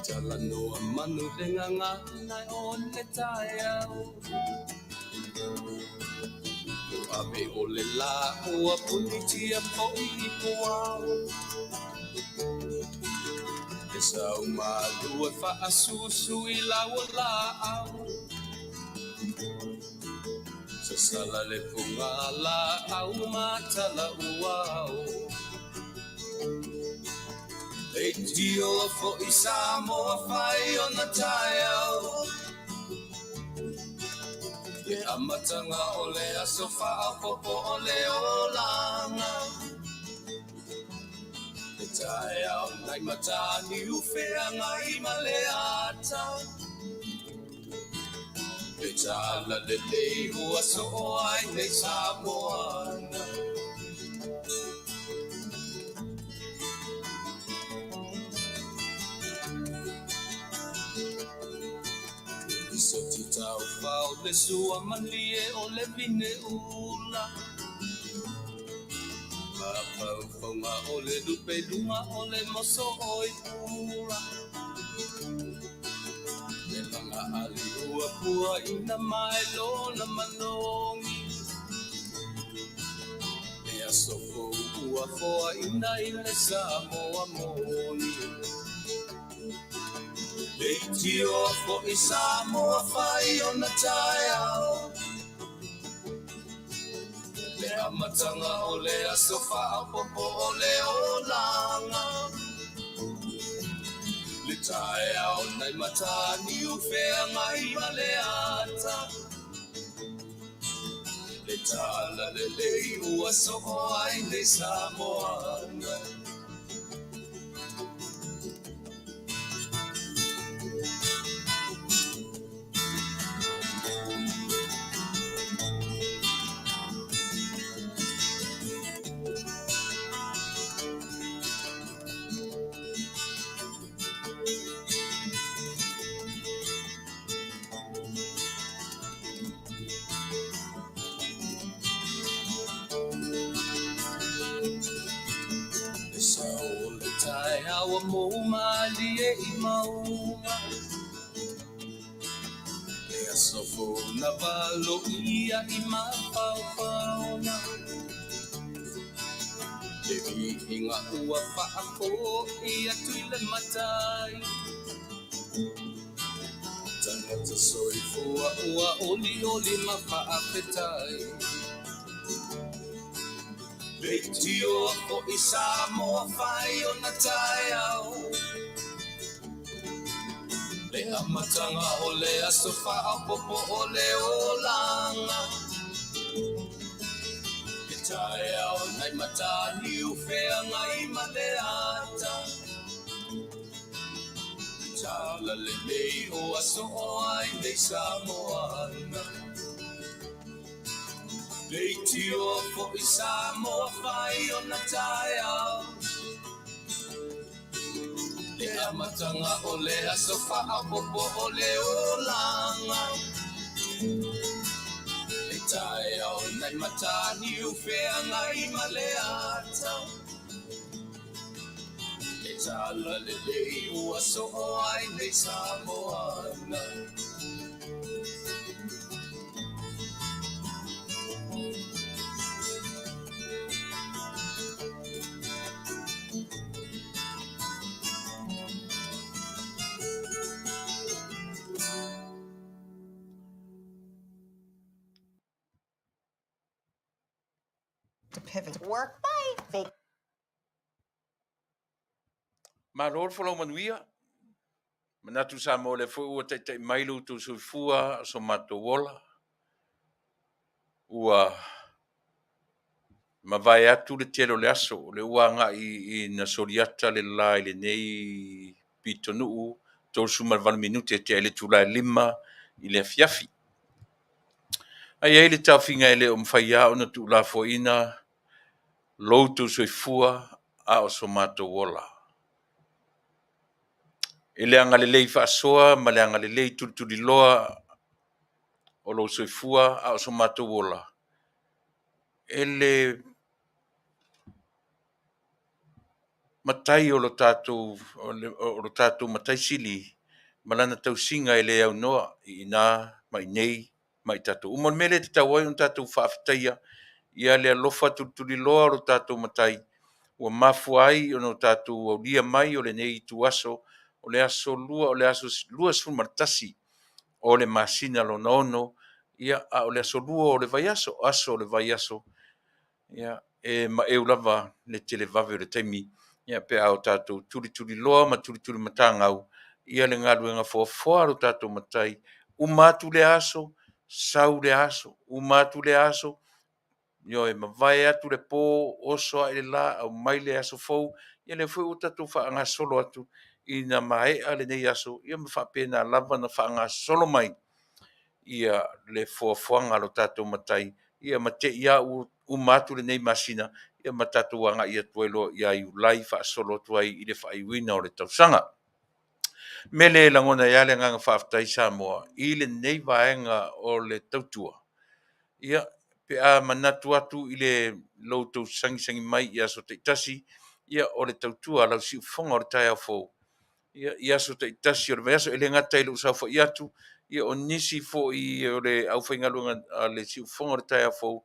Fatalanoa manu denganga nai on le taiao. Abe ole la ua punitia po I puao. E Saumalu e faasusu I laua laau. Sa sala le punga la au matala uao. E tio fo I Samoa fai ona taiao. E amatanga ole aso faapopo ole olanga. E taiao nai matani ufeanga I maleata. E tala le lei ua so ai nei Samoana. So titau fau le sua malie o le vine ula. Papau fonga o le lupe lunga o le moso oi pura. Le langa ali ua pua ina mai lona manongi. E aso ua foa ina ile Samoa moni. Le tio fo I Samoa fai ona taiao. Le amatanga o le aso faapopo o le olanga. Le taiao nai matani ufeanga I maleata. Le tala le lei ua so ai nei Samoana. Awa mo malie I maunga. E asofo na valo ia I mapaupauna. E inga ua paako ia tuile matai. Tangata soifua ua oli oli Faafetai. Le tio fo I Samoa fai ona taiao. Le amatanga o le aso faapopo o le olanga. E taiao nai matani ufeanga I maleata. E tala le lei o aso ai nei Samoana. Le tio fo I Samoa fai ona taiao. Le amatanga o le aso faapopo o le olanga. E taiao nai matani ufeanga I maleata. E tala le lei ua so ai nei Samoana. To pivot work by Maror folo Manuia. Manatu Samoa le fo ua te mailu tu sufua so matowola. Ua mavai atu le telo le aso. Le ua nga I na soriata le lai le nei Taunu'u. Tol suma 20 minute te ele Tuilaepa I le Afiafi. Ai ele taufinga ele mfaya ona tu la foina loutu soifua a o so matowola. Ele anga le lei faasoa ma le anga le lei tuliloa o lo soifua a o so matowola. Ele matai o lo tātou matai sili, malana tausinga e le au noa, i nā, mai nei, mai tātou. Umon mele te tau ai un tātou Faafetaia, ia le alofa tuturi loa o lo tātou matai, ua mafu ai o no tātou au lia mai o le nei tu aso, o le aso lua, o le aso lua Tasi, o le masina lo nono, ia a o le aso lua o le vai aso o le vai aso, ia e ma e lava le tele vave o le taimi, ia pe au tātou turi loa ma turi matangau, ia le ngalu e ngafoa o tātou matai, umatu le aso, sau le aso, umatu le aso, yo e mavai atu le pō oso ai le la au mai le aso fou, ia le fui utatu wha anga solo atu i na mai a le nei aso, ia ma wha pēna lava na wha anga solo mai, ia le fuafuanga lo tātou matai, ia ma te ia umatu le nei masina, ia ma tātou anga ia tuelo ia i ulai wha solo tuai i le wha iwina o le tausanga. Mele langona ia le nganga Faafetai Samoa, i le nei vaenga o le tautua. Ia pe a manatu atu i le loutou sangi mai ia so te Tasi, ia o le tautua lau si ufonga o le tai au fou. Ia so te Tasi o le veaso e le ngata i le usau fo iatu, ia o nisi fo i o le au whaingalunga a le si ufonga o le tai au fou.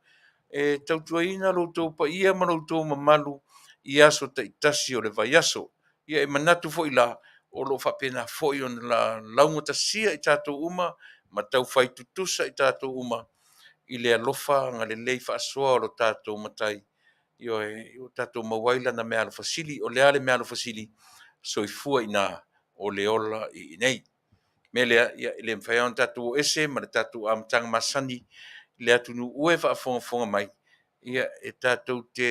E tautua ina loutou pa ia ma loutou mamalu, ia so te Tasi o le vaiaso, ia e manatu fo i la, o lo whapena fo i on la launga tasia i tātou uma, ma tau whai tutusa i tātou uma, i le alofa nga le lei whaasoa o lo tātou matai. I o tātou mawaila na mea alofasili, o le ale mea alofasili, so i fua i nā o le ola i nei. Me le mwhai on tātou o ese, ma le tātou amtanga masani, le atu nu ue whaafonga mai. Ia e tātou te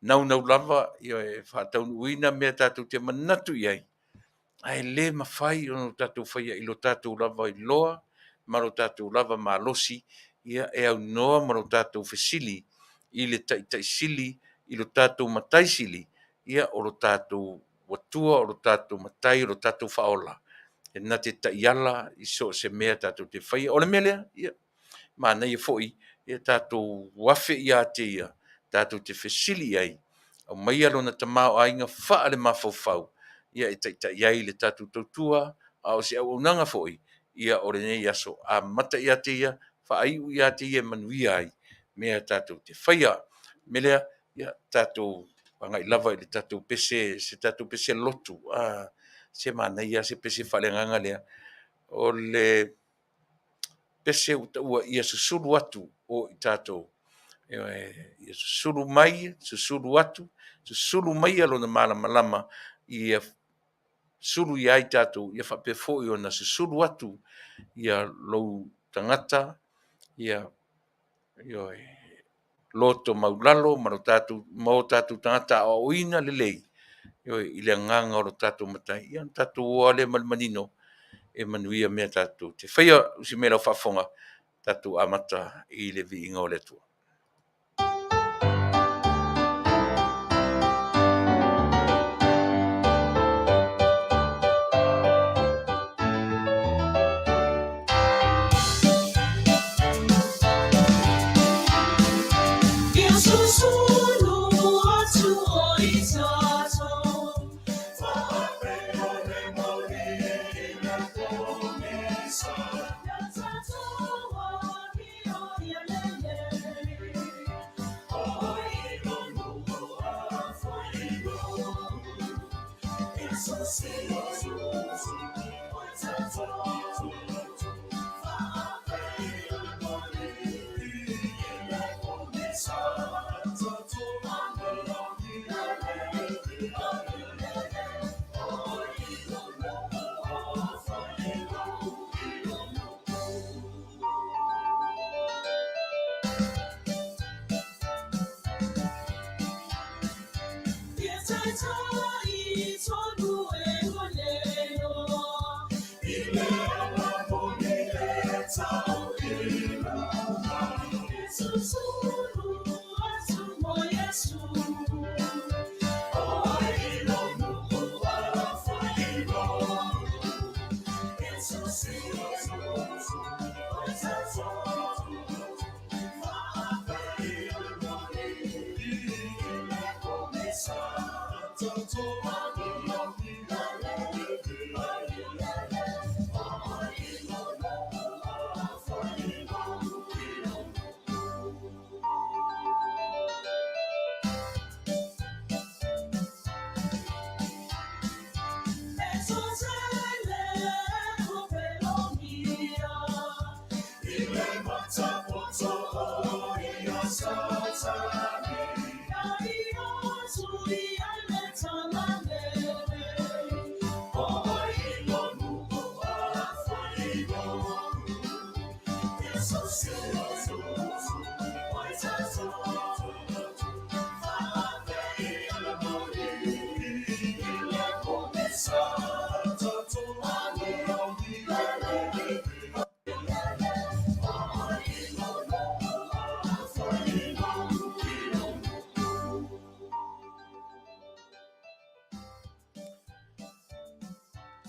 nau lava, ia e whaataunu'u ina mea tātou te manatu iai. Ai le mawhai o tātou whaia i lo tātou lava i loa, ma lo tātou lava ma losi, ia e au noa ma lo tātou fesili, i le tai sili, i lo tātou matai sili, ia o lo tātou watua, o lo tātou matai, o lo tātou whaola. E na te taiala, i so se mea tātou te whaia. O le melea, ia, ma nei e foi, ia tātou wafe ia te ia, tātou te fesili ai, au mai alo na tamao ainga wha ale mawhau, ia e iai le tātou tautua, a o se Auaunaga foi, ia o le nei aso, a mata ia te ia, whaaiu ia te ia Manuia ai, mea tātou te whaia, melea, ia tātou, pangai lava i le tātou pese, se tātou pese lotu, se mana ia se pese whalenganga lea, o le pese ua ia susuru atu o i tātou, ia susuru mai, susuru atu, susuru mai alo na malama, ia suru ia i tātou, ia whape fōi o na susuru atu, ia lou tangata, ia loto maulalo, ma tātou tangata o oina lelei, i le nganga o tātou matai, ia tātou o ale malmanino, e Manuia mea tātou. Te whaia usi mea lau whafonga, tātou amata i le vi inga o le tua.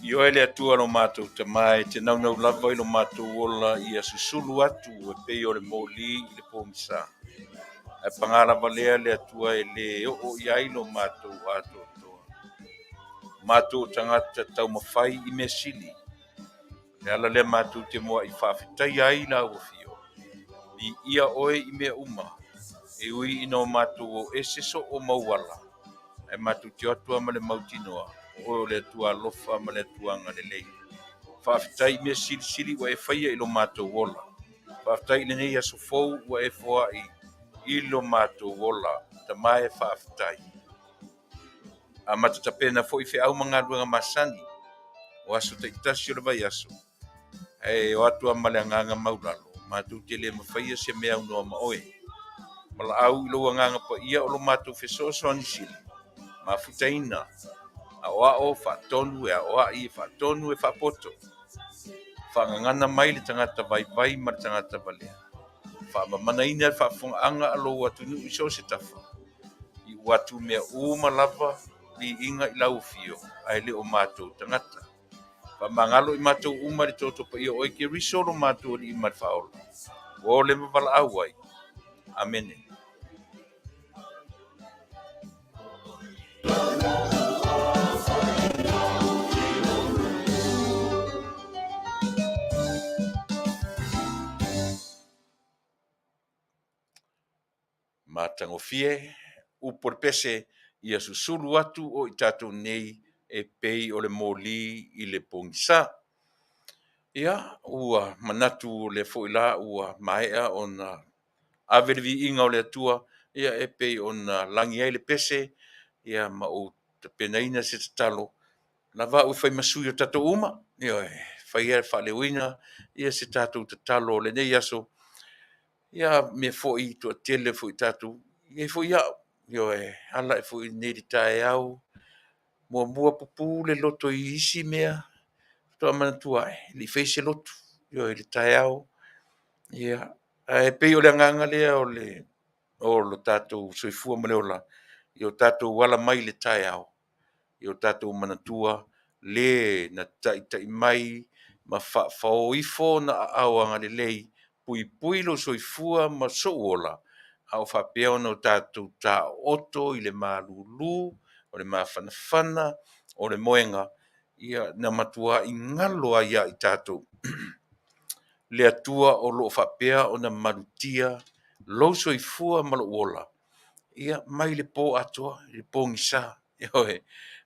Io ele atua no mātou te mai, te naunau lava i lo mātou ola i a susulu atu e pei o le mōli i le pōmisa. E pangala valea le atua e le o i ai lo mātou ato toa. Mātou tangata tau mawhai i me sili. Le ala le mātou te moa i Faafetai ai la uafio. Ni ia oe i mea uma. E ui ino mātou o eseso o mauala. E mātou te atua ma le mautinoa. O le tua lofa ma le tuanga le lei. Faafetai me sili wa e whaia i lo mātou wola. Faafetai le nei aso fau wa e foa i lo mātou wola. Ta mai e faafetai. A matata pena fo i fe au mga luenga masani. O aso te itasi o le vai aso. E o atua ma le anganga maulalo. Mātou te le mawhaia se mea unoa ma oe. Mala au i lo anganga pa ia o lo mātou fesoso anisili. Ma futaina. Auaunaga faatonu e auai faatonu e faapoto. Faangangana mai le tangata vai ma le tangata valea. Faamamanaina le faafogaaga alou atunu'u i so se tafa. I watu mea uma lava i inga i laufio ai le o mātou tangata. Faamagalo i mātou uma le totopaia oe ke riso lo mātou li ma le faaola. O le mavalaau ai. Amene. Matangofie, upo le pese ia susulu atu o i tatou nei e pei o le moli i le pongisa. Ia, ua manatu le foila ua maea o na avelevi inga o le atua, ia e pei o na langi ai le pese, ia ma o te penaina se tatalo. Na va u fai masui o tatou uma, ia e fai e whalewina, ia se tatou tatalo le nei aso, ia me foi to tele foi tatu e foi yo e ala e foi neri tae au mo mua pupu le loto i isi mea to mantua li fece loto yo le tae au ia e pe o le nganga le o lo tatu soifua mo le ola yo tatu wala mai le tae au yo tatu manatua le na tai mai ma fa ifo na awanga le lei pui lo soifua ma soola au fa peo no tatu ta oto i le malulu o le mafanafana o le moenga ia na matua i ngalo ia i tatu le atua o lo fa pea o na malutia lo soifua ma lo ola ia mai le po atua le po ngisa e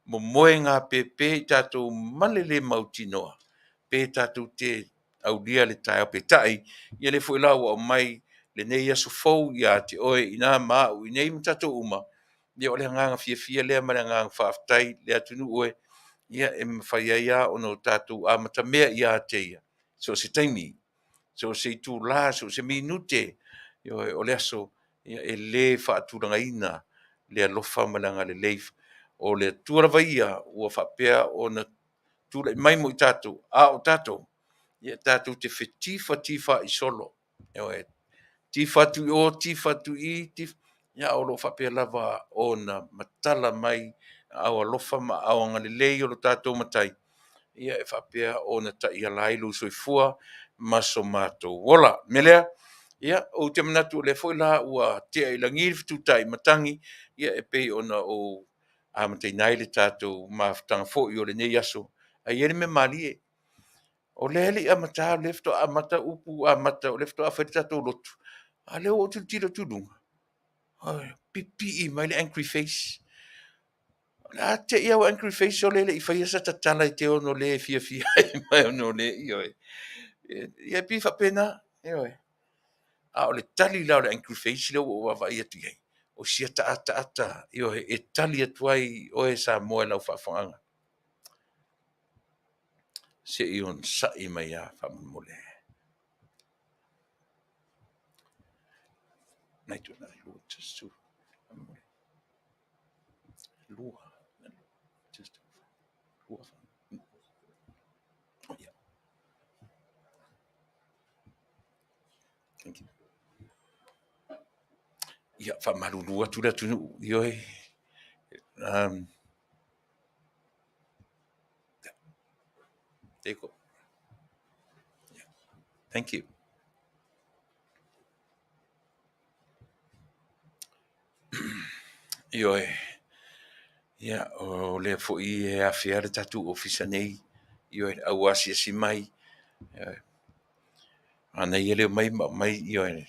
mo moenga pepe tatu malele mautinoa pe tatu te au dia le tai pe tai ia le foi lawa o mai le nei aso fou ia te oe ina ma u nei mtato uma ia o le nganga fia le ma le nganga faafetai le atunu oe ia e mawhaia ia o no tatu a matamea ia te ia so se taimi so se tu la so se minute ia o le aso ia e le faatulanga ina le alofa malanga le leif o le tuara ia ua faapea o na tula mai mo tatu a o tatu ia tatu te tifa i solo e tifa tu i ia o lo faapea lava o na matala mai au alofa ma au angalelei o lo tatu matai ia e faapea o na tai alai lu soifua maso matou ola melea ia o te manatu le foi la ua te ai langi tu tai matangi ia e pei ona o Amatai nai le tātou mafutanga fo i o le nei aso. Ai ere me mali o le hele amata lefto amata upu amata o lefto afai tātou lotu. A leo o tilo tulunga. Pipi I mai le angry face. A te ia o angry face o le I whai asa tatala I te ono le fia mai ono le I oe. Ia pi whapena, a o le tali la o le angry face leo o wawai atu iei. O sia ata, e tali atuai o e Samoa lau whawhanga. Se I on sa I mai a whamole. Nai tu nai lua tasu. Lua. Just lua. Oh, yeah. Thank you. Ia whamarurua tura tunu. Ioi. There you go. Yeah. Thank you. Ioi. Ia, o le fo I e awhia le tatu ofisa nei. Ioi, au asia si mai. Ana ia leo mai ioi.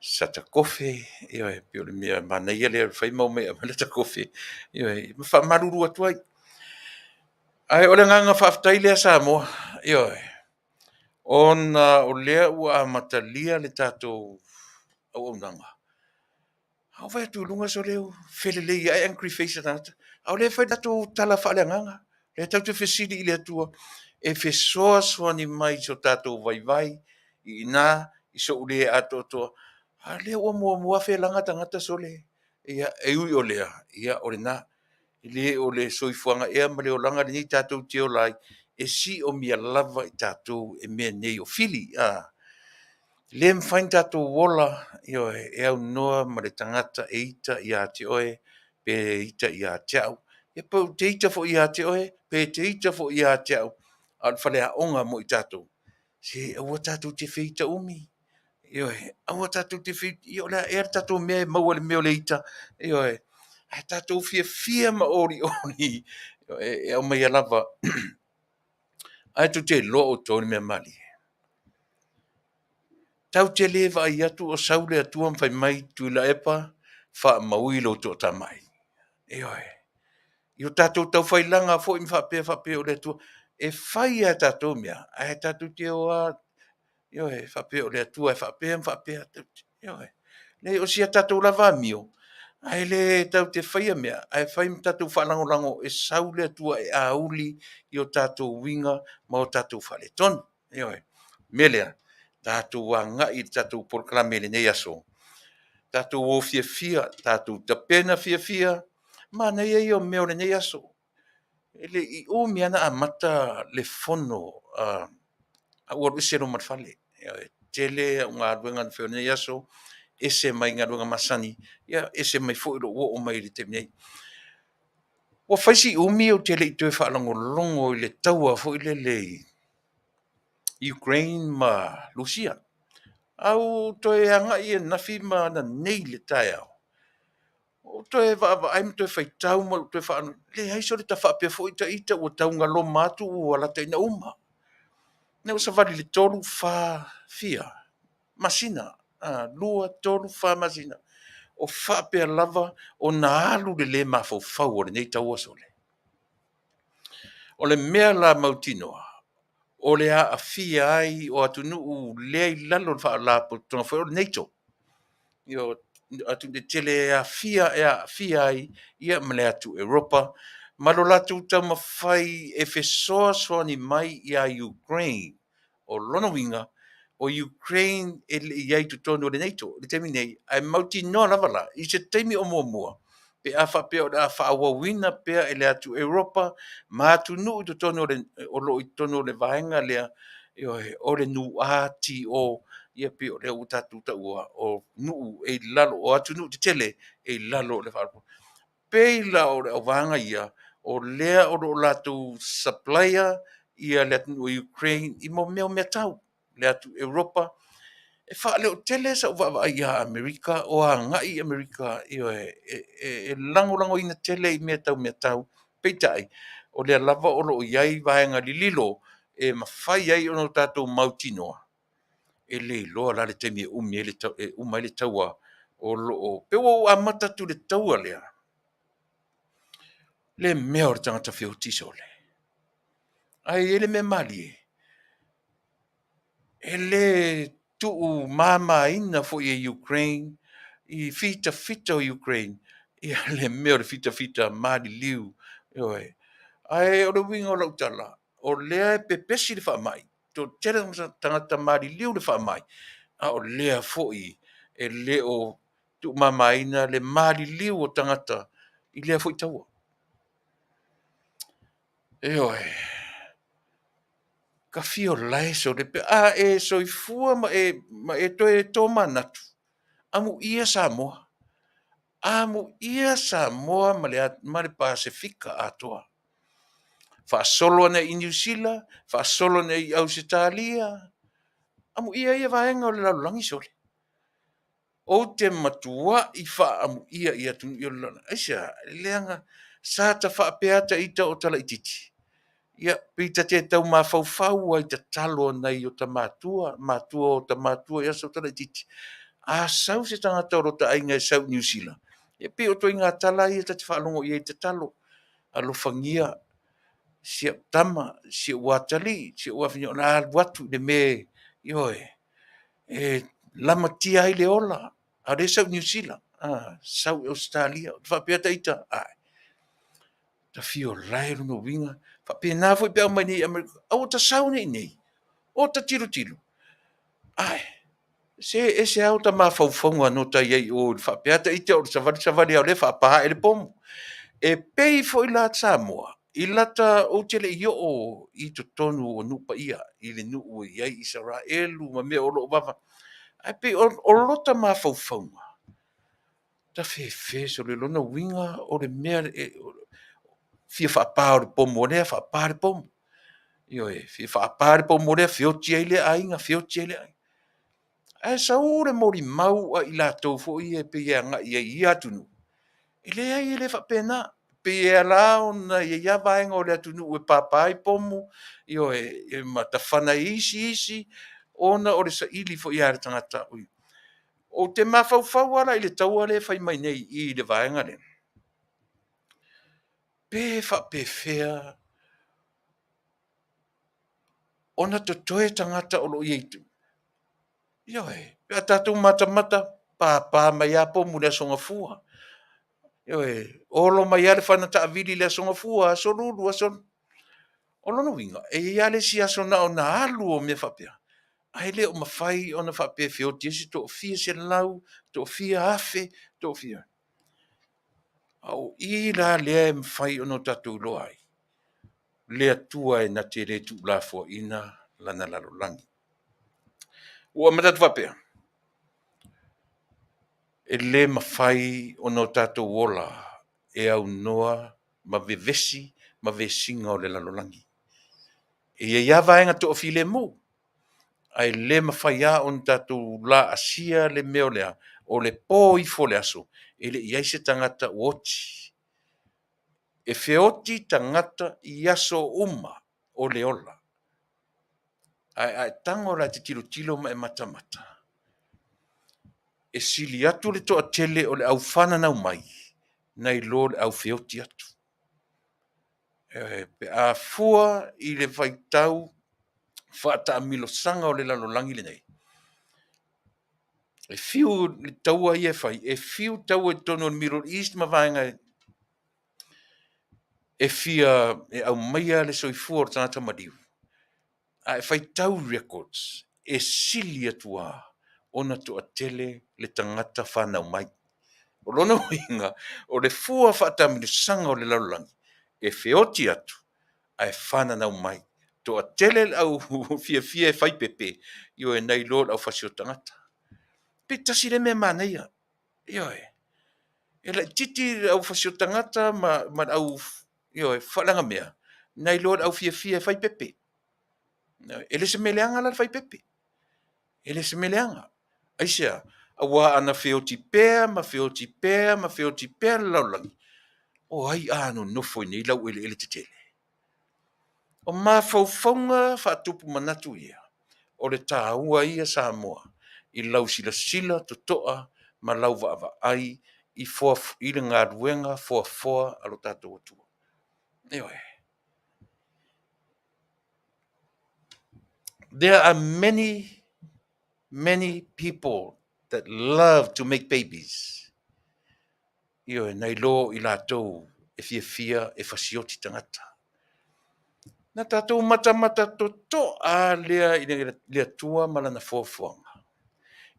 Sata kofe. Ioi, pio le mea. Mana ia leo whai mau mea. Malata kofe. Ioi, whamarurua tuai. Ai, ole nganga Faafetai lea Samoa. Ioi. Ona o lea ua amatalia le tātou Auaunaga. Au vai tu lunga so leo felelei ai angry face nata. Au le fai tātou tala whaaleanganga. Le tātou fesili I le atua. E fesoa soani mai so tātou vai I nā I so ule ato toa. A lea ua mua whelanga tangata so le. Ia e ui o lea. Ia o le nā. Le o le soifuanga ea ma le o langa ni tātou te o lai. E si o mia lava I tātou e mea nei o fili. Le mwhain tātou wola e au noa ma le tangata e ita I a te oe, pe ita I a te au. E pau te ita fo I a te oe, pe te ita fo I a te au. Al whale a onga mo I tātou. Se aua tātou te whita umi. Aua tātou te whita. Lea e tātou mea maua le meo le ita. A tātou fia ma ori. E au mai alava. Ai tu te lo o tōni mea mali. Tau te lewa I atu o saule atua mwhai mai Tuilaepa, Maui lo tō tamai. Io tātou tau whailanga fo I whapea o le atua. E whai a tātou mea, a tātou te oa, whapea o le atua, e whapea. Le o sia tātou lava mio. Ai le tau te whaia mea, ai whai tātou whalangolango e saule atua e auli I o tātou winga ma o tātou whale ton. Melea. Tātou wa ngai tātou proklame le nei aso. Tātou o fia, tātou tapena fia, ma nei e o meo le nei aso. Ele I o miana a mata le fono a ua rusero marfale. Tele ngā ruenga na whio nei aso, ese mai ngā ruenga masani, ese mai fo o mai le te nei. Wa whaisi umi o tele I tue whaalango longo I le taua fo I le Ukraine ma Rusia. Au toe anga I nafi ma na nei le tai au. O toe aim toe whai tau ma toe whaanu. Le haiso le ta whapea fo ita o tau ngalo matu o ala te ina uma. Ne o savali le tolu wha fia. Masina. Lua tolu wha masina. O whapea lava o na alu le ma fau o le nei tau asole. O le mea la mautinoa. O le a fia ai o Taunu'u lea I lalo wha la po tonga whai o le neito. Atu de tele a fia ai ia mele atu Europa. Malo latu tau mawhai e fesoa soani mai ia Ukraine. O lono winga o Ukraine e iai tu tonu le NATO. Le temi nei, ai mauti noa lavala. I se teimi o mua. Pe a whapea o a whaawawina pea e le atu Europa. Ma atu nuu tu tonu o lo I tonu le vaenga lea. O le nu a ti o ia pe o le utatu taua o nuu e lalo o atu nuu te tele e lalo le whaalpo. Pei la o le vanga ia o lea o lo latu supplier ia le atu Ukraine I mo mea tau le atu Europa e fa le tele sa va ia Amerika o a ngai Amerika e lango ina tele I me tau peitai o le lava o lo iai vaenga lililo e mawhai ai ono tātou mautinoa e le loa la le temi umi e le tau e umai le taua o lo o pe o amata tu le taua le mea o le tangata whio tiso le ai ele me mali ele tuu mama ina fo I Ukraine I fita o Ukraine I le mea o le fita mali liu oi ai o le winga o lautala o lea e pepesi le wha mai to tere tangata mali liu le wha mai a o lea foi e le o tu mama ina le mali liu o tangata I lea foi taua oi ka fio lai so le pe a e soifua ma e to manatu amu ia Samoa ma le Pasifika atoa fa solo nei I New Zealand fa solo nei I Australia amu ia vaenga o le laulangi sole o te matua I fa amu ia tu I lana aisa leanga sa ta fa peata ita o tala ititi ia pita te tau mafau ai ta talo nei o ta matua o ta matua ia so tala ititi a sau se tanga toro ta ainga sau New Zealand e pe o to inga tala ia ta te whaalongo ia te talo alofangia sia tama sia watali sia wafinyo na watu de me yoe e lama tia ai le ola a re sau New Zealand sau Australia fa pe ta ita ta fio lai no winga fa pe na foi pe mai ni America o ta sau nei o ta tiro ai se au ta ma fau no ta ye o fa pe ta ita o sa vali le fa pa ele pom e pei foi la Samoa I lata o tele I o I to tonu o nupa ia I le nuu I ai Israelu ma mea o lo wawa ai pe o lota ma faufaunga ta fe so le lona winga o le mea fia whaapā o le pomo lea whaapā le pomo fia whaapā le pomo lea whioti ai le ainga whioti ai le ainga ai sa ure mori mau a I lātou fo I e pe ia nga I atunu Ele ai ele fa pena pe ala ona ia vaenga o le atunu e papai pomu e matafana isi ona o le saili fo ia tangata ui o te mafau ala I le taua le fai mai nei I le vaenga le pe fa pe fea ona to toe tangata o lo ieitu pe tatu mata papa mai a pomu le songa fua olo mai ale fana ta vili le songa fua so lulu son o lona winga e ia le sia sona ona alu o me fapea ai le o mafai ona fapea fioti si to fia se lau to fia afe to fia au I la le mafai ona tatu lo ai le atua e na te le tu la fo ina lana lalo langi ua matatu fapea e le mafai ona tatu wola e au noa ma vevesi ma vesinga o le lalo langi e ia vaenga to file mo ai le mawhaia on tatu la asia le meo lea, o le pō I fo le aso, e le iai se tangata uoti. E feoti tangata I aso uma o le ola. Ai tango la te tilo ma e mata. E sili atu le toa tele o le au whana nau mai, nei lo le au feoti atu. Pe a fua I le vaitau, whata amilo sanga o le lalolangi le nei. E fiu le taua ia fai, e fiu taua tono le Middle East ma vaenga e fia e au maia le soifua o tangata madiu. A e fai tau records, e sili atua, ona to a tele le tangata whanau mai. O lona winga, o le fua whata minu sanga o le lalulangi, e feoti atu, a e whanau mai. To a tele au fia e fai pepe, io e nei lor au fasio tangata. Pe tasi le me maneia, io e. E la titi au fasio tangata ma au whalanga mea. Nei lor au fia fai pepe. Ele se meleanga la fai pepe. Ele se meleanga. Aisia, awa ana feoti pea, ma feoti pea, ma feoti pea laulangi. O ai anu nofo ni lau ele te tele. O mafaufaunga whaatupu manatu ia. O le tāua ia Samoa. I lau sila totoa ma lau vaava ai i le ngā ruenga foa alo tātou atua. Anyway. There are many people that love to make babies. Io nei lo i lātou e fia e fasioti tangata. Na tātou mata toto a lea i lea tua malana foafoanga.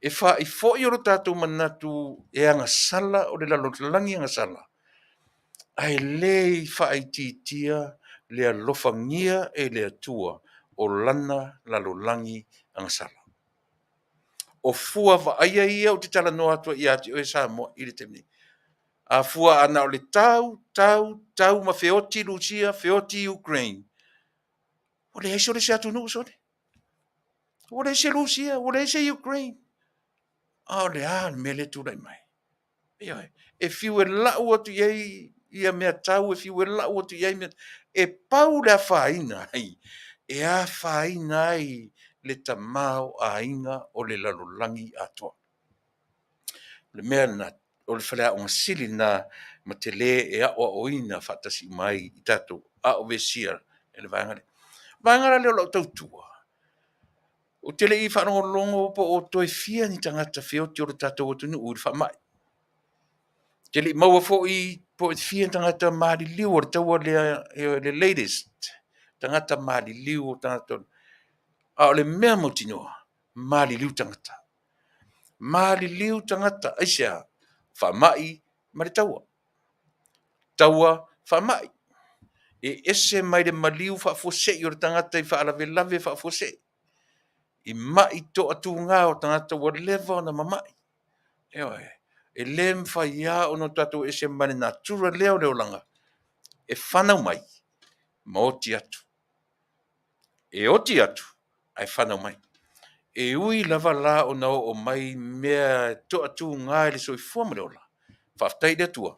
E wha i fo i oro tātou manatu e anga sala o le lalolangi anga sala. Ai le i wha i titia lea lofangia e lea tua o lana lalolangi anga sala. O fua wa aia ia o te tala no atua i ati o e Samoa i le temni. A fua ana o le tau ma feoti Rusia, feoti Ukraine. O le eise o le se Taunu'u sone. O le eise Rusia, o le eise Ukraine. O le me le tūrai mai. E fiu e lau atu iei ia mea tau, e fiu e lau atu iei mea. E pau le a whaina ai. E a whaina ai le tamao a inga o le lalolangi atua. Le mea na o le whalea o ngasili na ma te le e a o ina whatasi mai i tātou a o vesia e le vangare. Vangara leo lau tautua. O tele i whanongo po o toi fia ni tangata whioti o le tātou o tunu uri whamai. Tele i maua fo i po i fia tangata maari liu o le taua le latest. Tangata maari liu o tangata. A o le mea mautinoa. Maari liu tangata. Maari liu tangata. Aisia whamai ma le taua. Taua whamai. E ese mai le maliu whafose i o le tangata i whaalave lave whafose. I mai to atu ngā o tangata whatever na mamai. E lem whaia o no tatu ese mani nā tura leo langa. E whanau mai. Ma oti atu. E oti atu. Ai whanau mai. E ui lava la o nao o mai mea to atu ngā ele soi fua ma leola. Faafetai le Atua.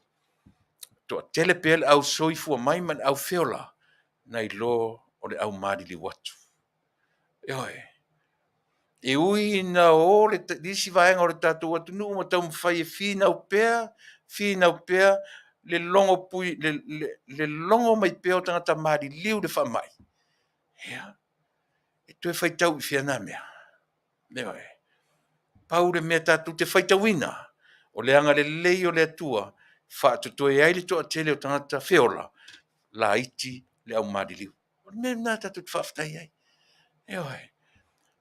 To telepel au soi fua mai man au feola. Nai lo o le au marili watu. E ui na o le disi vaenga o le tātou atu nuu ma tau mwhai e whina u pēa, le longo pui, le longo mai pēo tangata maari liu le whamai. E tue whaitau i whiana mea. Pau le mea tātou te whaitauina, o le anga le lei o le atua, whaatutoe ai le toa tele o tangata whiola, la iti le au maari liu. O le mea tātou te whaafetai ai.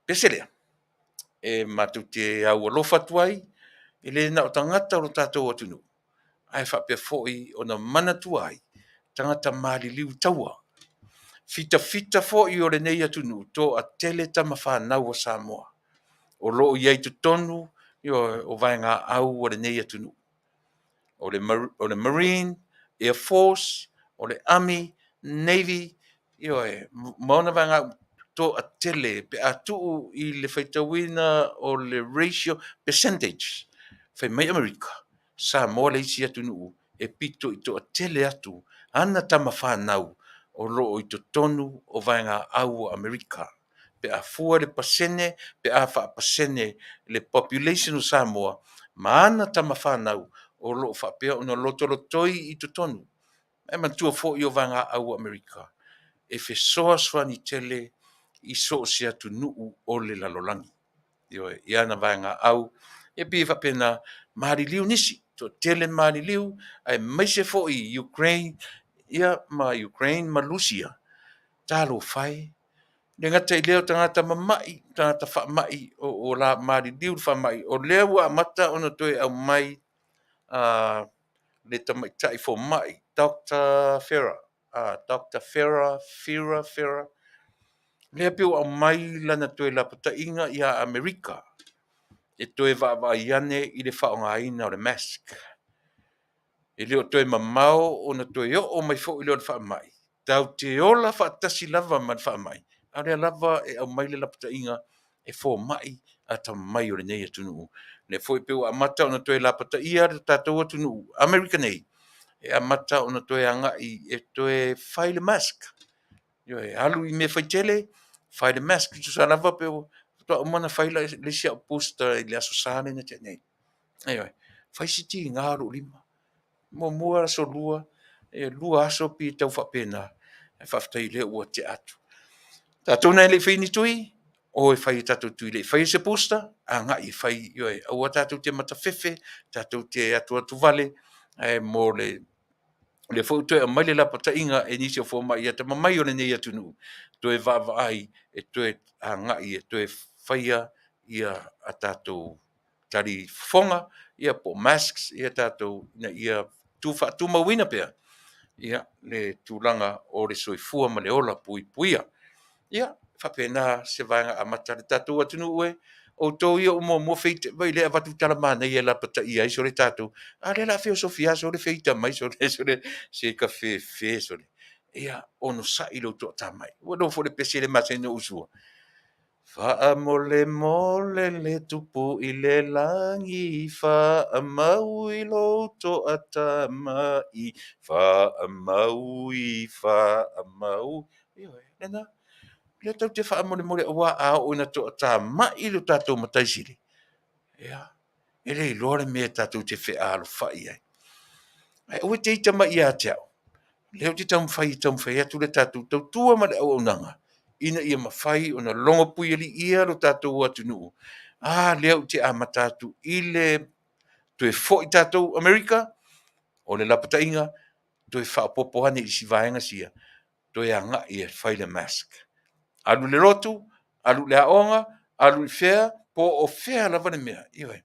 Peselea. E matu te au alofa tuai, e le na o tangata o tātou atunu. Ai whapea foi o na mana tuai, tangata maari liu taua. Fita foi o le nei atunu, to a tele tama whanau o Samoa. O loo iei tu tonu, o vai ngā au o le nei atunu. O le Marine, Air Force, o le Army, Navy, maona vai ngā to a tele pe atu i le whaitawina o le ratio percentage whai mai Amerika Samoa le isi atu nuu e pito i to a tele atu ana tama whanau o loo i to tonu o vai ngā au o Amerika pe a fua le pasene pe a wha pasene le population o Samoa ma ana tama whanau o loo whapea o na lotoi i to tonu e mantua fo i o vai ngā au o Amerika e fesoa swani tele i so se atu nuu o le lalolangi. Ia na vaenga au, e pi whapena maari liu nisi, to tele maari liu, ai maise fo i Ukraine, Ukraine ma Rusia, talo fai, le ngata i leo tangata mamai, tangata whamai, o la maari liu whamai, o leo wa mata ono toi au mai, le tamaitai fo mai, Dr. Farah, lea pio au mai lana Tuilaepa inga i a Amerika. E toe va iane i le whaongaina o le mask. E leo toe mamau o na toe o mai fo i leo le whaamai. Tau te ola whaatasi lava man whaamai. A rea lava e au mai le lapata inga e fo mai ata mai o le nei Taunu'u. Le foi pe o amata ona toe lapata ia le tātou Taunu'u American nei. E amata ona toe angai e toe file mask. Yo e alu I me faitele file mask tu sa lava pe o to mana faila le sia posta le aso sale na te nei. Ai fai siti ngaro lima. Mo mua so lua e lua aso pi tau fa pena. E Faafetai le o te atu. Tātou nei le whini tui, o e whai tātou tui le whai se posta, a ngā I whai, ioi, aua tātou te matawhewhe, tātou te atua tu Vale, mō le whautoi a maile la pata inga e nisi o whoma I ata mamai o le nei atunu. Toe vava ai, e toe a ngā I, e toe whaia ia a tātou tari whonga, ia po masks, ia tātou, ia tu mawina pia, ia le tūlanga o le soifua ma le ola pui puia. Ia, whapena se vanga a matare tātou atunu ue, o tō ia o mo feite, vai lea watu talamana ia la pata ia iso le tātou. A le la filosofia so le feita mai so le se ka fe so le. Ia, ono sa ilo tō tamai. Wado fo le pese le mase no usua. Faa mole le tupu I le langi, faa mau I lo to atamai, faa mau. Ia, nena. Le tau te wha mole awa a o ina to ta mai lo tātou mataisiri. Ia. Ele I lore mea tātou te wha alo whai ai. Ai oe te ita mai a te au. Leo te tau mwhai atu le tātou tau tua ma le Auaunaga. Ina ia mawhai o na longa pui ali ia lo tātou Taunu'u. Leo te a matatu I le toe fo I tātou Amerika, o le lapatainga, toe wha popohane I si vaenga sia. Toe a ngā ia whai le mask. Alu le rotu, alu le aonga, alu le fea, po o fea la vane mea. Ioi.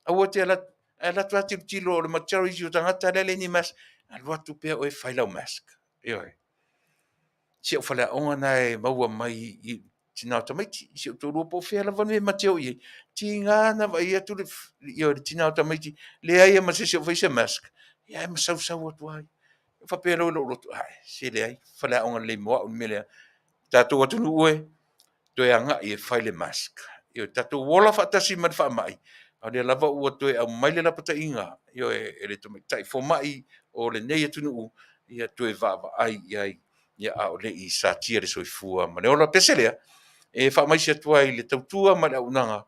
Aua te ala tuati tilo o le mataro isi o tangata lele ni mas, alu atu pea o e Failau mask. Ioi. Si o fale aonga na e maua mai I tinao tamaiti, si o tōrua po fea la vane mea mateo iei. Ti ngā na vai atu le tinao tamaiti, le aia masese o faise mask. Ia e masau atu ai. Whapea lo rotu ai. Si le ai, fale aonga le moa o me lea. Tātou atunu ue, toe anga I e whaile mask. Io tātou wola whaatasi man wha mai. A le lava ua toe au maile la pata inga. Io e le tome tai fo mai o le nei atunu u. Ia toe vava ai iai. Ia au le I sa tia le soifua. Ma le ola peselea. E wha mai si atua I le tautua ma le Auaunaga.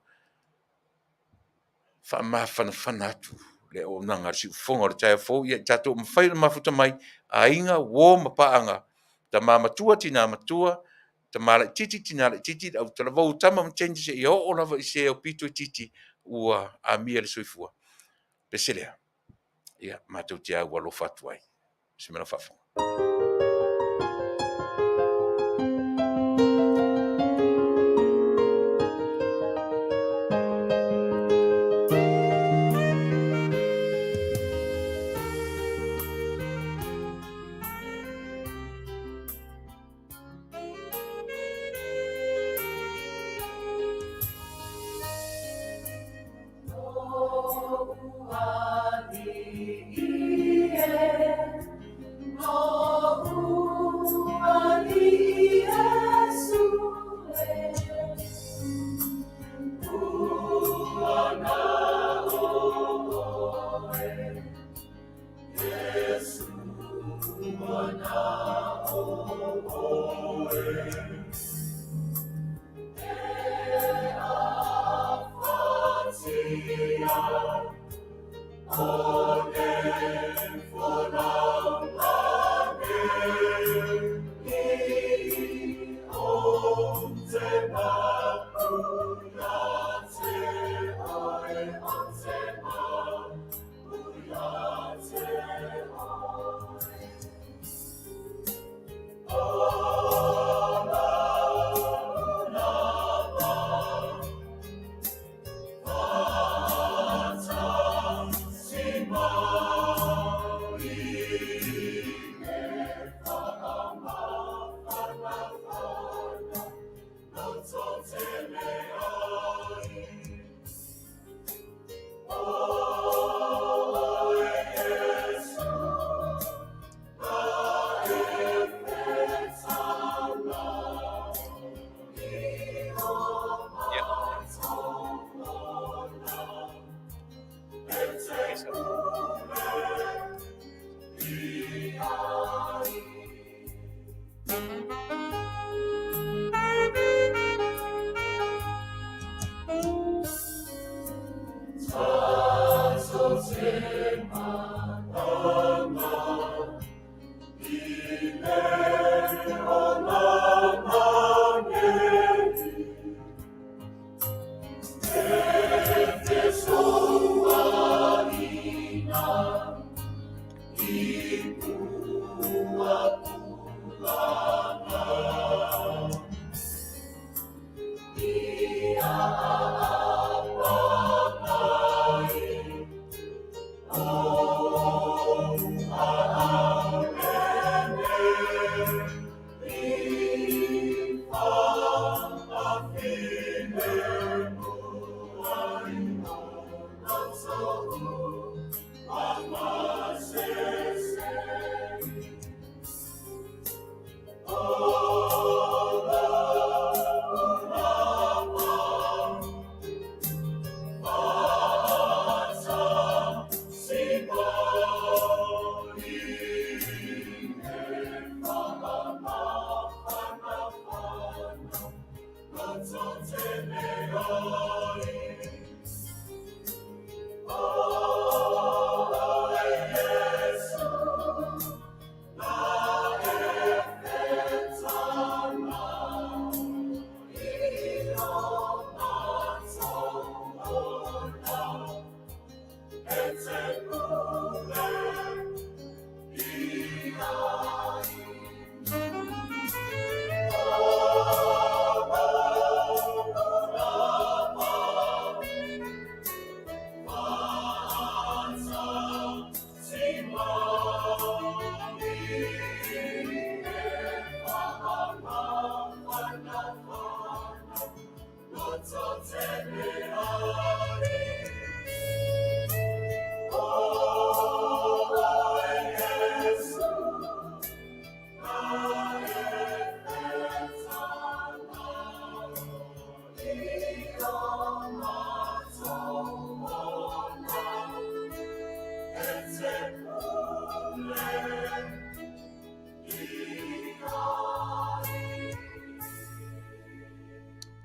Wha maa whana atu. Le Auaunaga si ufonga le taia fo. Ia tātou mawhai na mafuta mai. A inga wo mapaanga. Ta mamatua tina matua. Ta mala titi tina le titi au tala vau tama mtenji se I o lava I se o pito titi ua a mia le soifua. Peselea. Ia, mātou te au alo Faatuai. Se mena whafonga.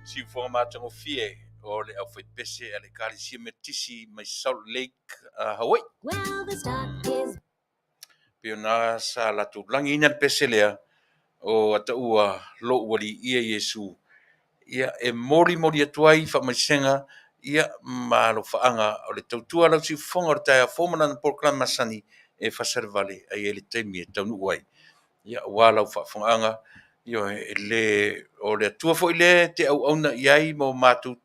Si formato fie o le au fai pese ale kalisia me tisi mai Salt Lake Hawaii. Well, the stock is Piona sa la tu langi ina pese lea o Atua lo wali ia Yesu. Ia e mori atuai fa maisenga ia malo faanga o le tautua lau si fonga o taia fomana na proclamasani e Fasa Vale ai ele taimi e Taunu'u ai. Ia wala fa fonga yo le o le tua fo ile te Auaunaga iai mo matu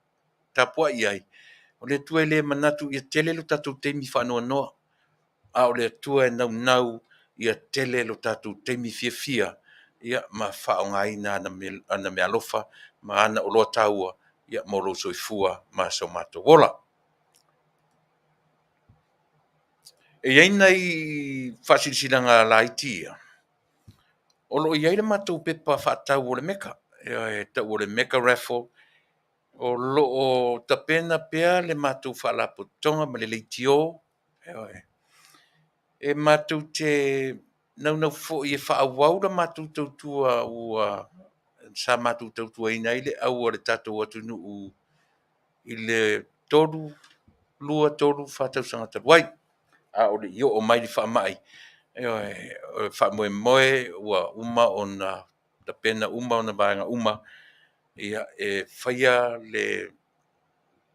tapua iai. O le tua le manatu ia tele lo tatu taimi fa noa. A o le tua e nau ia tele lo tatu taimi fia ia ma whaongaina ana me alofa ma ana o loa taua ia mo lo soifua ma so mato wola. E iai nei whasisilanga laiti ia. O lo iai le matou pepa whaatau o le meka. E tau o le meka raffle. O lo o tapena pea le matou whaalapotonga ma le leitio. E matou te nau fo i e whaawau la matou tautua ua sa matou tautua ina i le au o le tatou atunu'u i le lua tolu whātausanga taruai. A o le io o mai li whaamai. Whaamoe ua uma o na tapena uma o na vaenga uma. Ia e whaia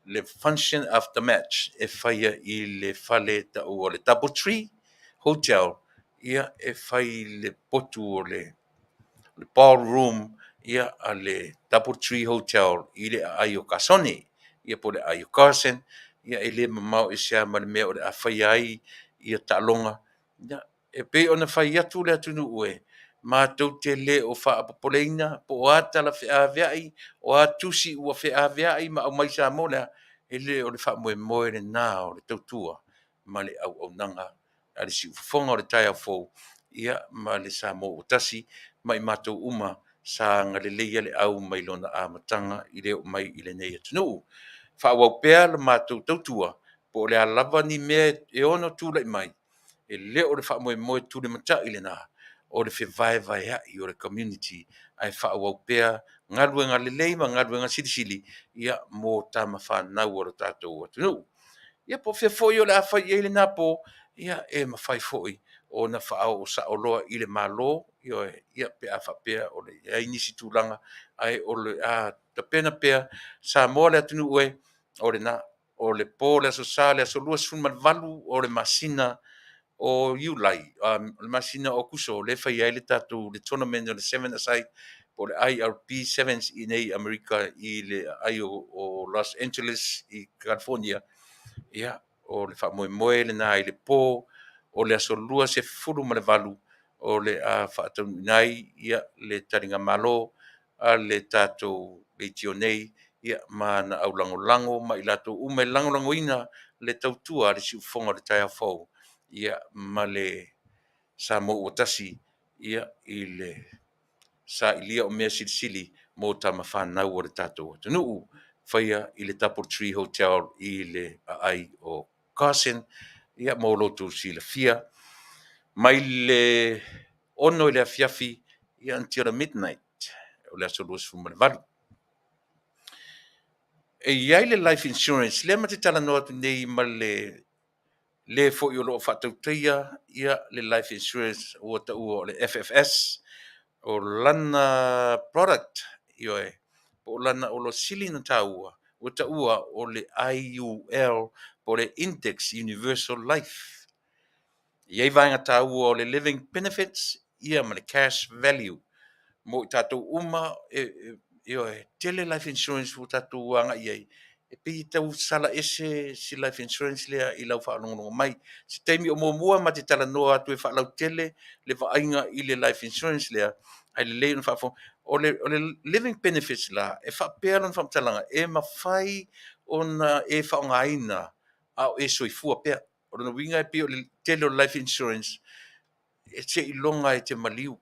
le function after match e whaia i le whale tau o le Doubletree Hotel. Ia e whai le potu o le ballroom ia a le Doubletree Hotel i le ai o Kasone. Ia po le ai o Carson. Ia e le mamau e sea ma le mea o le a whai ai ia talonga. Ia e pe ona whai atu le Atunu'u e. Mātou te le o whaapopoleina po o ata la whiaaweai o atusi ua whiaaweai ma au mai sa mona e le o le whaamoe le nā o le tautua ma le Auaunaga a le si ufonga o le tai au fou ia ma le Samoa o Tasi mai mātou uma sa ngaleleia le au mai lona amatanga i le o mai i le nei Atunu'u. Whaawau pea le mātou tautua po le alava ni mea e ono tūlai mai e le o le whaamoe tu le mata i le nā. o le fevaevaea'i o le community ae fa'auau pea galuega lelei ma galuega silisili ia mo tamafanau o le tatou atunuu ia po fea fo'i o le a fai ai lenā po ia e mafai fo'i ona fa'ao o sa'oloa i le mālō ia pe a fa'apea o le ai nisi tulaga ae o le a tapena pea Samoa le atunuu e o lenā o le pō le asosā le asolua sefulu ma le valu o le masina o Iulai, le masina o kuso le fai ai le tatou le tournament o le seven asai po le IRP sevens i nei Amerika i le ai o Los Angeles i California ia o le fa'amoemoe lenā i le pō o le asolua sefulu ma le valu o le a fa'ataunuinai ia le taliga mālō a le tatou le itio nei ia ma na aulagolago ma i latou uma i lagolagoina le tautua a le si'ufoga o le taeafou ia ma le sa mo ua tasi ia i le sailia o mea silisili mo tamafanau o le tatou atunuu faia i le Double Tree Hotel i le a'ai o Carson ia mo lotou silafia mai le ono i le afiafi ia until the midnight o le asolua sefulu ma le valu e iai le life insurance lea ma te talanoa atu nei ma le fo'i o lo'o fa'atautaia ia le life insurance ua ta'ua o le FFS o lana product ioe po lana o lo sili na tāua ua ta'ua o le IUL po le index universal life iai vaega tāua o le living benefits ia ma le cash value mo i tatou uma ioe tele life insurance ua tatou aga'i ai e pei tau sala ese si life insurance lea i lau fa'alogologo mai se taimi o muamua ma te talanoa atu e fa'alau tele le va'aiga i le life insurance lea ai lelei ona fa'afo o le living benefits la e fa'apea lona fa'amatalaga e mafai ona e fa'aogāina a o e soifua pea o lona uiga e pei o le tele o life insurance e se'iloga e te maliu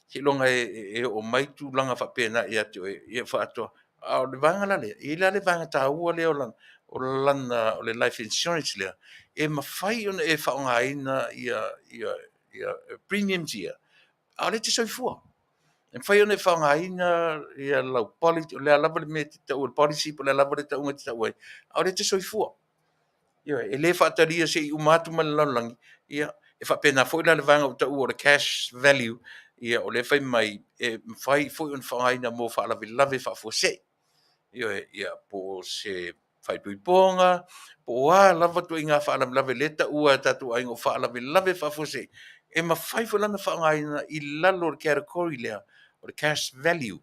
se'iloga e o mai tulaga fa'apena'i atu ia fa'atoa o le vaega lale i la le vaega tāua lea o lana o le life insurance lea e mafai ona e fa'aogāina ia premiums ia a o le te soifua e mafai ona e fa'aogāina ia lau policy o le alava le mea te ta'ua le policy po le alava le ta'uga te ta'ua ai a o le te soifua ia e lē fa'atalia se'i uma atu ma le lalolagi ia e fa'apena fo'i la le vaega o ta'ua o le cash value ia o le fai mai e mafai fo'i ona fa'aogāina mo fa'alavelave fa'afuase'i ia po se faipuipoga po ā lava tuaiga fa'alavelave le ta'ua tatou aiga o fa'alavelave fa'afuase'i e mafai foi lana fa'aogāina i lalo o le category lea o le cash value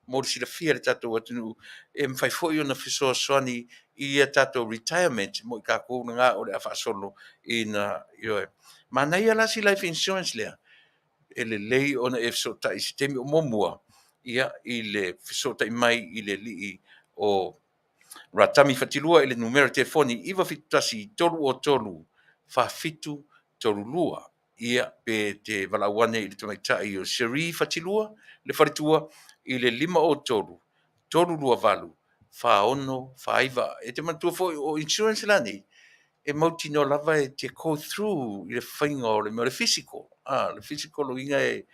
mo le silafia le tatou atunuu e mafai fo'i ona fesoasoani ia tatou retirement mo i kākou lagā o le a fa'asolo ina ioe manaia lasi life insurance lea e lelei ona e fesoota'i se temi o muamua ia i le fesoota'i mai i le li'i o Ratami Fatilua i le numero telefoni 153 fafitu tolulua ia pe te valauane i le tamaita'i o Seri Fatilua le faletua i le 5 faono faiva e te matua fo'i o insurance lani e mautino lava e te go through i le whainga o le physical. Le physical o inga e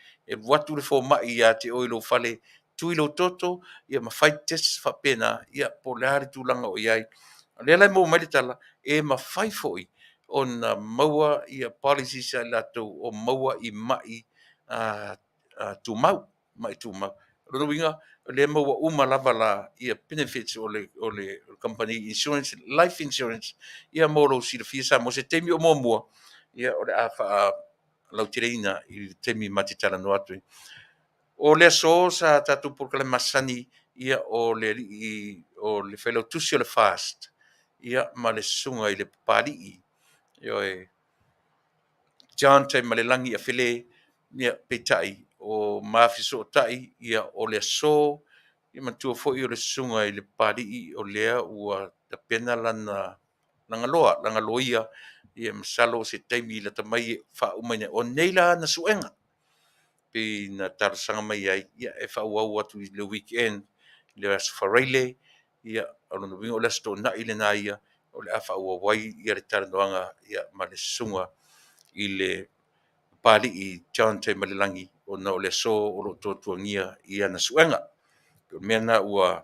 watu le foma'i ia te oilo fale tuilo toto ia mawhai test whapena ia po le hare tūlanga o iai. Le lai mō mai le tala e mawhai fo'i o na maua ia policy sa lato o maua i mai tu mau, mai tu mau. Rono winga le maua uma lava la ia benefits o le company insurance, life insurance, ia moro si le fisa mo se temi o mua ia o le afa lautereina i temi matitala no atu. O le so sa tatu por le masani ia o le Failautusi o le fast. Ia ma le sunga i le pali io e John te malelangi a fele ia petai o mafiso tai ia o le so ia matua fo i o le sunga i le pali o lea ua ta pena lana langa loia ia masalo se taimi la tamai fa umane o neila na suenga pe na tarsanga mai ai ia e fa ua tu le weekend le asfarile ia o no vingo le sto na ile na ia o le afa ua wai ia le taranoanga ia ma le sunga i le pali I John te malilangi o na o le so o lo totuangia I ana suenga. Mena ua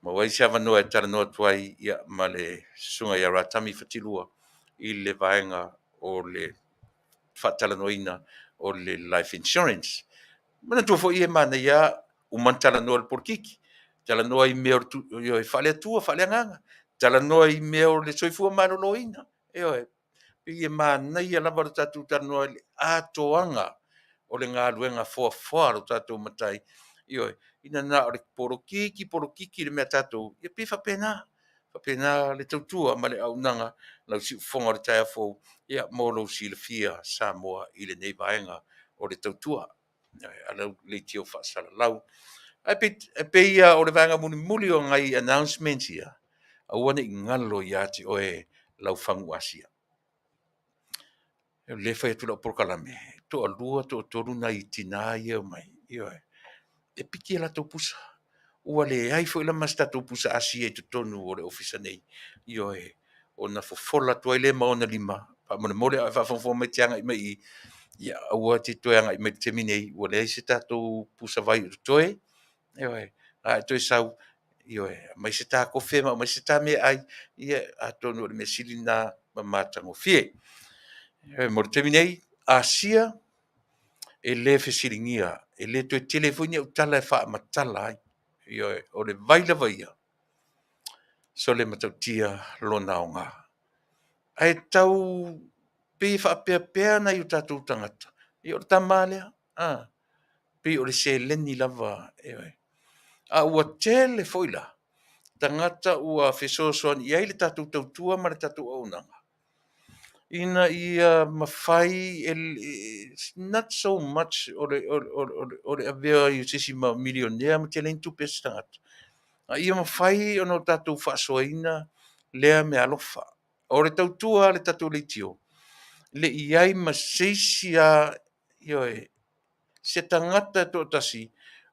mawai se avanua e talanoa tuai ia ma le sunga ia Ratami Fatilua I le vaenga o le Faatalanoina o le life insurance. Mana tu fo ia mana ia uman talanoa le porkiki. Talanoa I mea o Faaleatua, Faaleanganga. Talanoa I mea o le soifua maloloina. Ia mana ia lava o tatu talanoa le atoanga o le ngā luenga foa o tatu matai. Ina na o le porokiki le mea tatu. Ia pi whapena le tautua ma le Auaunaga lau si ufonga o le tai afou. Ia molo si le fia Samoa I le nei vaenga o le tautua. Alau le tio whaasala lau. E pe ia o le vaenga muli o ngai announcements ia. Awane I ngalo ia te oe lau whangu asia. Le fai tu la porkalame. To alua to toru na I tina ia mai. E piki la to pusa. Ua le ai fo ila masta to pusa asia I tonu o le ofisa nei. O na fofola to ile ma ona lima. Pa mole a fa me tianga I mai ia ua te toanga I me te minei. Ua le ai se tato pusa vai o toe. A toi sau. Mai se ta kofe ma mai se ta me ai. Ia a tonu o le mesilina ma matango fie. Mo te minei asia e le fesiringia e le to telefoni o tala e fa matala ai o le vaila vaia so le matautia lona onga ai tau pe fa pe na i tatu tangata I o tamale pe o le seleni lava a ua tele foila tangata ua fesosoan I ai le tatu tautua ma le tatu Auaunaga ina ia mafai not so much o le avea I sisi ma milionea ma te lein tupe stangata. Ia mafai o no tatu whaasoaina lea me alofa. O le tautua le tatu le tio. Le iai ma seisi a se tangata to Tasi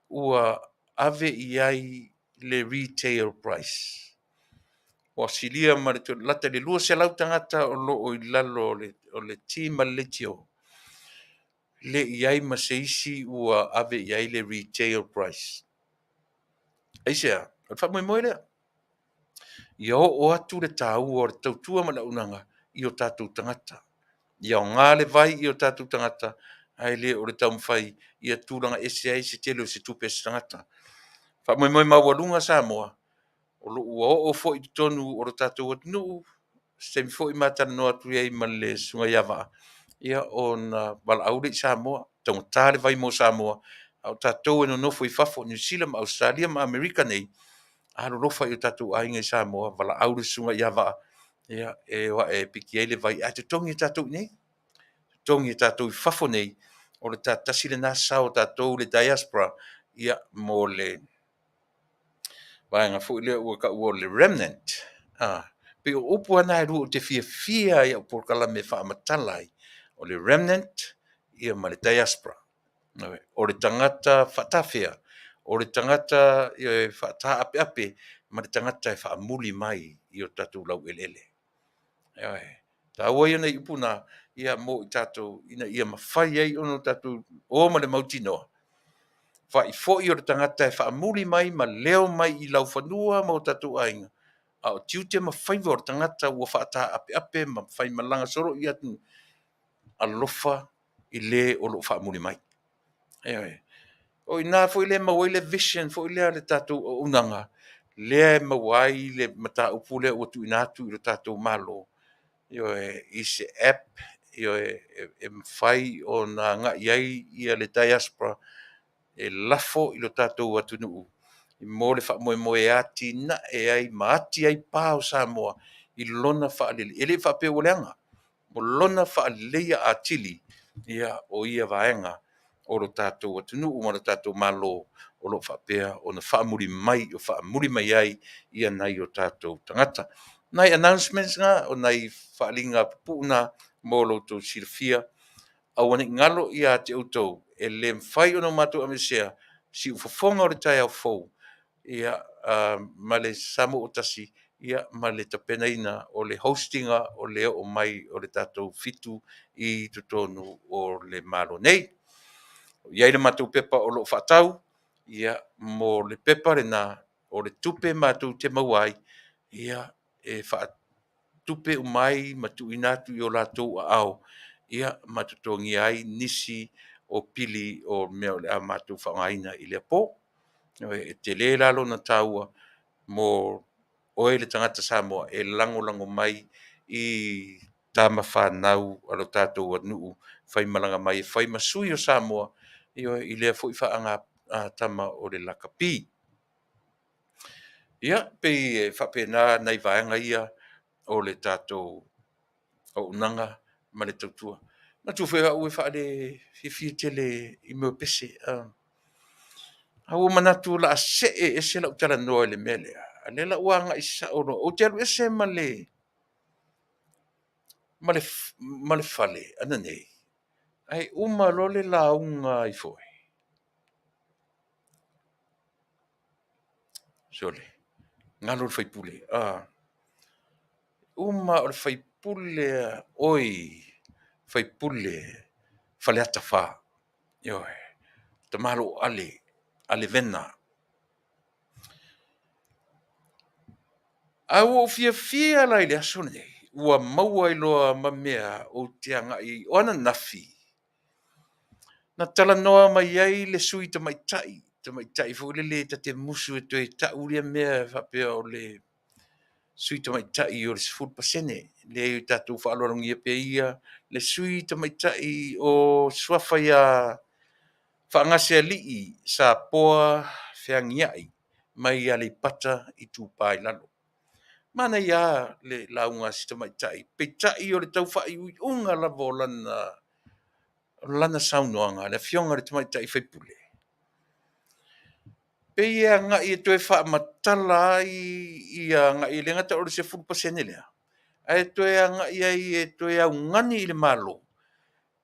ua ave iai le retail price. O silia ma le lata le lua se lau tangata o lo o ilalo o le tima le tio. Le iai ma seisi ua ave iai le retail price. Aisea, o le wha moe lea. Ia o atu le tau o le tautua ma le Auaunaga I o tātou tangata. Ia o ngā le vai I o tātou tangata. Ai le o le tau mwhai ia tūranga ese ai se tele o se tupe se tangata. Wha moe mawalunga Samoa. O lo ua o fo I tonu o le tātou atunu. Se mi fo I matana no atu iai ma le sunga iawa. Ia o na Vaaaoao le Samoa. Tau tāle vai mo Samoa. Au tātou e no nofo I fafo New Zealand ma Australia ma Amerika nei. Alo lofa I tātou ainga I Samoa. Vaaaoao le sunga iawa. Ia e wa e piki ele vai. A te tongi tātou nei. Tongi tātou I fafo nei. O le Tasi le nasa o tātou le diaspora. Ia mo le vaenga fo ile ua ka ua le remnant. Pe o upu ana e o te fia ia o porkala me wha amatalai. O le remnant ia ma le diaspora. O le tangata whatawhia. O le tangata ia whata ape ma le tangata e whaamuli mai I o tātou lau elele. Tā ua ia nei upuna ia mo I tātou ina ia mawhai ai ono tātou o ma le mautinoa. Wha I fo I o le tangata e whaamuli mai ma leo mai I lau whanua ma o tātou ainga. A o tiu te mawhai o le tangata ua whata ape ma whai malanga soro I atu alofa I le o lo whaamuli mai. O ina fo I le mawai le vision fo I le tātou o unanga. Le mawai le mata upule o tu inatu I le tātou malo. I se app e mwhai o na ngā iai ia le diaspora e lafo I lo tātou atunu'u. I mo le wha moe ati na e ai maati ai pāo Samoa I lona whaalele. E le whape o leanga. Mo lona whaaleleia atili ia o ia vaenga o lo tātou atunu'u ma lo tātou malo o lo whapea o na whaamuri mai o whaamuri mai ai ia nei o tātou tangata. Nai announcements nga o nai whaalinga puuna mo lo tō silfia. Awane ngalo ia te autou e le mwhai ono mātou amesea si ufofonga o le tai au fou ia ma le Samoa o Tasi ia ma le tapenaina o le hostinga o le o mai o le tatou fitu I totonu o le malo nei. Ia le matou pepa o loo whaatau, ia mo le pepa rena o le tupe matou te mauai, ia e tupe umai matu inatu I o latou ao, ia matutongi ai nisi o pili o mea o le a matou whaangaina I le po. E te le lalo na taua mo oe le tangata Samoa e lango mai I tama whanau alo tātou anuu whai malanga mai e whai masui o Samoa I lea fo I whaanga tama o le lakapi. Ia, pei e whapena nei vaenga ia o le tātou Auaunaga ma le tautua. Na tu whea ue whaare whiwhi tele I meu pese. Au manatu la se e se la utala noa le mele. Le la uanga I sa ono. O te alu ese ma le fale, ana nei. Ai uma lole la unga I foi. Sole. Ngalo le faipule. Uma o le faipule oi. Faipule. Fale ata fa. Yoe. Tamalo ale vena. Au o fia la ile aso nei. Ua maua iloa mamea o te anga I o ana nafi. Na tala noa mai ai le sui tamaitai. Tamaitai fo le ta te musu e toi ta uria mea whapea o le sui tamaitai o le 10%. Le tatu whaalorungi e pe ia. Le sui tamaitai o swafa ia whaangase alii sa poa whiangiai mai a le pata I tūpai lalo. Mana ia le launga si tamaitai. Peitai o le tau whai ui unga lavo lana saunoanga, le fionga le tamaitai whaipule. Peia nga I toe wha matala I nga I le ngata o le se 10% lea. Ai toe nga I e toe au ngani I le malo.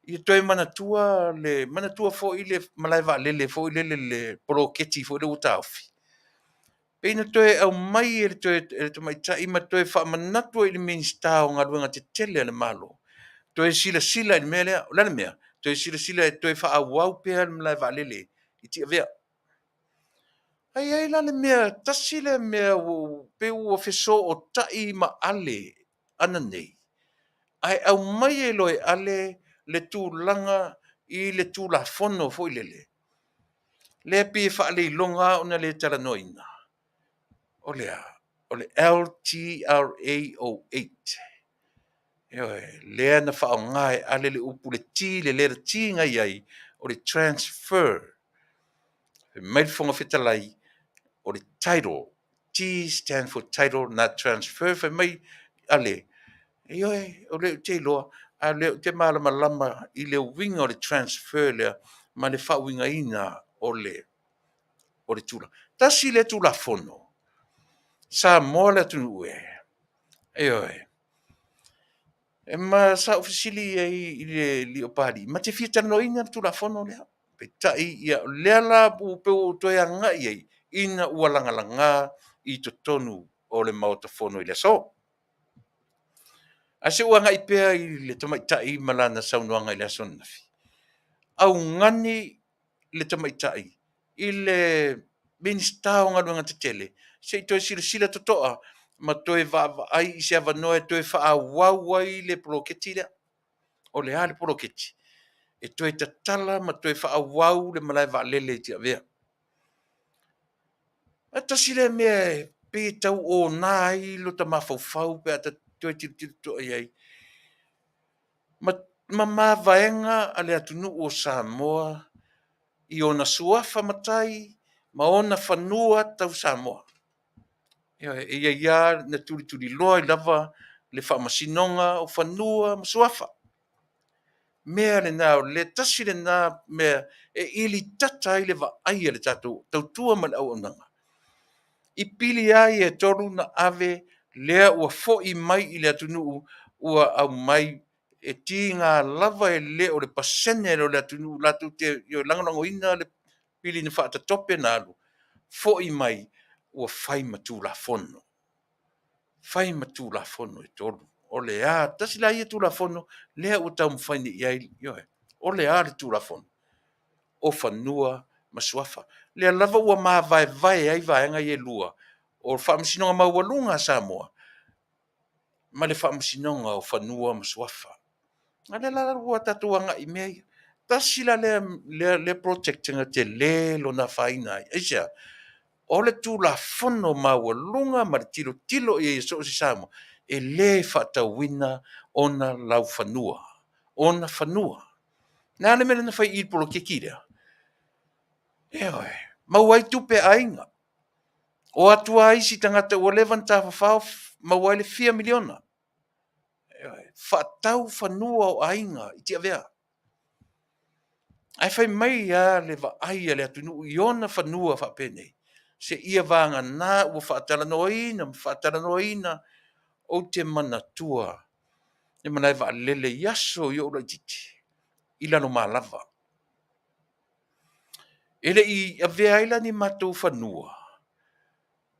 I toe manatua fo I le malai Vaalele fo I le poloketi fo I le utaufi. Peina toe au mai e toe tamaitai ma toe wha manatua I le minsta o ngā luenga te tele le malo. Toe sila I le mea lea, lana mea. Toe sila e toe wha au pēr malai Vaalele. I tia vea. Ai la le mea tasi le mea o pe ua feso o tai ma ale ana nei. Ai au mai e loe ale le tūlanga I le tūlafono fo I lele. Le pi whaale I longa ona le talanoina. O le LTRA08. Lea na whaongai ale le upu le ti le lera ti ngai ai o le transfer. Mai fonga fetalai o le title. T stand for title, not transfer. Fa mai ale. O le te loa. A le te malama lama I le winga o le transfer lea. Ma le whawinga ina o le tula. Tasi le tula fono. Samoa le Taunu'u E ma sa ofisili I le liopari. Ma te fita no ina tula fono lea. Pe tai ia lea la pe o toi anga iei. Ina ua langa I to tonu o le maotafono I le so. A se ua ngai pea I le tamaitai malana saunoanga I le aso nafi. Au ngani le tamaitai I le minsta o ngā luenga te tele. Se toi sila totoa ma toi va ai I se avanoa toi wha wau ai le poloketi lea. O le ale poloketi. E toi tatala ma toi wha wau le malai Vaalele tia vea. A tasi le mea pe tau o nai lo ta mawhauwhau pe ata toi tiri toa iai. Ma vaenga a le Taunu'u o Samoa I ona suafa matai ma ona whanua tau Samoa. Ia na turi loa I lava le whamasinonga o whanua ma suafa. Mea le nao, le tasi le nā mea e ili tata I le va aia le tatou tautua ma le Auaunaga. I pili ai e toru na ave lea ua fo'i mai I le Taunu'u ua au mai e ti ngā lava e le o le pasene o le Taunu'u latu te langonango ina le pili na whaatatope na alu. Fo'i mai ua whai matu la fono. fai matu la fono e tolu. O le a, tasi la ia tu la fono, lea ua tau mwhaine iai, yoe. O le a le tu la fono. O whanua masuafa. Lea lava ua maa vai ai vaenga i e lua. O whaamasinonga maualunga Samoa. Ma le whaamasinonga o whanua masuafa. A le la ua tatuanga i mea. Tasi la le protectinga te le lo na whaina. Eisa, o le tu la fono maualunga ma le tilo i e so si Samoa. E le whatawina ona lau whanua. Ona whanua. Nā le mele na whai i polo ke kirea. Eoi, mau ai tupe ainga. O atua ai si tangata ua levan ta whawhau mau ai le 4 miliona. Eoi, whatau whanua o ainga i tia vea. Ai whai mai a le wa ai a le atunu i ona whanua whapene. Se ia vanga nā ua whaatalanoina o te manatua. E manai wa lele yaso i ora titi. Ila no malava. Ele i avea ila ni matou whanua.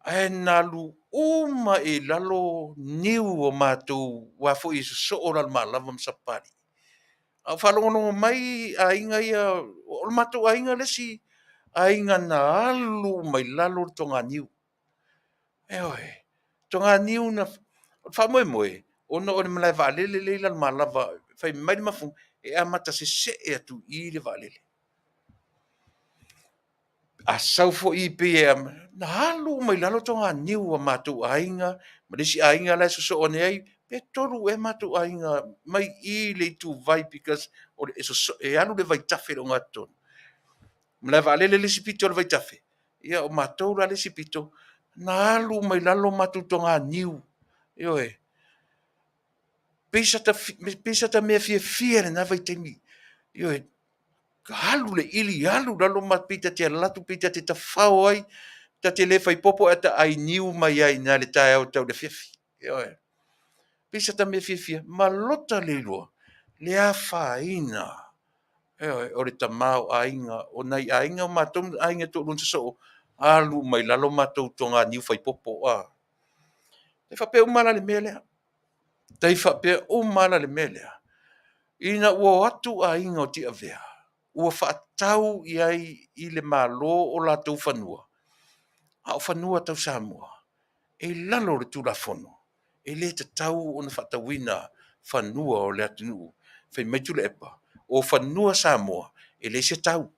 Ai nalu uma e lalo niu o matou wafo i so ora malava msapari. A whalongono mai a inga ia, o matou a inga lesi, a inga na alu mai lalo tonga niu. Eoi, tonga niu na whamoe, ono o ni malai vaalele leila malava, whai mai mafu, e amata se e atu i le vaalele. A saufo i pe e na halu mai lalo tonga niu a matu ainga, ma desi ainga la so o nei, pe toru e matu ainga mai i le tu vai because o e so e alu le vai tafe o ngaton. Mla vale le sipito le vai tafe. Ia o matu la le sipito, na halu mai lalo matu tonga niu. Yo e. Pesa ta me fie na vai tengi. Yo e. Halu le ili halu lalo mapita te latu pita te tafao ai. Ta te le fai popo ata ai niu mai ai na le tae au tau le fifi. Ioe. Pisa ta me fifi, ma lota le loa, le a whaina. Ioe, o le tamau ainga, o nei ainga o matou ainga to lunsa so, alu mai lalo matou tonga niu fai popo a. Te whape umana le mea lea. Te whape umana le mea lea. Ina ua atu ainga o ti avea. Ua whaatau i ai i le malo o la tau whanua. A o whanua tau Samoa. E lalo le tula fono. E le te tau o na whatawina whanua o le Taunu'u. Whai mai Tuilaepa. O whanua Samoa. E le se tau.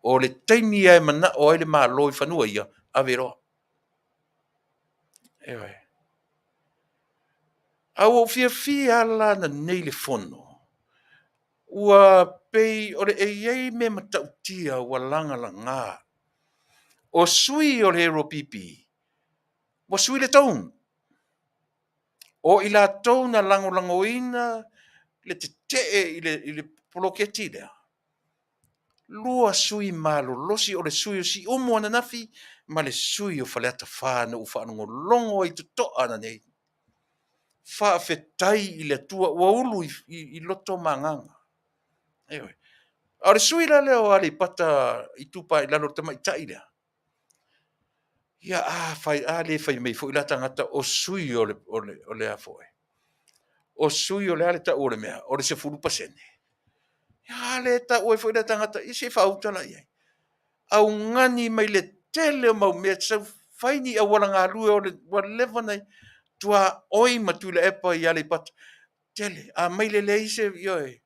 O le taimi ai mana o ai le malo i whanua ia. Averoa. Ewe. Au o fia ala na nei le fono. Ua pei o le e iei me matautia ua langa la ngā. O sui o le hero pipi. Wa sui le taun. O i la tau na langoina le te i le poloketi lea. Lua sui malo, losi o le sui o si umu ana nafi, ma le sui o whaleata whāna u whanongo longo i tutoa ana nei. Faafetai i le tua ua ulu i loto manganga. Ewe. A le sui la leo ale pata i tupa i lalo tama i tai lea. Ia fai mei fo i la tangata o sui o le a foe. O sui o le ale ta ore mea, o le se fulu pasene. Ya le ta oi foi da tangata i se fauta la ia. Au ngani mai le tele mau me sa faini a wala ngā lue o le whatever nei tua oi ma Tuilaepa i ale pat tele. A mai le ise ioi.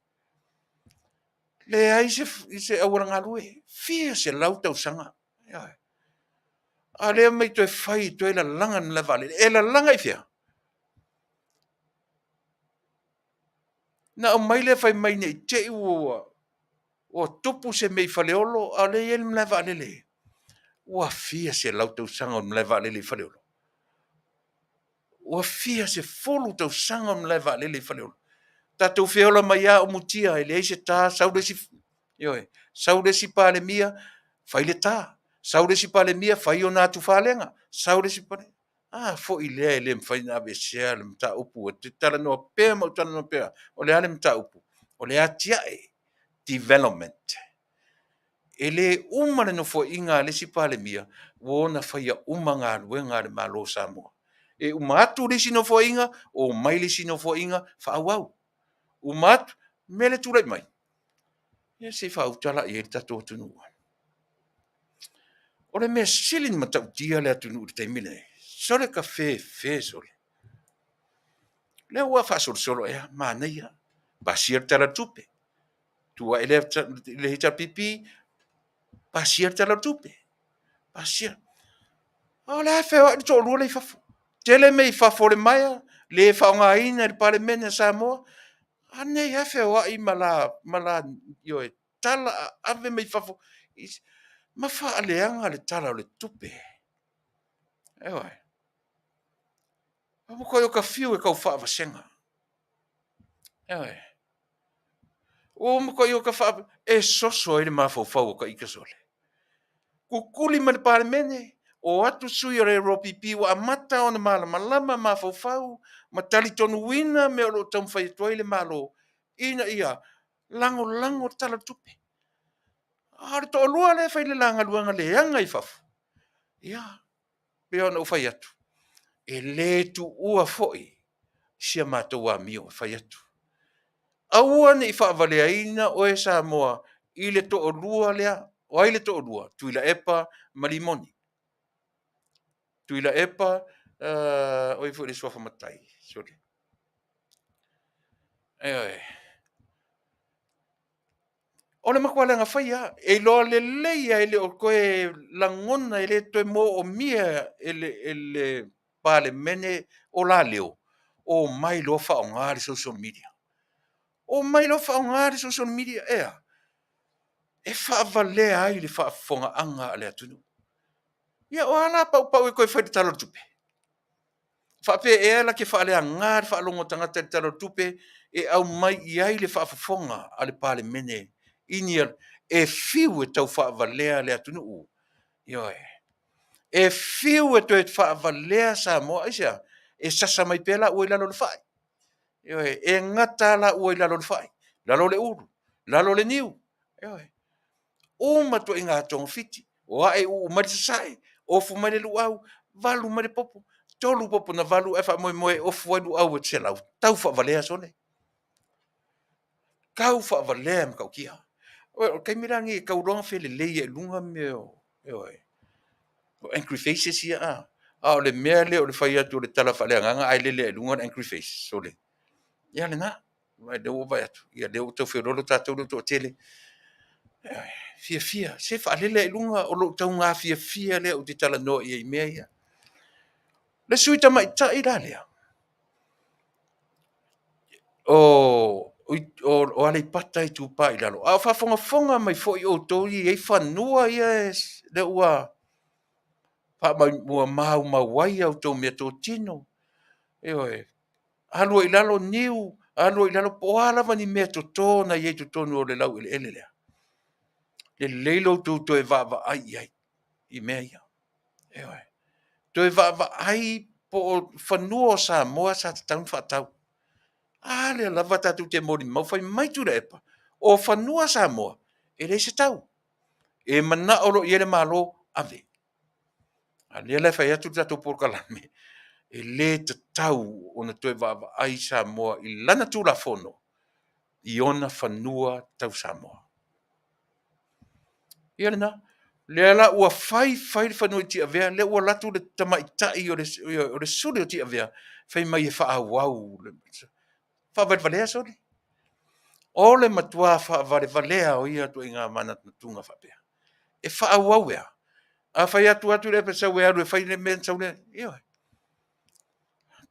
Le ise a wala ngā lue. Fia se lau tau sanga. Ioi. A le mai toi fai toi la langa na Vale. E la langa i fia. Na o mai le fai mai nei te ua o tupu se mei faleolo a le el mla Vale le. Ua fia se lau tau sanga o mla Vale le faleolo. Ua fia se folu tau sanga o mla Vale le faleolo. Tatou feola mai a o mutia e le eise tā sauresi yoe. Sauresi pale mia fai le tā. Sauresi pale mia fai o nā tu whalenga. Sauresi pale. Ah, fo i lea e le mwhai nā besea le mta upu. O te tala noa pēr mau tala noa pēr. O le ale mta upu. O le atia e. Development. E le umane no fo inga le si pale mia. Wona fai a umanga luenga le malo Samoa. E umatu le sino foinga o mai le sino foinga fa Auauau. Umatu mele tulai mai. E se fa utala e tato tunu. Ore me silin mata utia le tunu te mile. Sole ka fe sole. Le ua fa solo e manaia. Basir tala tupe. Tua ele le hita pipi basir tala tupe. Basir. Ola fe wa to lu le fafo. Tele me fafo le maia le fa nga ina le Parliamentary Samoa. Ane ya fe wa I mala yo e tala ave me fafo. Ma fa aleanga le tala le tupe. Ewa. Amo ko yo ka fiu e ka fa vasenga. Ewa. O mo ko yo ka fa e soso e ma fo fo ka ikasole. Kukuli ma le Parliamentary o atu sui o le ropipi wa amata o na malama ma fo fo ma tali tonu wina me o lo tam fai toile malo ina ia lango tala tupe. Ar to lua le fai le langa luanga le anga I fafu. Ia. Pe ona fai atu. E le tu ua foi. Sia mātou a mio fai atu. Aua ni whaavaleaina o e Samoa I le to o lua lea, o ai le to o lua, Tuilaepa malimoni. Tuilaepa, o I fu le sofa matai. Sorry. O le makualenga whaia, e loa le leia ele o koe langona ele toe mo o mia ele pale mene o la leo. O mai lo wha o ngāri social media. O mai lo wha o ngāri social media ea. E whaavalea ai le whaafonga anga ale atunu. Ia o ala pau e koe whaite talo tupe. Whape e ala ke whaalea ngāri whaalongo tangata talo tupe e au mai I ai le whaafonga ale pale mene. Inia e fiu e tau whaavalea le atunu. Ia e. E fiu e toi whaavalea Samoa isa. E sasa mai pela ua I lalo le whai. Ia e ngata la ua I lalo le whai. Lalo le uru. Lalo le niu. Ia e. O mato I ngā tonga fiti, o ae o marisasai, o fu mare lu au, valu mare popo, tolu popo na valu e wha moe o fu wadu au e tselau, tau wha valea sone. Kau wha valea me kau kia. O kai mirangi e kau ronga whele leia e lunga me o angry faces ia a. A o le mea le o le whai atu o le tala whalea nganga ai le e lunga angry faces, so le. Ia le nga, mai le o vai atu, ia le o tau whirolo tātou le tō tele. Fia, se whaalele I lunga o lo tau ngā fia lea o te tala no I mea ia. Le suita mai tai la lea. O ale pata I tupa I lalo. A whafonga mai fo I o tori e whanua ia le ua. Pa mai mua mau wai au tau mea tō tino. Eoe. Alua I lalo niu, alua I lalo poala vani mea tō tōna I e tō tonu o le lau ele lea. Le leilo tō e vava ai I mea ia. Eoe. Tō e vava ai po whanua o Samoa sa te taun whatau. Le lava tatu te mori mau whai mai Tuilaepa. O whanua Samoa, e rei se tau. E mana oro I ele malo ave. Le le whai atu tatu porkalame. E le te tau o na tō e vava ai Samoa I lana tūla whono. I ona whanua tau Samoa. Ia na. Le ala ua whai whanua ti avea, le ua latu le tamaitai o le suri o ti avea, whai mai e Faaaoao. Whaavalevalea sori. O le matua whaavalevalea o ia tu I ngā mana tunga whapea. E Faaaoao ea. A whai atu le pesau e aru e whai le men sau le. Ia.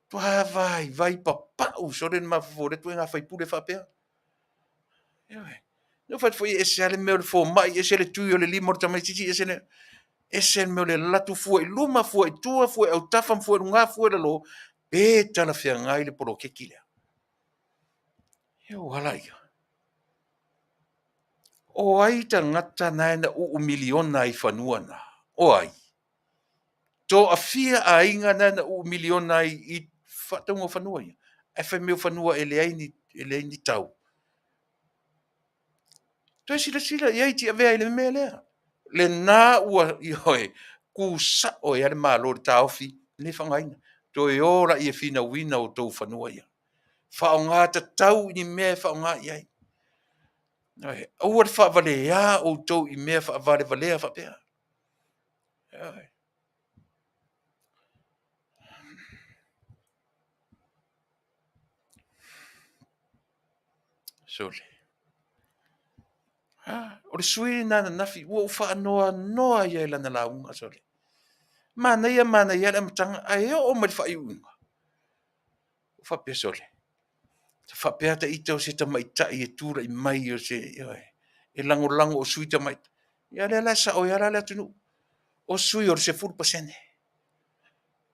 Tua vai papau sori ma fore tu ngā whai pule whapea. Ia. No fat foi ese ale me fo mai ese le tu le limo tamai titi ese me le latu fu luma fu tua fu au tafam fu nga fu le lo pe tala fia ngai le poro kekile. Eu halaia. O ai ta ngata na u miliona I whanua na. O ai. To afia a inga na u miliona I whatongo whanua ia. E whai meu whanua ele ai ni tau. To sila ia ti avea ile me lea. Le na ua i hoe ku sa o ia le malo le taofi le whangaina. Toi ora ia fina wina o tau whanua ia. Whaonga ta tau ni mea whaonga iai. Aua te whaavale ia o tau I mea whaavale valea whapea. Sole. O le sui nana nafi, ua ufa noa noa ia lana launga sole. Mana ia le matanga, ai o mai whai unga. Whapea sole. Whapea ta ita o se ta maitai e tura I mai o se, e lango o sui ta maita. Ia le sa o ia le atunu. O sui o se 4%.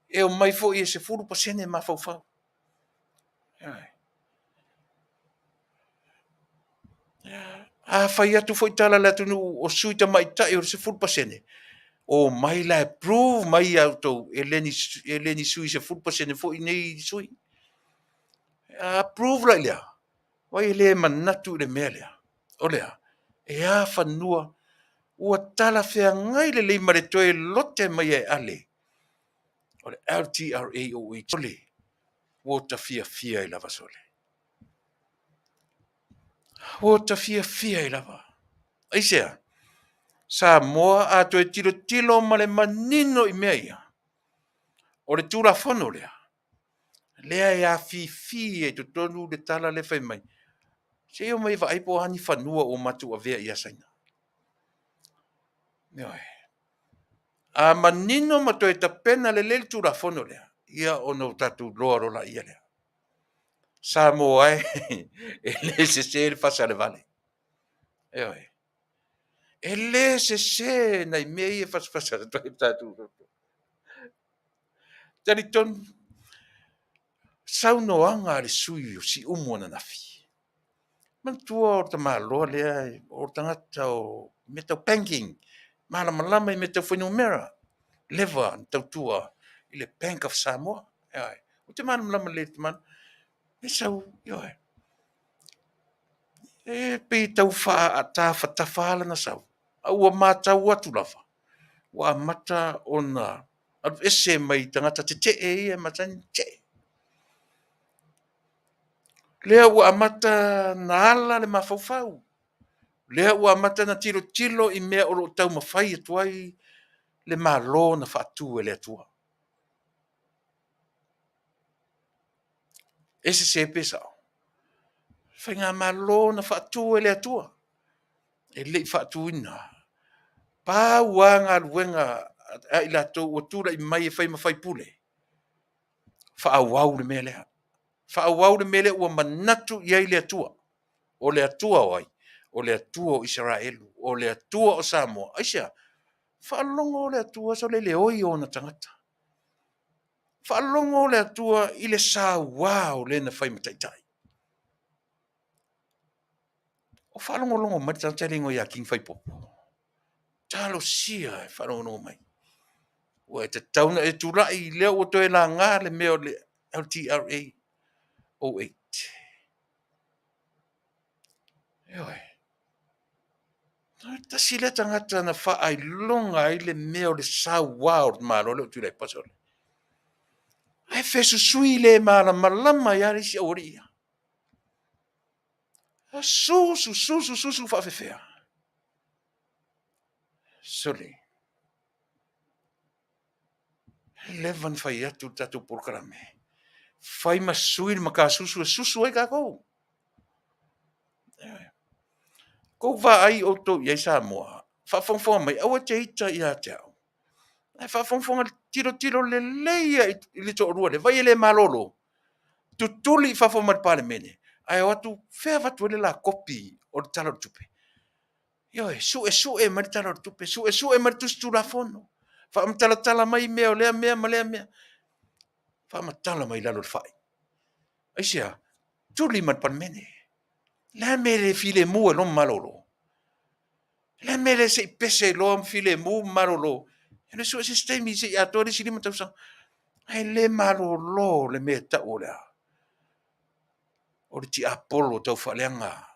E o mai fo I se 4% ma fau fau. Whai atu fo itala le atunu o sui ta maitai o se 4%. O mai la approve mai auto eleni sui se 4% fo nei sui. Approve la lea. Wai le manatu le mea lea. O lea. E a whanua. Ua tala whea ngai le leima le toe lote mai e ale. O le LTRAOH. Ole. Wota fia I lava sole. Wota fia I lava. Aisea. Samoa a toe tilo ma le manino I mea ia. O le tūra whono lea. Lea e Afiafi e tonu le tala le whai mai. Se o mai aipo hani whanua o matu a vea ia saina. A manino mato e ta pena le tūra whono lea. Ia ono tatu loa rola ia lea. Samoa e le se le Fasa le Vale. E le se nai mei e Fasa le tatu. Tani ton saunoanga le sui o si umona nafi. Man tua o ta maloa lea o tangata o metau banking. Malama I metau whenumera. Leva tau tua I le Bank of Samoa. O te malama le te man. E sau, e pe tau wha a ta whatawhala na sau. Aua mātau atu lawa. Wa mata ona. Adu ese mai tangata te e matani te. Lea ua amata na ala le mawhauwhau. Lea ua amata na tilo I mea oro tau mawhai atuai le malo na whaatu e le atua. Ese se pesa. Whainga malo na whaatu e le atua. E le whaatu ina. Pā wanga luenga a ila tau o tura I mai e whai mawhai pule. Whaauau le mea lea. Whaauau le mea lea ua manatu iai le atua. O le atua oai. O le atua o Israelu. O le atua o Samoa. Aisea. Whaalongo o le atua so le oi o na tangata. Whaalongo o le atua I le sa wau le na whai mataitai. O whaalongo longo matataringo ia king whai popo. Talo sia e whaalongo mai. Ua e te tauna e turai leo o toe la ngā le meo le LTRA 08. Eoi. Tasi le tangata na whaai longa I le meo le sa wau maro leo Tuilaepa sole. Ai fesu sui le mala malama yari si auria. Susu Faafetai. Sole. Levan fai atu tatu porkarame. Fai masui maka susu e kako. Ko va ai o to ia Samoa. Fa fonfonga mai awa te ita ia te au. Ai fa fonfonga tiro le leia I le to rua le vai le malolo. Tutuli fa fonga Parliamentary. Ai watu fea watu le la kopi o le talo tupe. Yo su e mar talo tupe su e mar tu stu la fono. Fa tala mai mea lea mea. Fa tala mai lalo fai. Ai sia tuli mar Parliamentary. La mere file mu lo malolo. La mere se pese lo file mu malolo. E su sistemi se atori si lima tausa. Ai le malolo le me ta ora. O ti Apollo tau faleanga.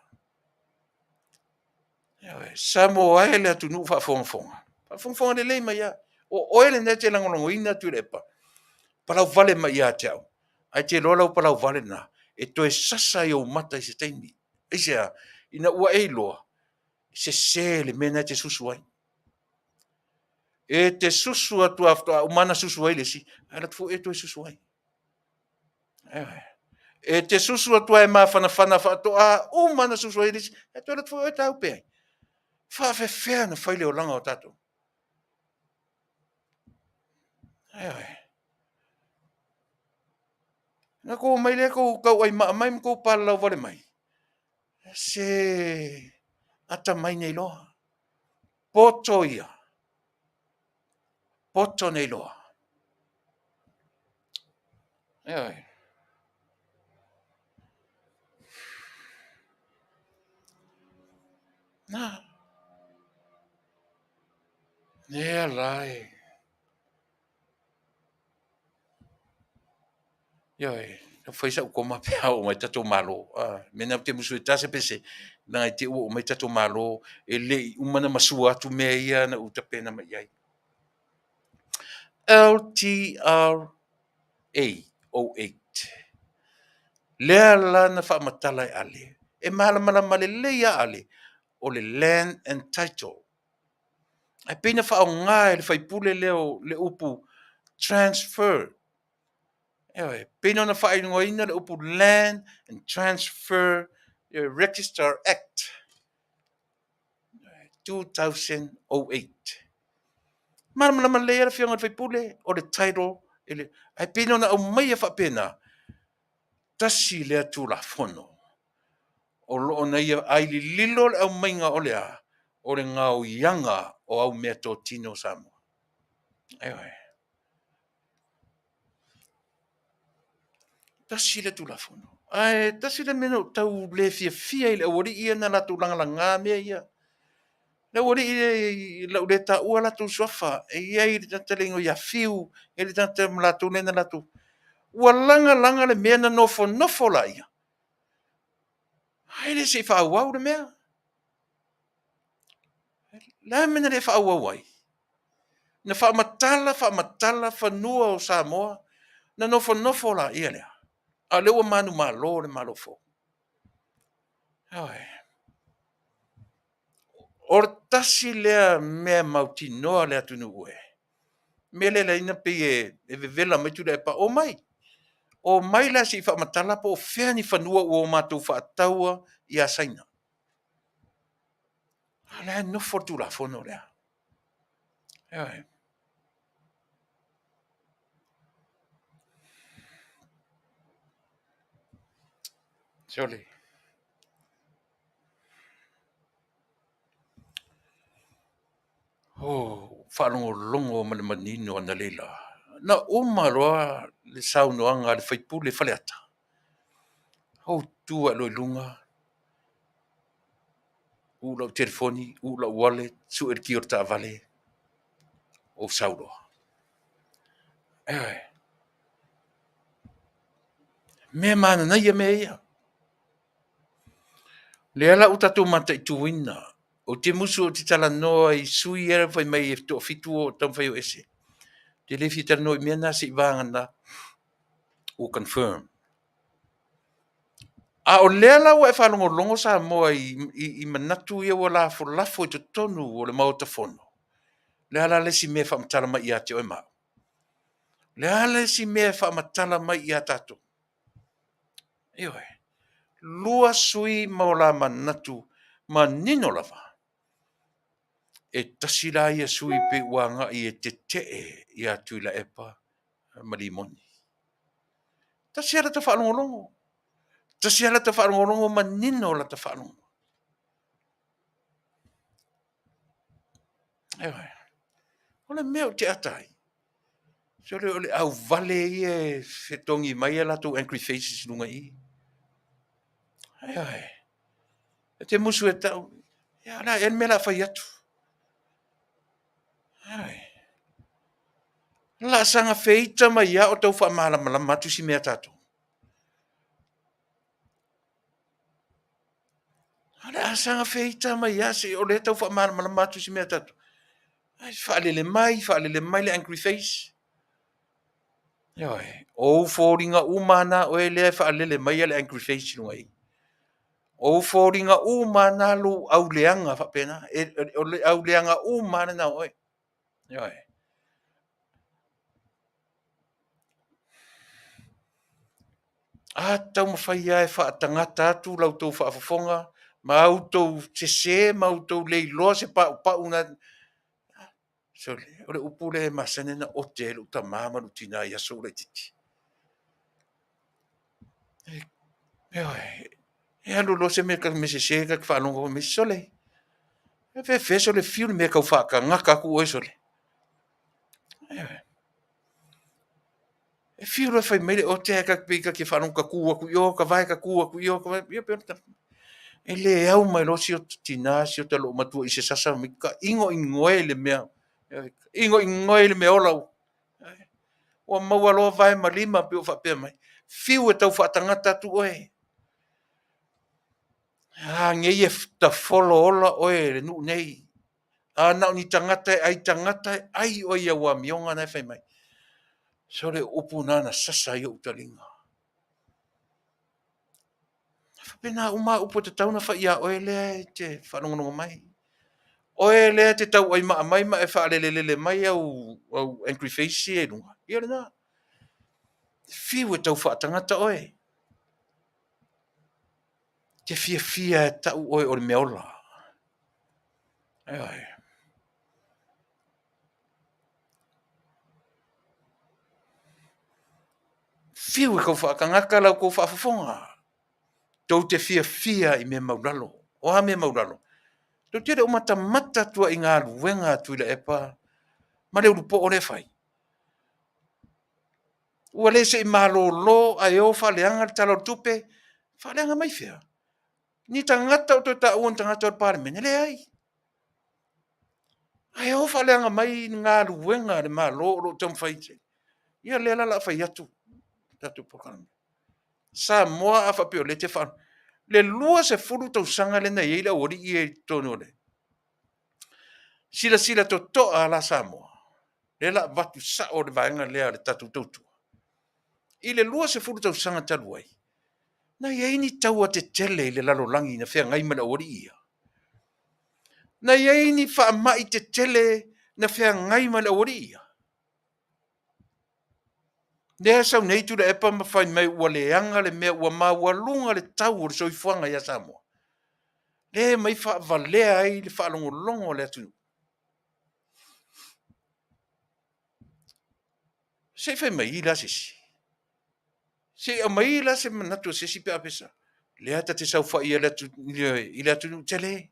Samoa ele atunu fa fonfonga. Fa fonfonga le mai ya. O ele na te langolongo ina Tuilaepa. Palau vale ma ia te au. Ai te lola o palau vale na. E toe sasa i o mata i se teimi. E sea, ina ua e loa. Se le mena te susu ai. E te susu atu afta umana susu ai le si. Ai latu e toe susu ai. E te susu atu ai ma fana to a umana susu ai le si. E toe latu e tau pe ai. Faafefea na faile o langa o tato. Na ko mai le ko kau ai mai ko palau vale mai. Se ata mai nei loa. Poto ia. Poto nei loa. Na. Nea lai. Na foi sa ko ma pia o mai tato malo. Mena te musu tase pese. Na te o mai tato malo e le umana masua tu me ia na uta pena mai ai. LTRA 08. Lea lana fa matala e ale. E mahala male leia ale o le land and title. Ai pena fa o ngā e le fai pule leo le upu transfer. Pena na fa ingoa ina le upu land and transfer register act 2008. Mahala leia le fionga le fai pule o le title. Ai pena na o mai e fa pena. Tasi lea tu la fono. O loo na ia ai li lilo le au mainga o lea. O le ngau ianga o au mea tō tino Samoa. Tasi le tu la fono. Tasi le mena tau le fia i le awari ia na latu langa mea ia. Le awari i lau le ta ua latu sofa. E ia i le tantalingo ia fiu. E le tantalingo latu nena latu. Ua langa le mea na nofo la ia. Hai le se whaauau le mea. La mena le whaauau ai. Na whaamatala whanua o Samoa. Na nofo la ia lea. A lewa manu malo le malofo. Or tasi lea mea mautinoa lea Taunu'u e. Mele la ina pe e vevela mai Tuilaepa o mai. O mai la si whaamatala po o whea ni whanua ua o mātou whaataua i a saina. Lea nofo tu la fono lea. Sole. Whanongo longo ma le manino ana leila. Na roa le saunoanga le whaipu le whaleata. Tua loi lunga. Ula o telefoni, ula o wallet, su ki o ta vale. O sauroa. Me mana na ia me ia. Le ala utatu mata i tuina. O te musu o te tala noa i sui era fai mai e to fitu o tam fai o ese. Te le fita no i mena si vanga o confirm. A o le ala o e whalongo longo sa moa i manatu ia o lafo i to tonu o le mauta fono. Le ala le si me whamatala mai i ate o e mau. Le ala le si me whamatala mai i atato. Lua sui maola manatu ma nino lava. E tasila ia sui pe wanga i e te i a Tuilaepa malimoni. Tasi ala ta whaalongolongo. Tasi ala ta whaalongolongo ma nino la ta whaalongo. Ole meo te atai. So le ole au vale i e fetongi mai ala tu angry faces lunga i. E te musu e tau. Ia la en mela whai atu. La sanga feita mai ia o tau wha mahala matu si mea tatu. La sanga feita mai ia se o le tau wha mahala matu si mea tatu. Whaalele mai le angry face. Oi, o fōringa umana o e lea whaalele mai ale aggravation wai. O fōringa umana lu au leanga whapena, o le au leanga umana na oi. Oi. A tau mawhai ai whaatangata atu lau tau whaafafonga, ma au tau se ma au tau leiloa se pau na. So le upule masane na ote lu ta mama lu tina ya so le titi. Oi. E alu lo se me ka me se ka whanongo me sole. E fe sole fiu me ka whaka ngaka ku o sole. E fiu lo fai mele o te ka pika ki whanongo ka kua ku yo, ka vai ka kua ku yo, ka vai yo pe e le au mai lo si o tina si o te lo matua i se sasa mi ka ingo ingoe le mea. Ingo ingoe le mea olau. O maua lo vai malima pe o whapea mai. Fiu e tau whaatangata tu oe. Ngei e ta folo ola oe le nu nei. Nau ni tangata ai o ia wa mionga nei whai mai. So le upu nana sasa i o utalinga. Whapena uma upu te tauna wha ia oe lea te whanongonongo mai. Oe lea te tau ai maa mai ma e whaalelelele mai au angry-face e runga. Ia rena. Fiu e tau whaatangata oe. Te fia e tau oe o le meola. Ai. Fiu e kau whaakangaka lau kou whaafafonga. Tau te fia i me mauralo. O ha me mauralo. Tau tere o mata tua i ngā luenga Tuilaepa. Ma leo lupo o le whai. Ua le se i malo lo a eo whaleanga le talo tupe. Whaleanga mai whia. Ni tangata o ta uan tangata o Parliamentary. Le ai. A eo whaleanga mai ngā luenga le malo o tam whaite. Ia le la whai atu. Tatu pokalame. Samoa a whapio le te whan. Le lua se furu tau sanga le na ieila ori i e tono le. Sila to a la Samoa. Le la vatu sa o le vaenga lea le tatu tautu. I le lua se furu tau sanga taluai. Na iei ni tau a te tele i le lalolangi na whea ngai mana ori ia. Na iei ni wha mai te tele na whea ngai mana ori ia. Nea sau nei tu le epa mawhai mai ua leanga le mea ua maua lunga le tau o le soifuanga ia Samoa. Le mai wha valea ai le wha longo le atu. Se whai mai ila sisi. Se a mai ila se manatu se si pe apesa. Le ata te sau wha ila atu tele.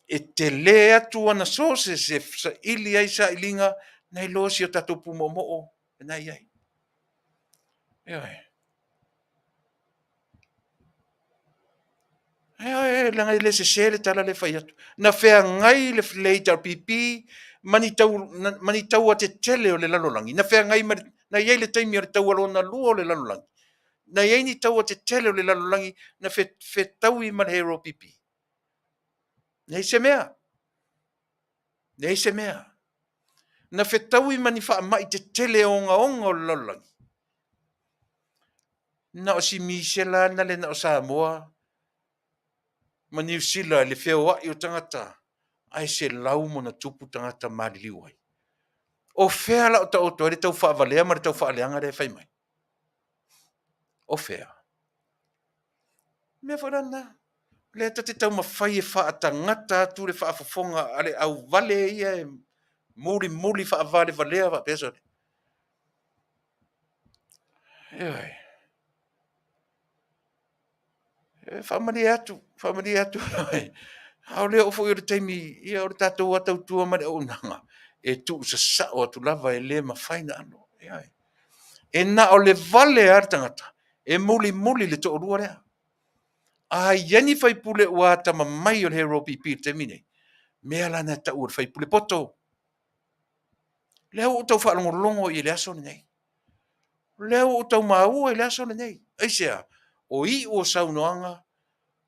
E te le atu ana so se sa ili ai sa ilinga nei lo si o tato pumo mo na iai. Langa le se le tala le fai atu. Na whea ngai le fleita pipi mani tau a te tele o le lalolangi. Na whea ngai na iai le taimi o le tau alona lua o le lalolangi. Na iai ni tau a te tele o le lalolangi na whe tau i man hero pipi. Nei se mea. Nei se mea. Na whe tau i mani wha mai te tele onga o le lalolangi. Na o si Misela na le na o Samoa. Ma New Zealand le whea wa i o tangata. Ai se lau mo na tupu tangata maliliu ai. O whea la o ta oto e tau wha valea ma le tau wha leanga re whai mai. O whea. Mea wharana. Le ata te tau mawhai e wha atangata tu le wha afafonga ale au vale ia e muli wha avale valea wa pesa. Eoi. Whamari atu. Au leo ofo i o teimi ia o le tātou atau tua mare o nanga. E tu sa sa o atu lava e le mawhaina ano. E na o le vale artangata. E muli le to orua rea. A iani fai pule ua tama mai o le hero pipi te mine. Mea lana ta ua fai pule poto. Leo o tau whaalongolongo i le aso nei. Leo o tau maua i le aso nei. Eisea, o i o saunoanga,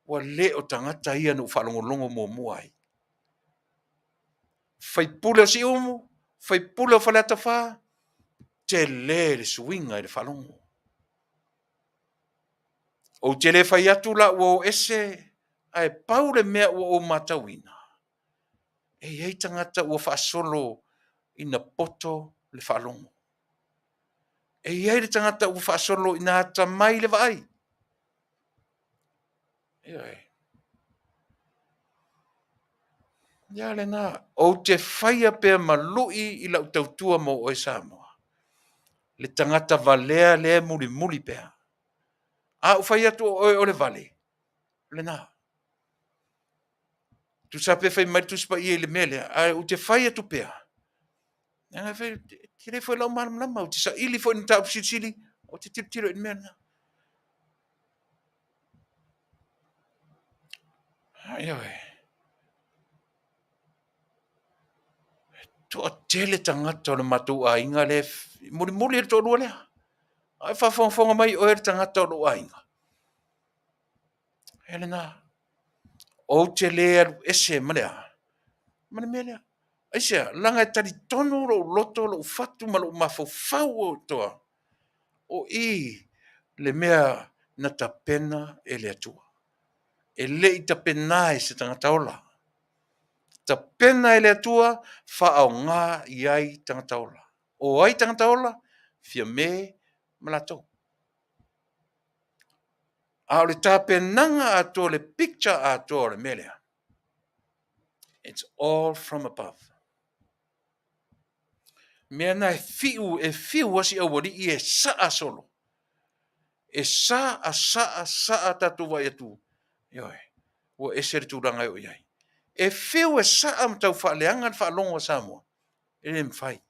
wa le o tangata ia no whaalongolongo mua ai. Fai pule o si umu, fai pule o whalata wha, te le swinga le whalongo. O te le whai atu la o ese ai pau le mea o matawina. E ei tangata ua whaasolo ina poto le whalongo. E ei le tangata ua whaasolo ina ata mai le vai. Ia le nā, o te whaia pēr malui i lau tautua mo o e Samoa. Le tangata valea le muli muli pēr. A u whaia tu o le vale. Le nā. Tu sape whai mai tu spa i le mele. A u te whaia tu pēr. Nga whai, ki rei whai lau maram lama. O te sa ili whai ni tau sili. O te tiro i mena. Ia wei. Tu a tele tangata o le matu a inga le muli muli e tōrua lea. Ai whawhonga mai o e tangata o lo a inga. Hele nā. O te lea ese manea. Mane mea. Aisea, langa e tari tonu lo loto lo fatu ma lo mafau o toa. O i le mea na tapena e le atua. E le i tapena e se tangata ola. Tapena e le atua whaau ngā iai tangata ola. O ai tangata ola, fia me malato. A o le tapenanga ato le picture ato le melea. It's all from above. Mea na e fiu wasi awari i e saa solo. E saa tatu vai atu. Ioi, o e sere tūranga o iai. E fiu e saa mtau whaaleanga le whaalongo Samoa. E le mwhai.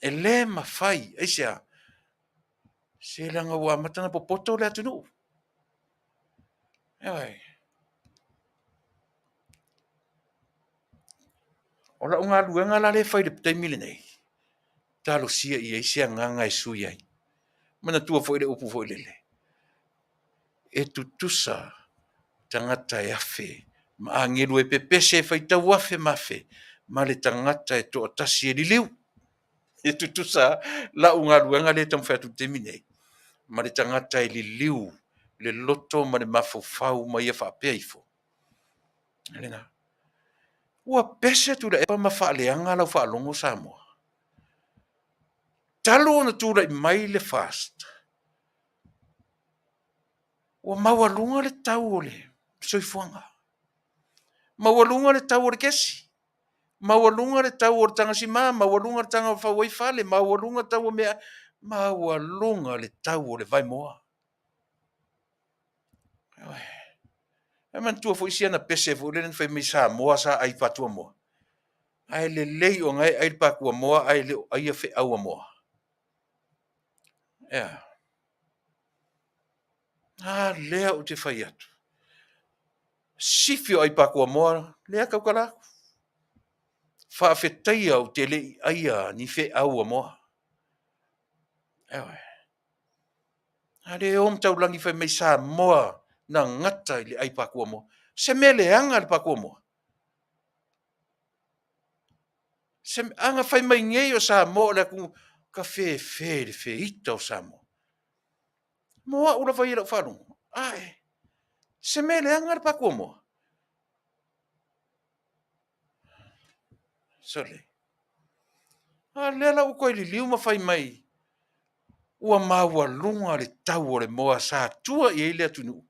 E le mawhai. Eisea, se langa ua matana po poto le atunu. Ioi. Ola unga luenga la le whai le ptai mile nei. Talo sia i eisea nganga e sui ai. Mana tua foi le upu foi lele. E tutusa tangata e afe. Ma angiru e pepese e fai tau afe mafe. Ma le tangata e toa tasi e liliu. E tutusa la unga luenga le tam whatu temine. Ma le tangata e liliu. Le loto ma le mafofau ma ia whapea ifo. Elena. Ua pese Tuilaepa ma whaaleanga lau whaalongo Samoa. Talo na Tuilaepa mai le fast. Ua mawalunga le tau o le soifuanga. Mawalunga le tau o le kesi. Mawalunga le tau o le tangasima. Mawalunga le tanga o whawai whale. Mawalunga le tau o mea. Mawalunga le tau o le vai moa. E man tua fo isia na pese fo le fai mi Samoa sa ai patua moa. Ai le lei o ngai ai pakua moa ai le ai fe au moa. Yeah. Lea o te whai atu. Sifio ai pakua moa, lea kaukala. Faafetai au te lei aia ni fe au moa. Ewe. Hare om tau langi whai mei Samoa na ngata i le ai pakua moa. Se mele anga le pakua moa. Se anga whai mai ngei o Samoa le ku ka fe ita o Samoa. Moa ura whai ila whanunga. Ai. Se mele anga le pakua moa. Sole. Lela uko ili liu ma whai mai. Ua maua lunga le tau o le moa sa tua i ele atunu.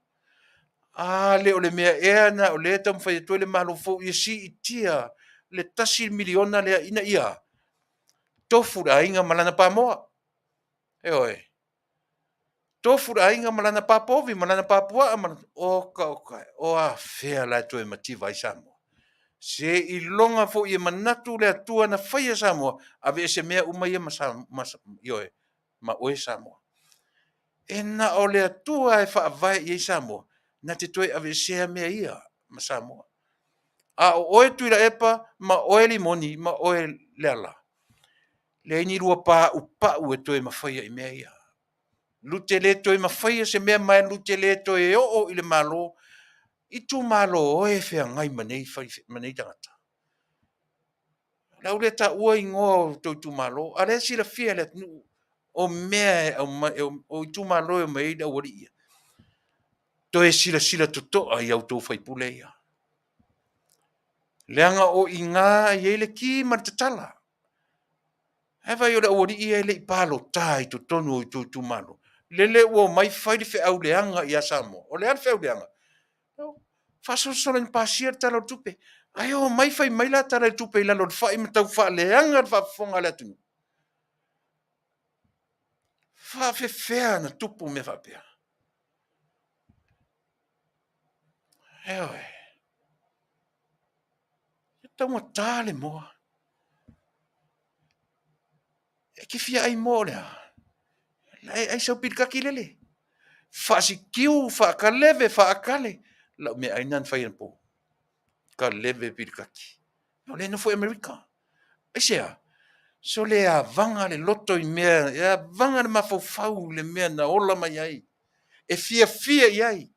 Le o le mea ea na o le tam whai tue le malo fo i si i tia le tasi miliona le ina ia. Tofu da inga malana pa moa. Oe. Tofu da inga malana pa povi, malana pa pua. O a fea la tue mativa i Samoa. Se i longa fo i manatu le atua na whaia Samoa. Ave se mea umaia ioe. Ma oe Samoa. E na o le atua e whaavai i Samoa. Na te toe ave sea mea ia ma Samoa. A o oe Tuilaepa, ma oe limoni, ma oe leala. Le ini rua pā upau e toe mawhaia i mea ia. Lute le toe mawhaia se mea mai lute le toe o i le malo. I tu malo oe whea ngai manei tangata. lau le ta ua ingoa o Tautumalo, a le sila fia le nu o mea o Tumalo e mai da wari ia. To e sila toto a iau tau whaipule ia. Leanga o inga i ele ki martatala. Hewa i o le wari ia ele i palo tai to tonu o Tautumalo. Lele ua mai whaide fe au leanga i a Samoa. O lean fe au leanga. Faso solo ni pasia tala tupe. Ayo mai fai mai la tala tupe la lo fai me tau fa leanga fa fonga la tunu. Fa fe fea na tupu me fa pea. Ayo e. Tau ma tale moa. E ki fia ai moa lea. Ai sau pil kaki lele. Fa si kiu, fa ka leve, fa akale. La me ai nan fai po. Ka leve pil kaki. No le no foi Amerika. E sea. So le a vanga le loto i mea. E a vanga le mafau le mea na ola mai ai. E fia iai.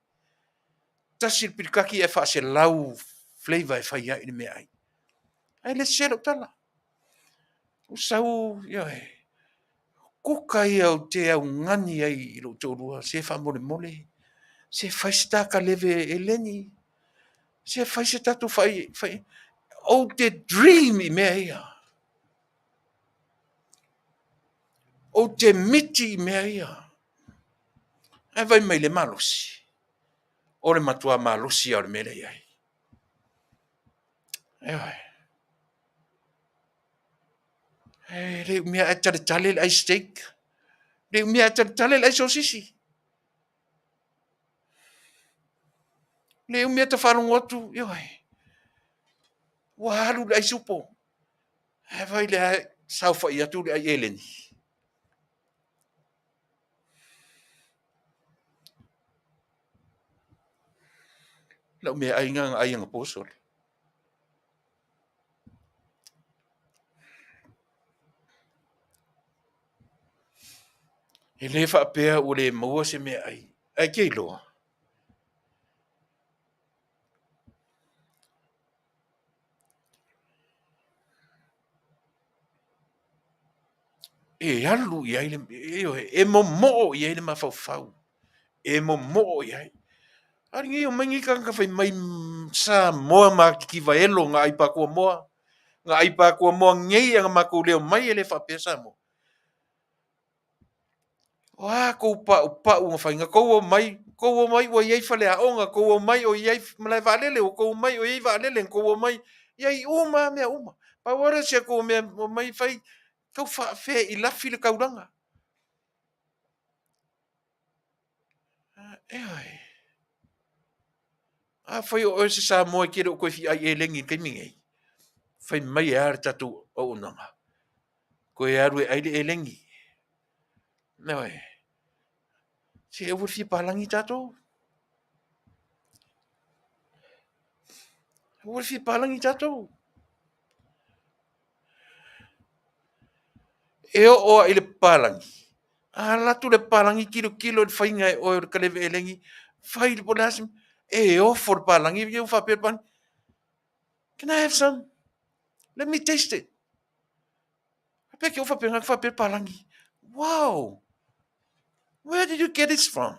Tasi pil kaki e fa se lau flavor e fai ai le mea ai. Ai le selo tala. Usau, yo e. Kuka ia o te au ngani ai i lo tōrua. Se wha mole. Se whaista ka leve e leni. Se whaista tu whai. O te dream i mea ia. O te miti i mea ia. Ai vai mai le malosi. O le matua malosi au le mele iai. Le mea e tale ai steak. Le mea e tale ai sosisi. Le mea te wharungo atu. Waharu ai supo. Ai vai le saufa i atu le ai eleni. Lau mea ai nganga posole. E le whaapea o le maua se mea ai. Ai kei loa. E alu i ai le, e momo i ai le mawhau. E momo i ai. Ari ngi o mangi kanga whai mai sa moa ma ki vaelo ngā ipa kua moa. Ngā ipa kua moa ngei anga mako leo mai e le whapea sa moa. Wā, kou pa unga whainga, kou o mai o iei whale a onga, kou o mai o iei malai waalele, o kou mai o iei waalele, kou o mai, iei uma mea uma. Pa wara sia kou mea o mai whai, kau whaafea i lafi le kauranga. Ai. A whai o se sa moe kere o koe fi ai e lengi kai mingei. Whai mai e are tatu o unanga. Koe aru e aile e lengi. Nau e. Se e wurfi palangi tato. Wurfi palangi tato. E o ile palangi. A latu le palangi kilo de whainga e o kaleve e lengi. Whai le ponasim. E o for palangi. E o whapea palangi. Can I have some? Let me taste it. Peke o whapea palangi. Wow. Where did you get this from?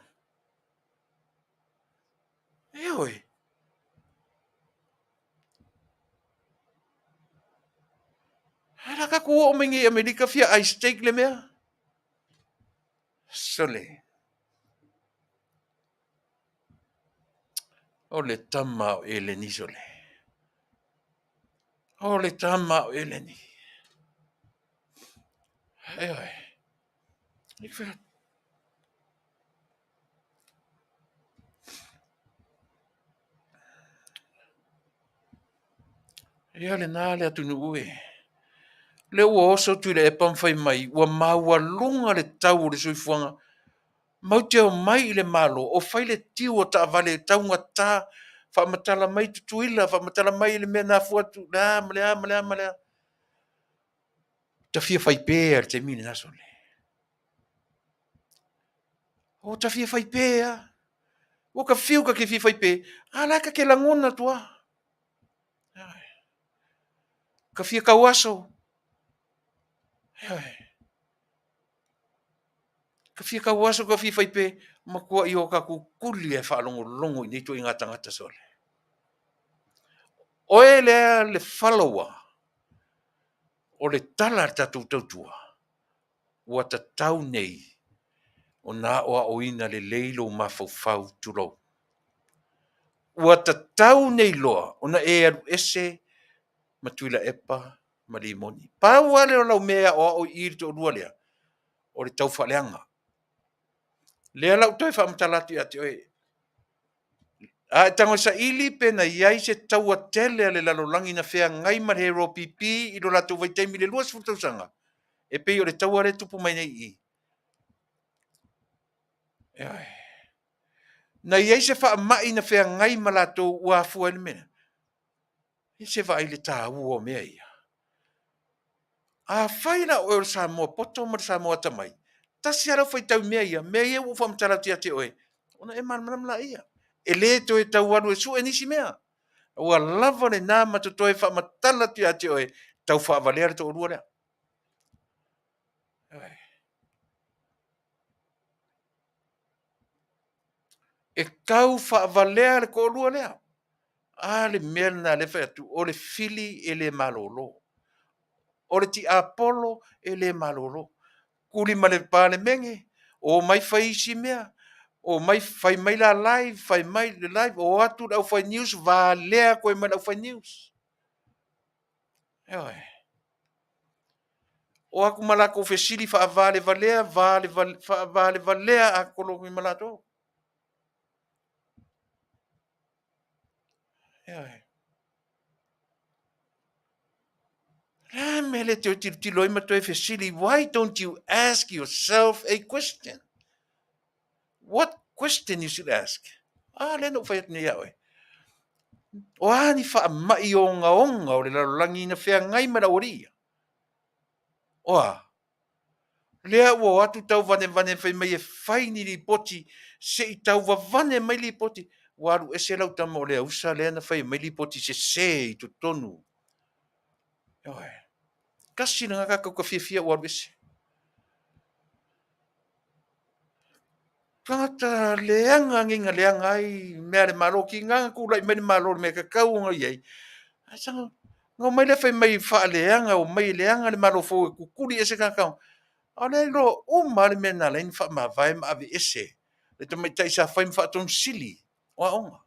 E oi. Hara ka kua o mingi Amerika fia ice steak le mea. Sole. O le tama o eleni sole. O le tama o eleni. E oi. Ia le nā le Taunu'u e. Le ua oso Tuilaepa mwhai mai, ua maua lunga le tau o le suifuanga. Mau te o mai i le malo, o whai le tiu o ta vale taunga tā, whaamatala mai tutuila, whaamatala mai le mea nā fuatu, malea. Ta fia whai pēr te mine naso le. O ta fia whai pēr. O ka fiu ka ke fia whai pēr. Ala ka ke langona tua. ka fia kauaso. Ka fia kauaso ka fia whaipe, makua i o ka kukuli e whaalongolongo i nei tu i ngā tangata sole. Oe lea le whalawa, o le tala tatou tautua, ua ta tau nei, o nā oa oina le leilo mawhauwhau turou. Ua ta tau nei loa, o na e aru ese, ma Tuilaepa, ma limoni. Pau ale o lau mea o iri to rua lea, o le tau whaleanga. Lea lau toi whaamatalati ati oe. A tango sa ili pe na iai se tau a tele le lalolangi na whea ngai ma he ro pipi i lo latu vaitaimi le luas fultausanga. E pe o le tau are tupu mai nei i. Na iai se wha mai na whea ngai ma latu ua fua ni mena. I se wha ile tā ua mea ia. A whaina o e Samoa, poto ma Samoa tamai. Tasi ara whai tau mea ia, mea ia ufa mtarati ate oe. Ona e manamla ia. E le to e tau anu e su e nisi mea. Ua lava le nā matoto e wha matalati ate oe, tau wha avalea to orua lea. E kau wha avalea le ko orua lea. A le mea na le whai atu, o le fili e le malolo. O le ti Apollo e le malolo. Kuli ma le pāle menge, o mai whai isi mea, o mai whai mai la live, whai mai le live, o atu au whai news, Valea koe mai au whai news. O aku malako fesili wha vale valea, vale valea a kolo mi malato. Mele te o tiloi mato e fesili, why don't you ask yourself a question? What question you should ask? Leno whai atne iawe. O ani wha mai o ngā onga o le larolangi na whea ngai mara oria. Oa, lea ua atu tau vane whai mai e whai ni li poti, se i tau vane mai li poti, waru e se lau tama o lea usa lea na whai mai li poti se i tu tonu. Kasi na ngaka kau ka fia waru ese. Kangata leanga nginga leanga ai mea le malo ki nganga kulai mai malo me ka kau ngai ai. Asanga ngo mai le fai mai fa leanga o mai leanga le malo fo kukuri ese ka kau. Ale lo o mal me na len fa ma vai ma ave ese. Le to mai taisa fai fa ton sili. Wa onga.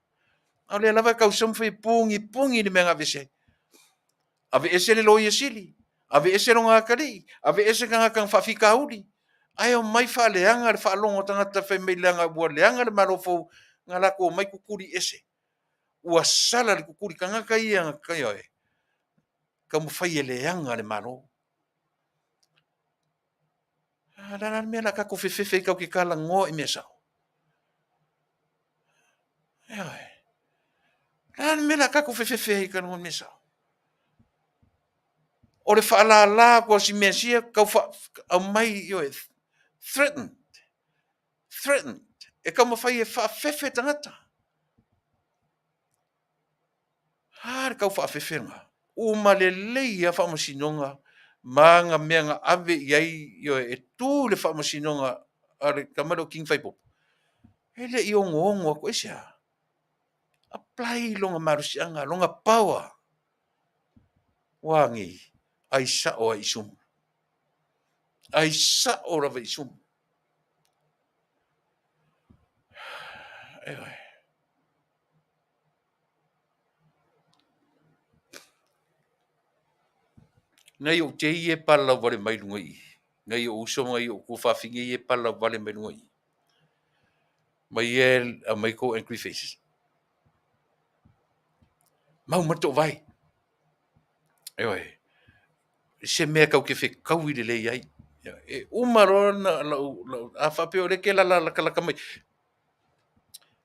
Ale lava kau som fai pungi le menga vese. Ave ese le lo ye sili. Ave ese lo ngakari. Ave ese ka kang fa fika udi. Ai o mai fa leanga le fa longo tangata fai mai leanga bua leanga le malo fo ngala ko mai kukuri ese. Ua sala le kukuri kanga kai anga kai oi. Ka mo fai leanga le malo. Ala me la ka ko fefe ka ki kala ngo i mesa. Ala me la ka ko fefe ka ngo mesa. O le fa la ko si mesia ka fa au mai yo threatened. E ka mo fai e fa fefe tangata. Ka fa fefe nga. Uma le leia fa mo sinonga. Manga meanga ave iai yo e tu le fa mo sinonga. Are kamaro king fai pop. Ele i ongo ko isia. Apply longa marusianga, longa power. Wangi. Ai sa o isum. Ai sa o rava isum. Ngai o te ie pala wale mai lunga i. Ngai o uso ngai o kuwhawhingi ie pala wale mai lunga i. Mai e mai ko angry faces. Mau mato vai. Se mea kau ke whekau i le lei ai. E umaro na a whapeo le ke la kalaka mai.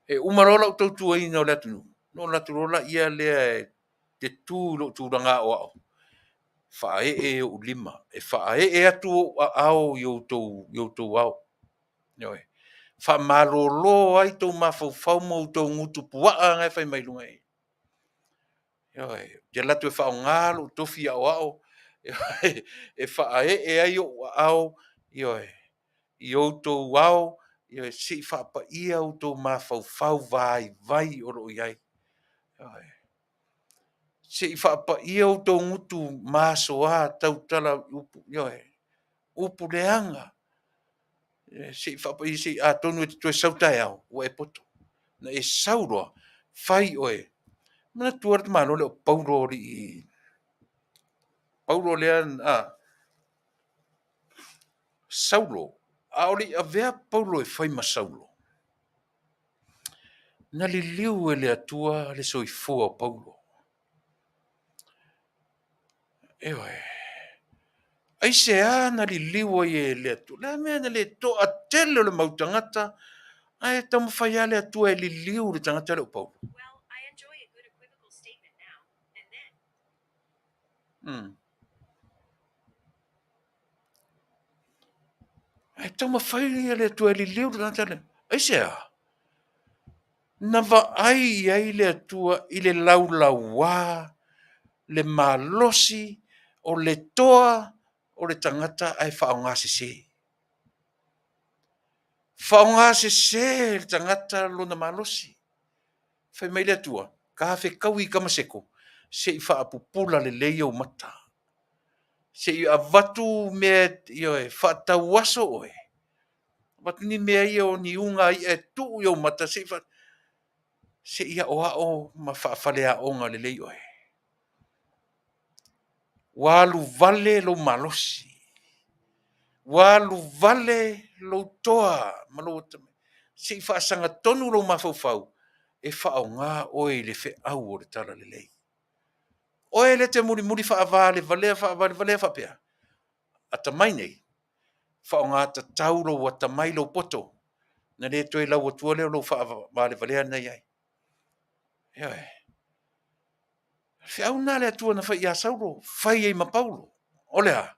E umaro la utautua i na o latu. No latu rola ia lea te tū lo tūranga o ao. Whae o lima. E whae atu ao youtou ao. Wha marolo ai tau mawhau mo tau ngutu puaa ngai whai mai lunga e. Te latu e whaonga lo tofi Auaunaga. E whaae ai o au. I outou wao. Si whaapa ia outou mawhau vai o ro iai. Si whaapa ia outou ngutu masoa tautala upu. Upu leanga. Si whaapa ia si a tonu e tue sautai au. O e poto. Na e sauroa. Whai oe. Mana tuar te malo leo Paulo ri. Paulo lean Saulo. Aoli a vea Paulo e whai ma Saulo. Na li liu e le atua le soifua o Paulo. Ewe. Ai se na li liu e le atua. La mea na le to a tele le mautangata. Ai tamu whai a le atua e li liu le tangata le o Paulo. Well, I enjoy a good equivocal statement now and then. Ai tamu whai a le atua e li liu le tangata le. Ai se na va ai le atua i le laulaua, le malosi, o le toa, o le tangata ai whaonga se. Whaonga se le tangata lona malosi. Whai mai le atua, ka whe kaui kamaseko, se i whaapupula le leio mata. Se i avatu me whaatau aso oe. Watu ni mea ia o ni unga i e tuu i mata, se ia o ma whaafalea onga le leio oe. Walu vale lo malosi. Walu vale lo toa. Malo tame. Si whaasanga tonu lo mawhauwhau. E whao ngā oe le whe au o le tala le lei. Oe le te muri whaavale, valea whapea. A tamai nei. Whao ngā ta tauro wa tamai lo poto. Na le toi lau o tua leo lo whaavale valea nei ai. Ewe. Whiau nā le atua na whai a sauro. Whai ei ma Paulo. Olea.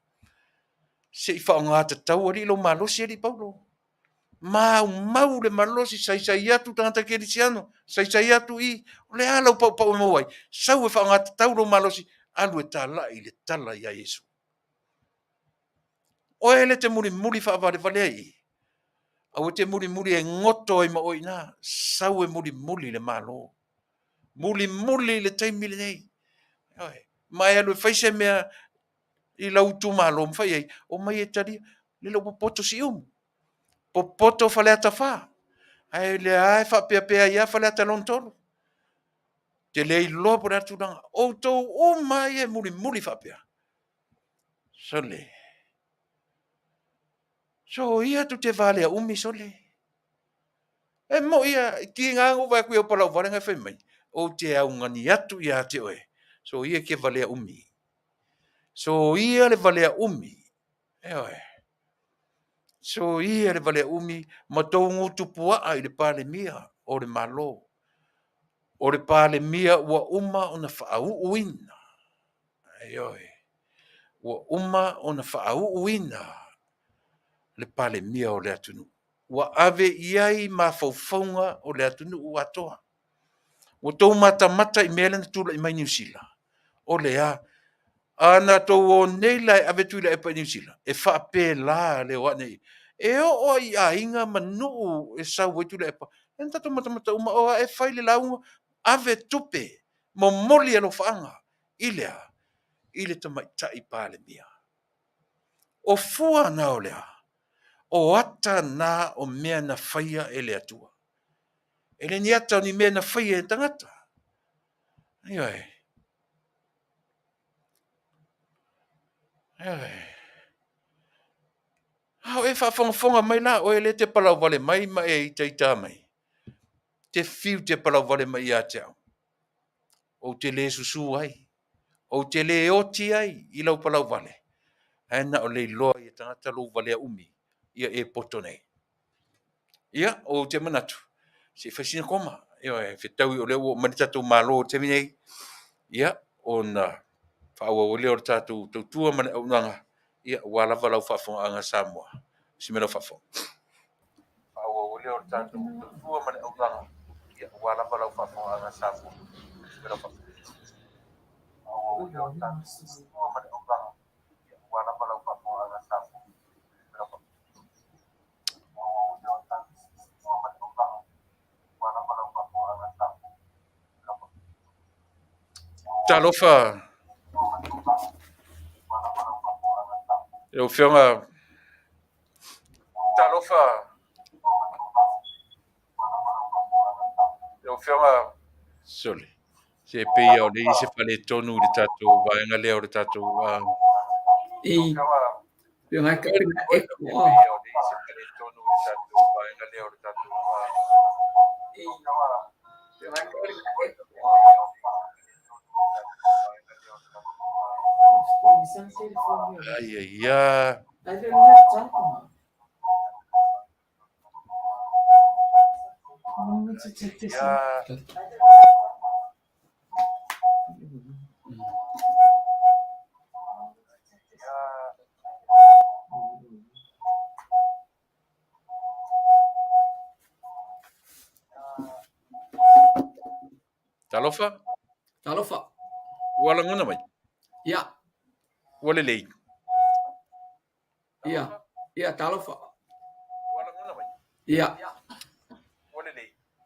Se i whaonga te tau ari lo malosi ari Paulo. Mau le malosi sai atu tangata kerisiano. Sai atu i. Le ala pau mawai. Sau e whaonga te tau lo malosi. Alu e tā lai le tala ia Yesu. O ele te muri whaavare valea i. Au te muri e ngoto i ma oi nā. Sau e muri le malo. Muri le taimile nei. Mai alu e whaise mea i lautu malo mwhai ei. O mai e tari. Le lau poto si Popoto falea fa. Ai le ai fa pea ia falea ta lontolo. Te lei lo por atu danga. O tou o mai e muri fa pea. Sole. So ia tu te vale umi sole. E mo ia ki ngango vai ku pala vale nga fe mai. O te au ngani atu ia te oe. So ia ke vale umi. So ia le vale umi. E oe. So ia le vale umi ma tou ngutu pua ai le pale mia o le malo. O le pale mia ua uma o na whaauuina. Ai oi. Ua uma o na whaauuina. Le pale mia o le atunu. Ua ave iai ma faufaunga o le atunu ua toa. Ua tau mata i mele na tula i mai New Zealand. O le a. Ana tau o neila e ave Tuilaepa i New Zealand. E whaape la le oa nei. E o i a inga manu e sau e Tuilaepa. E tato mata uma o e whaile launga. Ave tupe, mo moli alo whaanga, ile tamai tai pāle mia. O fua na o lea, o ata na o mea na whaia e le atua. E le ni ata ni mea na whaia e tangata. Aioi. Hau e whaafonga mai la, o e le te palau vale mai ma e i teita mai. Te fiu te palau vale mai i a te au. O te le susu ai. O te le oti ai, i lau palau vale. Ana o le loa i tangata lo valea umi. Ia e poto nei. Ia, o te manatu. Se whaisina koma. Ia e whetau i o leo o manitatou malo o te minei. Ia, o na whaua o leo tātou tautua mane au nanga. Ia, walawa lau whaafonga anga Samoa. Simena whaafonga. Whaua o leo tātou tautua mane au nanga. Ia, walawa lau whaafonga anga Samoa. Simena whaafonga. Whaua o leo tātou tautua mane au nanga. Ia, walawa lau whaafonga anga Samoa. Simena whaafonga. Whaua o leo tātou tautua mane au nanga. Ia, walawa lau whaafonga anga Samoa. Simena whaafonga. Whaua o leo tātou tautua mane au nanga. Ia, walawa lau whaafonga anga Samoa. Simena whaafonga. Talofa. Eu fionga. Talofa. Eu fionga. Sole. Se pia o le se fale tonu le tato vaenga leo le tato. I fionga ka pinga eko. Ai ai ai. Talofa? Talofa. Wala nguna mai. Ja. Wala lei. Ja. Ja, talofa. Wala nguna mai. Ja.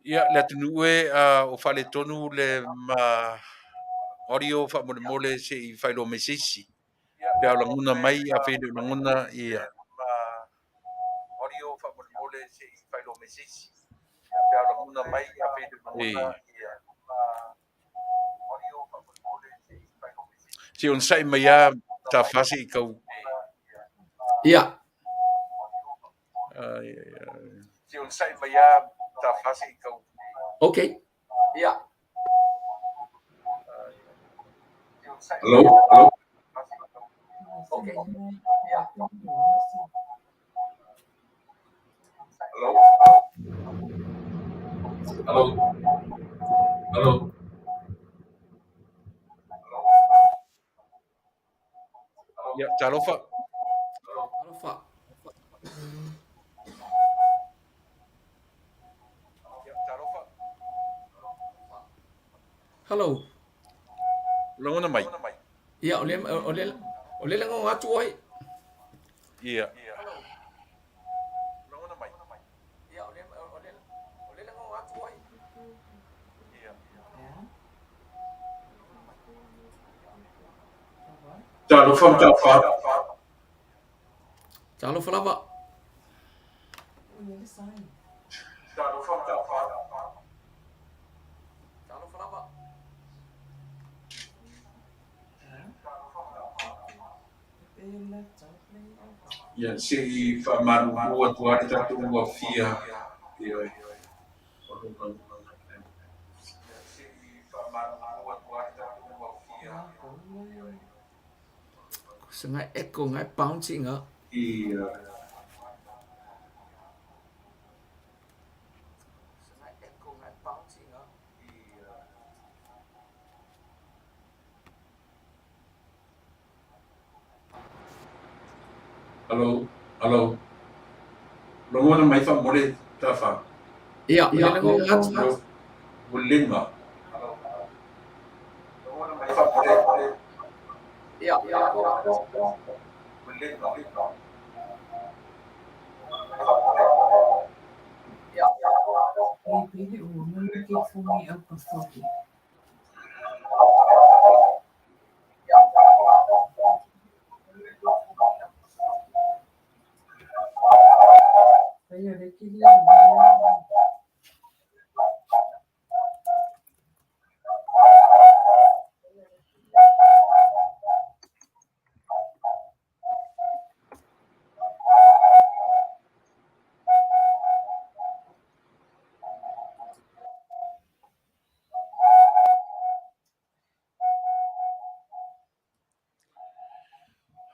Ia le tunue o fale tonu le ma audio fa mole se I failo mesisi. Pe ala nguna mai a fele nguna ia. Audio fa mole se I failo mesisi. Pe ala nguna mai a fele nguna ia. Si on sai mai a ta fasi I kau. Ja. Si on sai mai a ta fasi I kau. Okay. Ja. Hello? Hello? Okay. Ja. Hello? Hello? Hello? Ya, talofa. Talofa. Ya, talofa. Hello. Langona mai. Ja, ole lang ang atu oi. Iya. Ja, ole lang ang atu oi. Talofa, talofa. Talofa lava. Talofa, talofa. Talofa lava. Ya, si fa maru buat buat tatu Afia. Iya. Sengai echo ngai bouncing ah. Iya. Sengai echo ngai bouncing ah. Halo, halo. Longona mai fa mole tafa. Ja, ole lang ang atu. Bulinga. Longona mai fa mole. Ja, ja. Bulinga. Ja. Baby, woman, get for me up a fucking.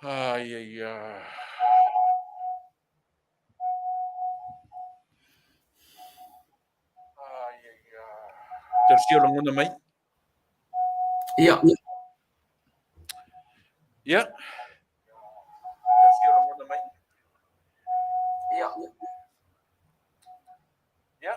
Ai ai ai. Tercio longona mai. Ja. Ya. Tercio longona mai. Ja. Ya.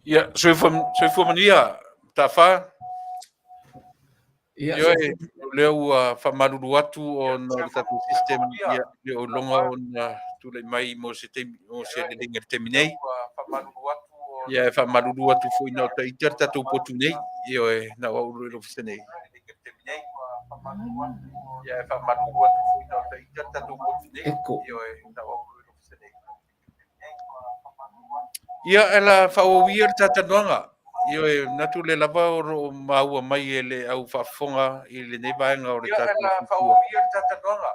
Ia, soifua Manuia, tafa. Ia, Ia, leu whamaruru atu o na tatu system ia le o longa o na tule mai mo se lelinga teminei. Ia, whamaruru atu fo ina o ta iter tatu potu nei. Ia, na wa uru ilo fisa nei. Ia, whamaruru atu fo ina o ta iter tatu potu nei. Ia, na wa uru ilo fisa nei. Ia, ela whawawia tatanuanga. Ia, natu le lava o maua mai e le au whafonga i le nei vaenga o le tatu. Ia, ela whawawia tatanuanga.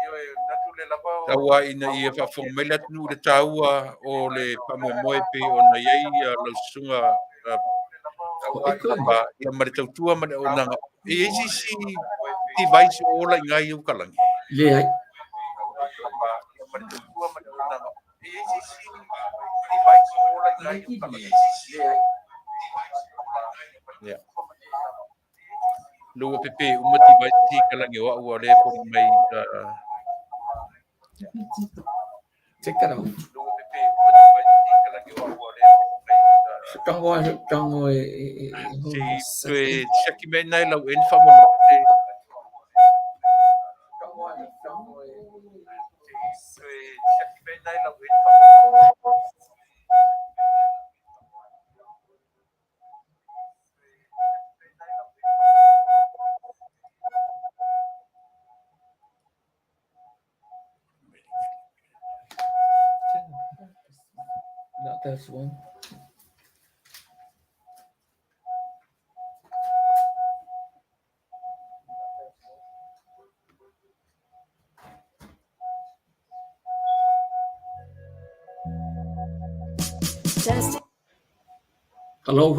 Ia, natu le lava o taua ina i e whafonga mai latu le taua o le pamoemoe pe o na iei lausunga ia maritautua ma le o nanga. E eisi si device o la ingai u kalangi. Le ai. Ia maritautua ma le o nanga. E eisi si device o la ingai u kalangi. Le ai. Yeah. Lua pepe umati vai ti kalangi wa ua le po mai check it out. Lua pepe umati vai ti kalangi wa ua le po mai Tango si te cheki me nai lau en fa mo te cheki me nai lau en fa mo That's one. Hello.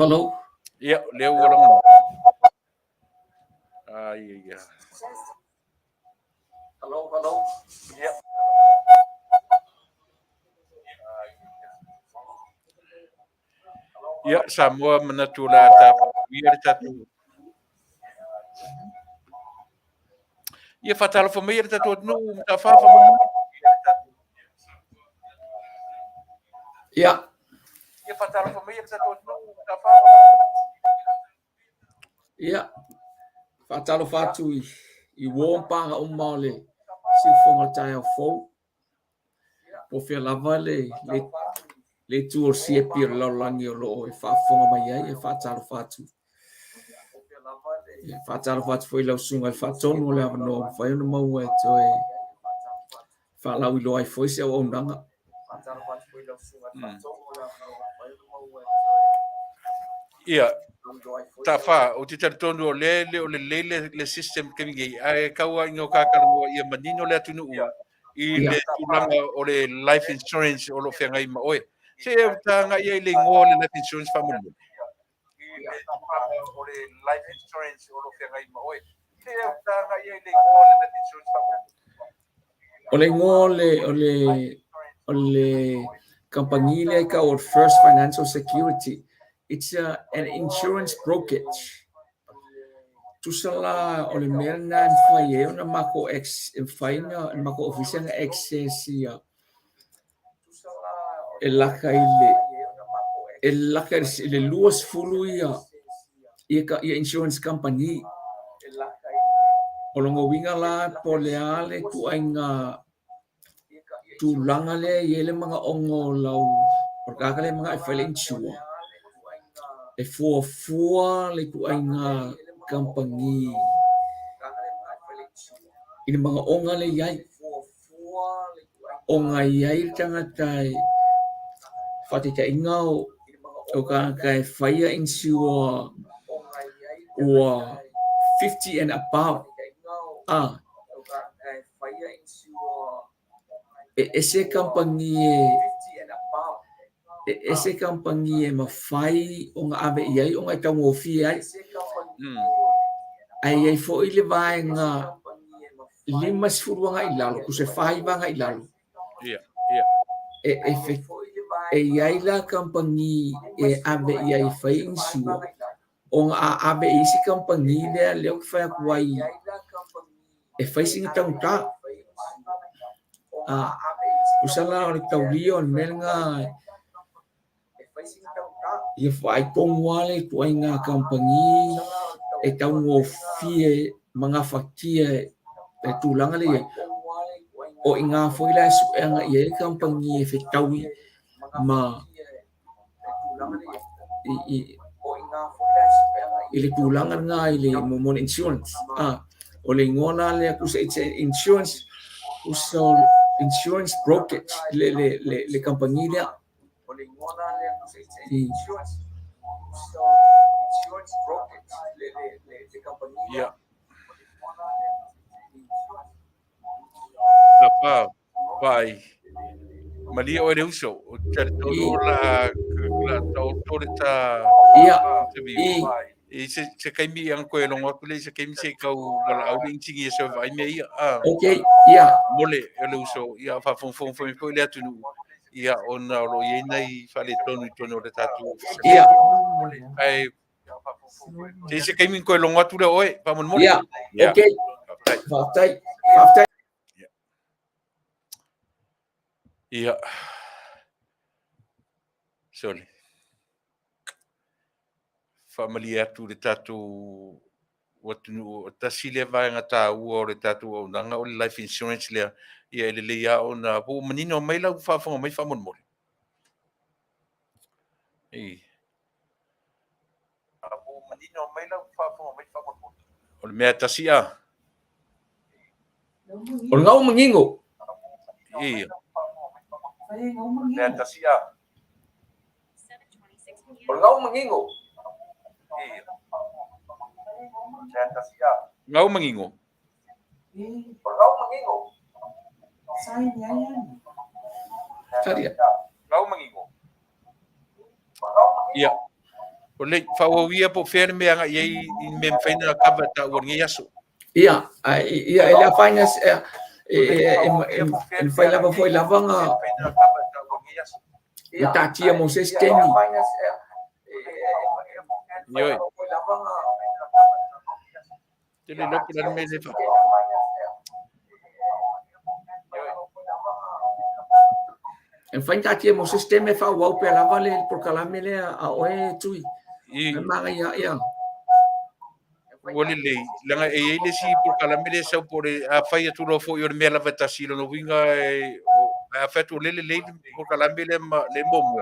ia le ua ia Hello. ia ia Samoa manatu la ta ia tatu ia fatalo fo mai tatu no ta fa mo Ia. ia fatalo fo mai tatu no ta fa Ia. Fatalo fatu i wompanga o male. Si fonga tai o fo. Po fe lava le tu o si e pir la langi o lo e fa fonga mai ai e fatalo fatu. E fatalo fatu foi la sunga e fatonu le avano fai no mau e to e fa la wi lo ai foi se o ndanga. ia ta fa o te tonu o le system ke ngi ai kaua ngo ka ka ngo ia manino le tunu i le tulanga o le life insurance o lo fenga i ma oe se tanga ia le ngo le life insurance family i le tulanga o le life insurance o lo fenga i ma oe se tanga ia le ngo le life insurance family O le ngole o le company le ka o First Financial Security. It's an insurance brokerage. Tusala o le merna fai e ona mako ex faina mako official excess ia. E laka le luas fulu ia insurance company. O longo winga la po le ale tu ainga tu langa le yele mga ongo lau o kakale mga file insure e fua le tu ainga company ini mga onga le yai onga yai tanga tai fatita ingau o kakale fire insure or 50 and above ese company e mafai o nga ave iai o nga tau ofi ai ai fo ile vai nga lima sfuru nga ilalo ku se fai nga ilalo ia e iai la company e ave iai fai insua o nga ave isi company le o fai kuai e fai singa tau ta usala o tau rio menga ia fai kongwale tu ai ngā kampangi e taungo fie mga fakia e tūlanga le o i ngā whaila e suenga i e kampangi e whetaui ma i le tūlanga ngā i le momon insurance o le ngona le akusa it's insurance usa insurance brokerage le kampangi le ia apa pai malia o le uso o tele tonu la tau tole ta ia i se kaimi ang ko long o le se kaimi se kau wala au ling tingi se vai me ia okay ia mole le uso ia fa fon ko le atunu ia ona lo ye nei fa le tonu le tatu ia ai se kaimi ko long o le oe pa mon mole ia okay Faafetai ia sole family atu le tatu watunu Tasi le vai ngata ua o le tatu o nanga o le life insurance le ia le ia ona po manino mai lau fa fonga mai fa mon mole po manino mai lau fa fonga mai fa mon mole o le mea Tasi o ngau mangingo ia Mea Tasi 7:26 p.m. o ngau mangingo ngau mangingo Sai nyaya. Saria. ngau mangingo ia o le fa o ia po fer me anga ia i me faina kava ta o ngi yaso Ia, ia ele finance em fai lava foi lavanga ia tatia mo sistemi Yoi. Tele lopo la me le fa. em fai tatia mo sistemi fa wa pe lava le por calame le a oe tui I manga ia wole le langa e ele si por kala me le sa por a fai tu lo fo yo me la veta si lo winga e a fa tu le por kala me le momo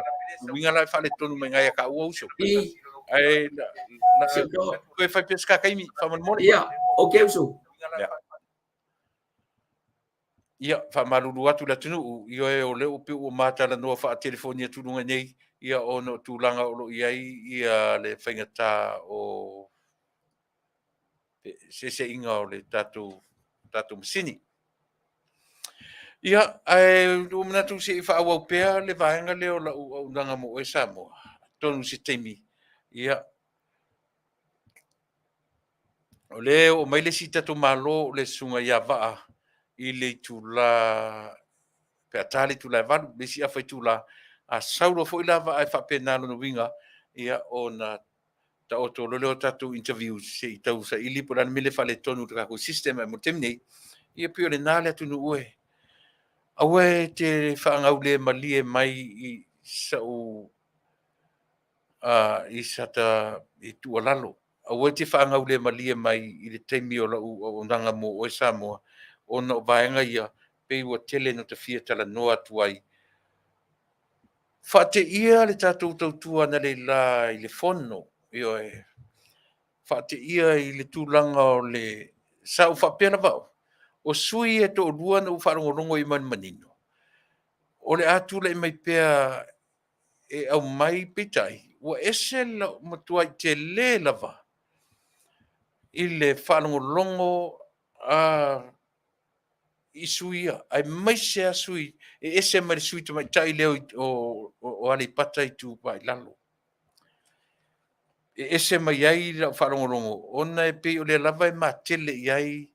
winga la fa le tonu me ngai ka o so i ai la ko fa pesca kai mi fa mon mo ia okay so ia fa malulu atu la tunu io e o le o pe o mata la no fa telefonia tu lunga nei ia o no tu langa o lo ia le fainga ta o se inga o le tatu masini ia ai o mana tu se fa au pea le vaenga le o la o nanga mo e Samoa tonu se temi ia o le o mai le si tatu malo le sunga ia vaa i le tula Fetalaiga Tuilaepa valu le si afa tula a saulo fo ila va ai fa pena no winga ia ona ta o to lo tatu interview se i tau sa ili po mele fa le tonu ka ko system mo temni ia pio le nale tu no ue awe te fa ngau le mali e mai i sa o i sata i tu lalo awe te fa ngau le mali e mai i le temi o la o nanga mo o Samoa ona vaenga ia pe ua tele no te fia tala noa tuai fa te ia le tatou tautua na le la i le fono io e fa te ia i le tūlanga o le sa u fa pena vau o sui e to lua na u fa rongo i man manino o le atu le mai pea e au mai pitai ua ese la matua i te le lava i le fa longo a i suia ai mai se a sui e ese mai sui te mai tai leo o ale pata i tu pai lalo e ese mai ai la wharongorongo. Ona e pe o le lava e matele i ai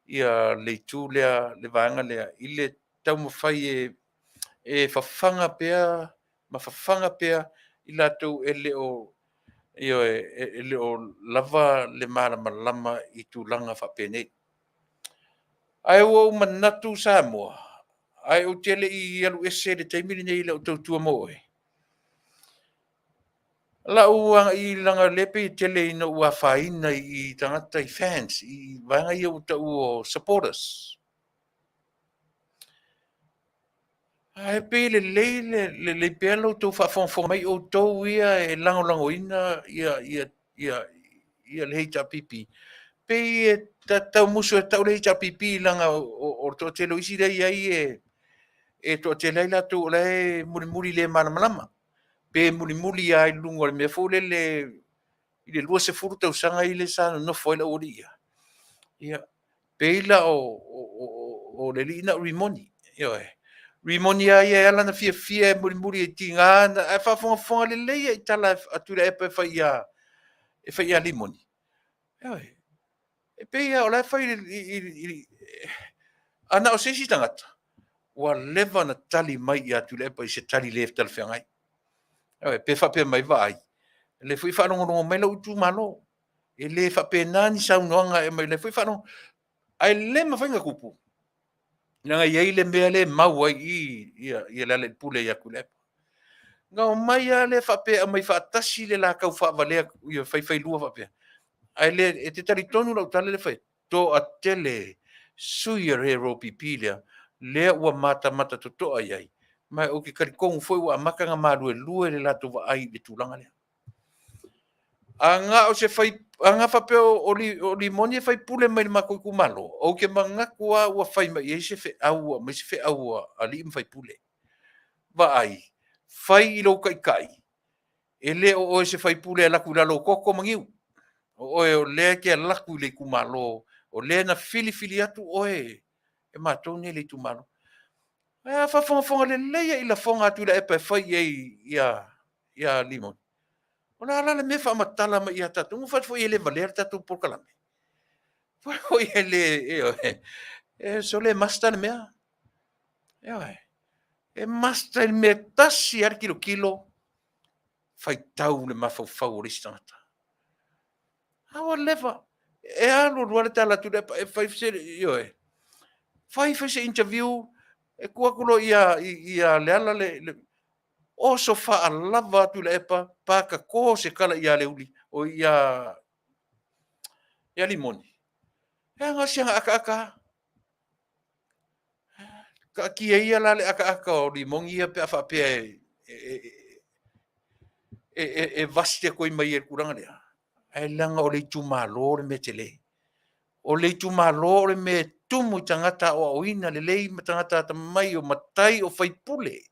ia le tu lea, le vaanga lea, i le tau mawhai e whawhanga pea, ma whawhanga pea, i la tau e le o lava le marama lama i tu langa whapene. Ai o manatu Samoa, ai o tele i alu ese le taimiri nei le o tautua moe. La ua I langa lepe tele ina ua faina I tangata I fans I vanga I o ta o supporters. Ai pe le pelo to fa fon mai o to ia e lango ina ia le hita pipi. Pe e ta muso ta le hita pipi langa o to telo isi dai ai e to tele la to le muri le malama. Pe muri ai lungo me fo le I le lua se furu tau sanga I le sa no foi la ori ia. Ia peila o le lina rimoni. Ia e. Rimoni ai e ala na fia muri e tinga na e fa fonga le leia I tala atu le epa e fa ia limoni. Ia e. E peia o la fa ana o sesi tangata. Wa leva na tali mai I atu le epa I se tali le tal fengai. Ia e pe fa pe mai vai. Le fui fa no mai la utu malo. E le fa pe nani sa unonga e mai le fui fa no ai le ma fainga kupu nga ia le mea le mau ai ia le pule ia kule nga o mai a le fa pe mai fa tasi le la kau fa vale ia fai lua fa pe ai le e te tari tonu la tale le fai to a tele suia re ro pipilia le ua mata to ai mai o ke kari kong foi ua maka nga maru e lue le la to va ai le tulanga le anga o se fai anga fa pe o limoni fai pule mai mako ku malo o ke manga kua wa fai mai se fe au mai se fe au ali im fai pule va ai fai lo kai ele o se fai pule la ku la lo koko mangiu o le ke la ku le ku malo o le na fili atu e matou ne le tu malo fa fonga le le I la fonga tu la e fai ia limoni ona ala le me fa matala ma ia tatu fa fo ele valer tatu por kalame fo ele so le masta le mea e masta le me tasi ar kilo fai tau le mafa favorista awa leva e alo ruale tala tu e fai se fai se interview e kuakulo ia le ala le o so fa lava tu le epa pa ka ko se kala ia le uli o ia limoni e nga sia aka ka ki ia la le aka o limoni ia pe fa pe e vaste ko mai e kuranga le ai langa o le tu malo le metele o le tu malo le me tumu tangata o oina le lei tangata mai o matai o fai pule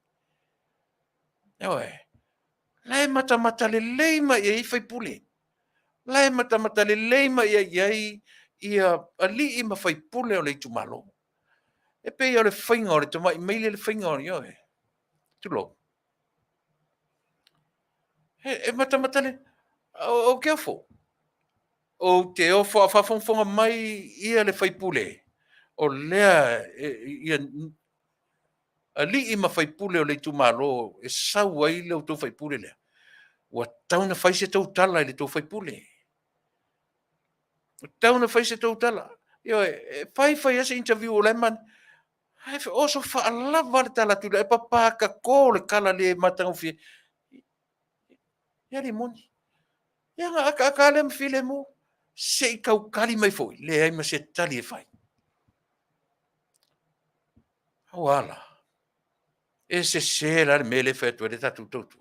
lai mata le lei mai e fai pule lai mata le lei mai ia ali I ma fai pule o le tu malo e pe o le fainga o le tomai mai le fainga o yo tu lo e mata le o ke fo o te o fa fonga mai ia le fai pule o lea ia ali I ma fai pule o le tu malo e sau ai le o tu fai pule le wa tauna fai se tau tala I le tu fai pule tauna fai se tau tala yo fai ese interview o le man ai fe oso fa lava le tala tu le papa ka ko le kala le matang fi ya le moni ya nga aka le mfile mo se kau kali mai foi le ai ma se tali e fai wala ese se la me le fetu le tatu totu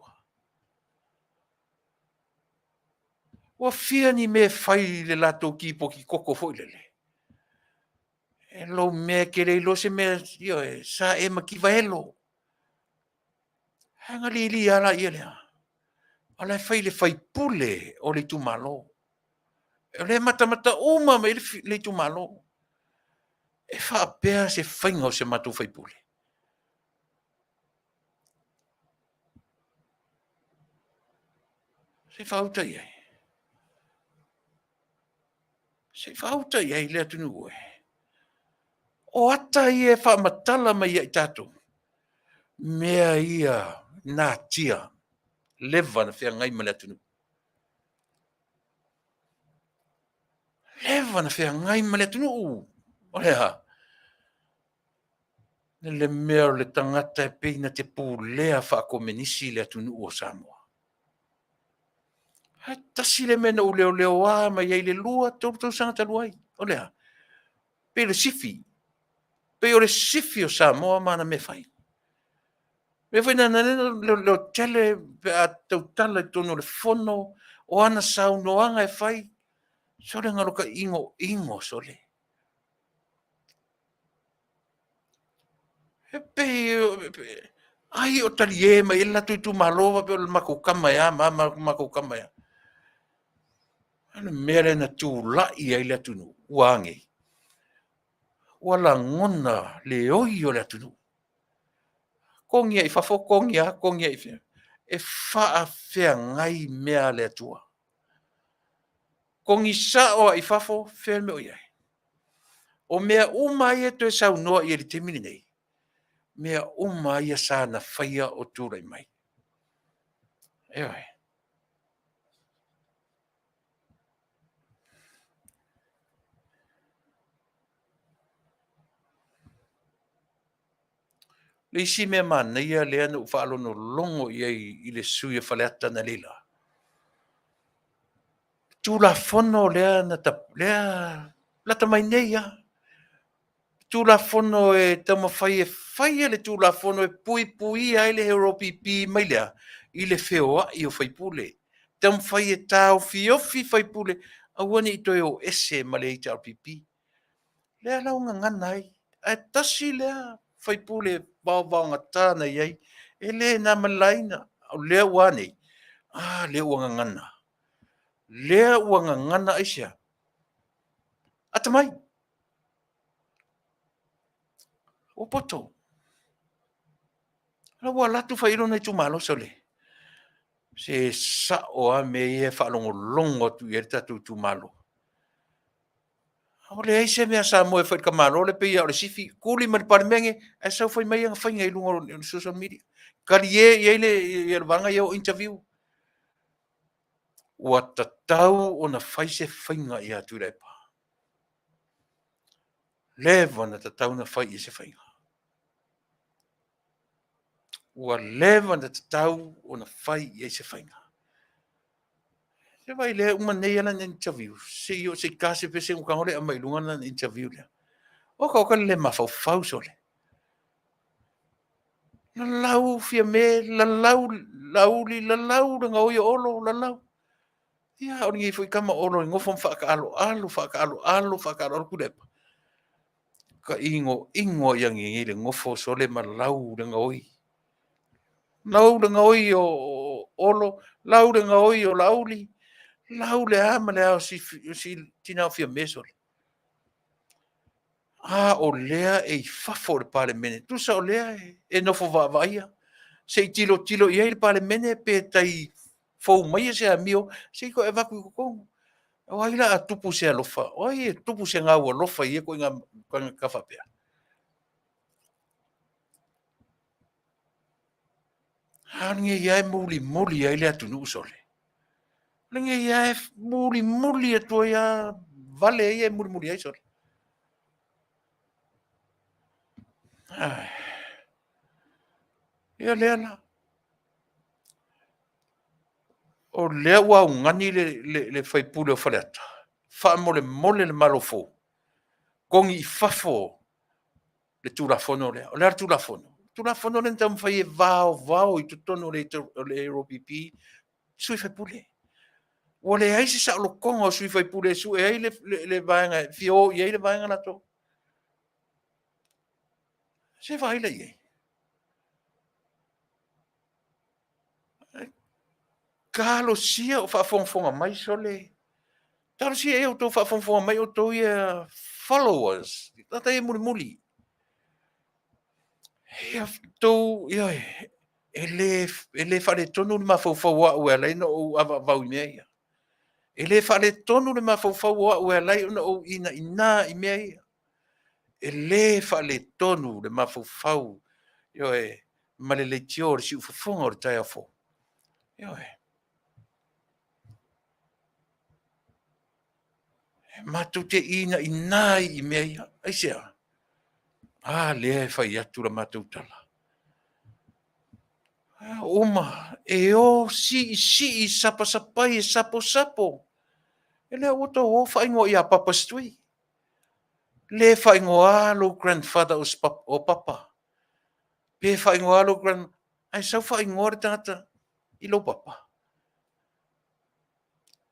wa fia ni me fai le lato ki po ki koko foi le e lo me ke le lo se me yo sa e ma ki vaelo hanga li ala ile ala fai le fai pule o le tu malo e le mata uma me le tu malo e fa pea se fainga o se matu fai pule se fauta ia se fauta ia le atunu o ata ia fa matala mai ia tatu mea ia na tia leva na fea ngai male atunu leva na fea ngai male atunu o lea le mea le tangata e peina te pūlea fa komenisi le atunu o Samoa Tasi le mena o leo a ma iai le lua tau sanga taluai. O lea. Pe le sifi. Pe o le sifi o Samoa mana me fai. Me fai nana leo tele pe a tau tala i tono le fono o ana saunoanga e fai. Sole ngalo ka ingo sole. Pe ai o tali e ma ila tu malova pe o le makukama ya makukama ya. Ana mere na tu la i ai le tunu wangi. Wala ngona le oi o le tunu. Kongia i fafo kongia i fia. E faa fea ngai mea le atua. Kongi sa o i fafo fea me o iai. O mea umai e to sau noa i e li temini nei. Mea umai e sa na faya o tūrai mai. Eoi. Le isi mea mana ia le anu whaalo no longo i le sui e whaleata na lila. Tūla fono lea na ta lea lata mai nei ya. Tūla fono e tama whai le tūla fono e pui ai le Europipi mai lea. I le wheoa i o whaipule. Tama whai e tau fiofi whaipule. Awane i toi o ese ma le i tau pipi. Lea launga nganai. A tasi lea whaipule bau ngā tāna iai. E le nā malaina. O lea wane. Lea ua ngana. Lea ua ngana aisia. Atamai. O poto. La ua latu whairo nei tu malo sole. Se sa o a me e whalongo longo tu i tatu tu malo. O le eise mea sa moe whaid ka malo le pia o le sifi. Kuli ma le parimenge. E sau whai mai ang whainga i lungo o social media. Kari e le wanga i o interview. Ua tatau o na whaise whainga i a Tuilaepa. Lewa na tatau na whai i se whainga. Ua lewa na tatau o na whai i se whainga. Se vai le uma nei ana na interview. Se yo se kase pe se ukangole a mai lunga na interview le. O ka le mafau sole. La lau fia me, la lau nga o yo olo, la lau. Ia, o ngi foi kama olo ngofo whaka alo kudepa. Ka ingo yang i le ngofo sole ma lau nga oi. Lau nga oi o olo, lau nga oi o lauli. Lau le ama le au si tina fia mesol. O lea e fafo le Parliamentary. Tu sa o lea e nofo vaia. Se tilo i le Parliamentary pe tai fou mai se amio, se ko e vaku ko kongo. O ai la tupu se alofa. O ai tupu se ngau alofa i ko nga kafapea. Nge ia muli ai le atunu sole. Nge ia muli atu ia vale ia muli ai sole. Ia lea la. O lea ua ungani le whaipule o whaleata. Wha mole le malofo. Kongi i fafo le tūrafono lea. O lea tūrafono. Tūrafono le tam whai e vao i tutono le Europipi. Sui whaipule. O le aise sa lo kongo sui whaipule su e ai le vaenga. Fio i ai le vaenga nato. Se vai le iei. Kalo sia o whaafonga mai sole. Talo sia e o tō whaafonga mai o tō ia followers. Tata e muli. Ia tō, ia e le whare tonu le mawhauwhau a ua lei no o avau mea ia. E le whare tonu le mawhauwhau a ua lei no o ina i mea ia. E le whare tonu le mawhauwhau. Ia e, male le tio le si ufafonga o le tai a fo. Ia e. Matu te ina i mea ia. Aisea. Le whai atu la matu tala. Uma, e o si sapa e sapo. Ele o to o fa ingo ia papa stui. Le fa ingo alo grandfather o papa. Pe fa ingo alo ai sa fa ingo tata i lo papa.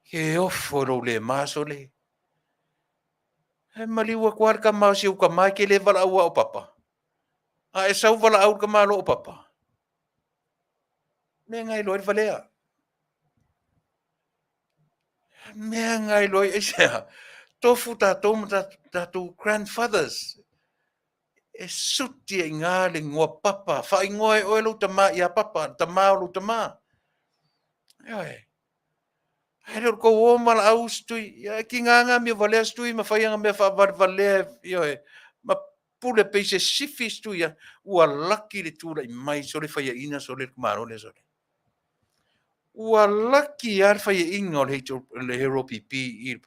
Ke o foro le maso le. E maliwa kwar ka mau si u ka mai ke le vala ua o papa. A e sa vala au ka malo o papa. Me ngai loir valea. Me ngai loir e sea. Tofu tu grandfathers. E suti e ngā le ngua papa. Wha i ngoe oe lo tama i a papa. Tama o lo tama. Ioe. Hai reo ko o mala au stui. Ki nganga mi valea stui. Ma whaianga me wha valea. Ioe. Ma pule peise sifi stui. Ua laki le tūra i mai. Sole whaia ina sole kumaro le sole. Ua laki ar whaia inga o le hero pipi.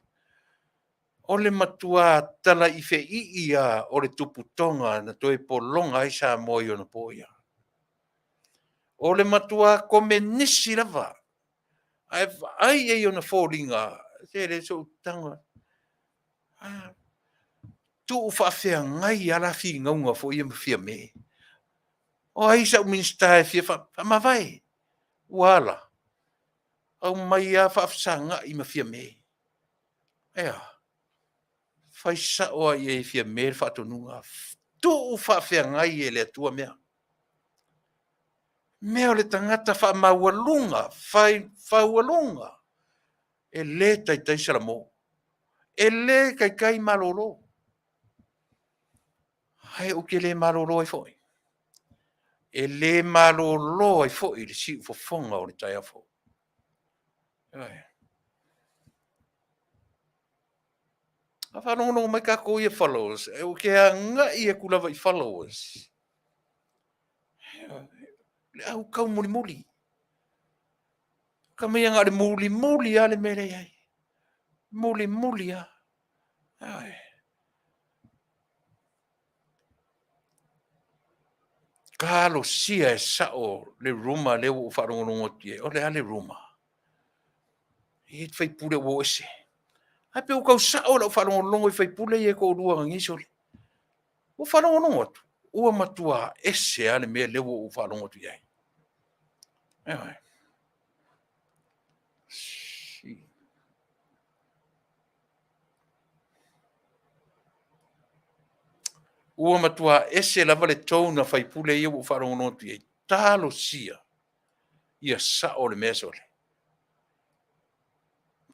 O le matua tala i fe ia o le tuputonga na toi polonga i sa moi o na poia. O le matua kome nisi lava. Ai e o na fōringa. Te re so tanga. Tu whawhea ngai ala fi ngaunga fo ia mawhia me. O ai sa uminsta e fia whamawai. Wala. Au mai a whawsanga i mawhia me. Ea. Fai sa oa i e fia me whatonunga. Tu whawhea ngai e le atua mea. Mea o le tangata wha maualunga, whaualunga. E le tai Salamo. E le kai malolo. Hai o ke le malolo ai foi. E le malolo ai foi, le si fofonga o le tai afo. A whanongo mai ka ko i followers. E o ke a ngai e kulawa i followers. Le au kau muli. Ka mea ngā le muli ale mere ai. Muli a. Kalo sia e sao le ruma le o wharongonongo tie. O le ale ruma. E te whaipule o ese. Ai pe o kau sao la o wharongonongo i whaipule i e ko rua ngisole. O wharongonongo tu. Ua matua ese ale mea lewo o wharongo tu iai. Ai. Ua matua ese lava le tau na whaipule i o wharongonongo tu iai. Talo sia. Ia sao le mea sole.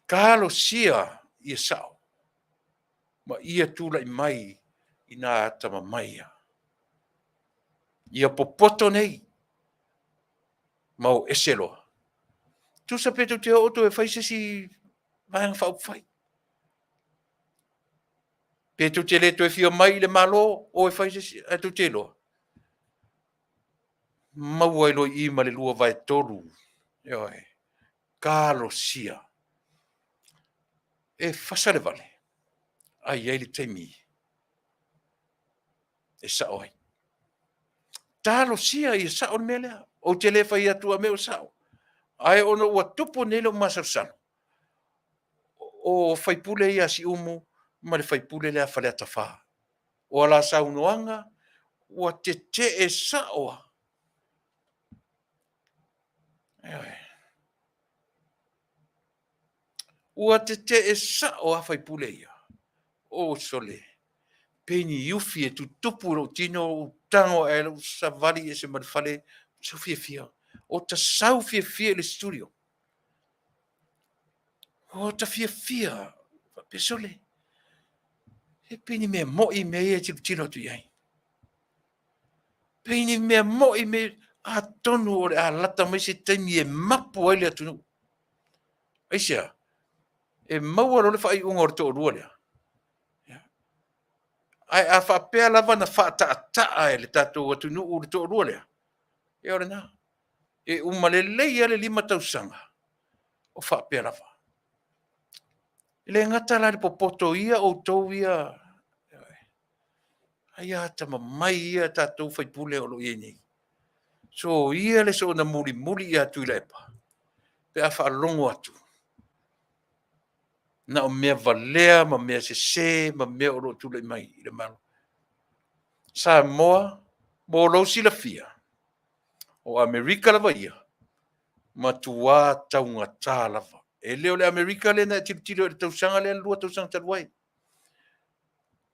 Kalo sia ia sao. Ma ia tula i mai i nā atama maia. Ia popoto nei. Mau eselo. Tu sa peto te oto e whaise si vahang whau whai. Peto te le to e fia mai le malo o e whaise si a tu te loa. Mau ai lo i ma le lua vai toru. Ioi. Kalo sia. E Fasa le Vale. Ai le teimi. E sa oi. Talo sia i sa o melea. O te le whai atua meo sao. Ai ono ua tupo nelo masarsan. O whaipule ia si umu. Ma le whaipule lea whale atawha. O ala saunoanga. Ua te e saoa. Ua te e saoa whaipule ia. O sole. Peni yufi e tu tupu ro tino tango e lo savali e se marfale. So fia. O ta sau fia le studio. O ta fia. Pesole. E peni mea moi me e tino tu iai. Peni mea moi me a tonu o a lata mai se taimi e mapu ai le atunu. Aisia. E maua lo le whai unga o to rua lea. Ai a whapea lava na whaataa e le tatou Taunu'u le to rua lea. E ora nā. E umalelei ale 5 tausanga. O whapea lava. Le ngata la le popoto ia o tau ia. Ai ata mai ia tatou whaipule o lo iei nei. So ia le so na muri ia Tuilaepa. Pe a whaalongo atu. Na o mea valea, ma mea se, ma mea oro tule mai i le malo. Samoa, mo lo sila fia. O Amerika lava ia. Ma tua taunga tā lava. E leo le Amerika le na tiro le tausanga le lua tausanga taruai.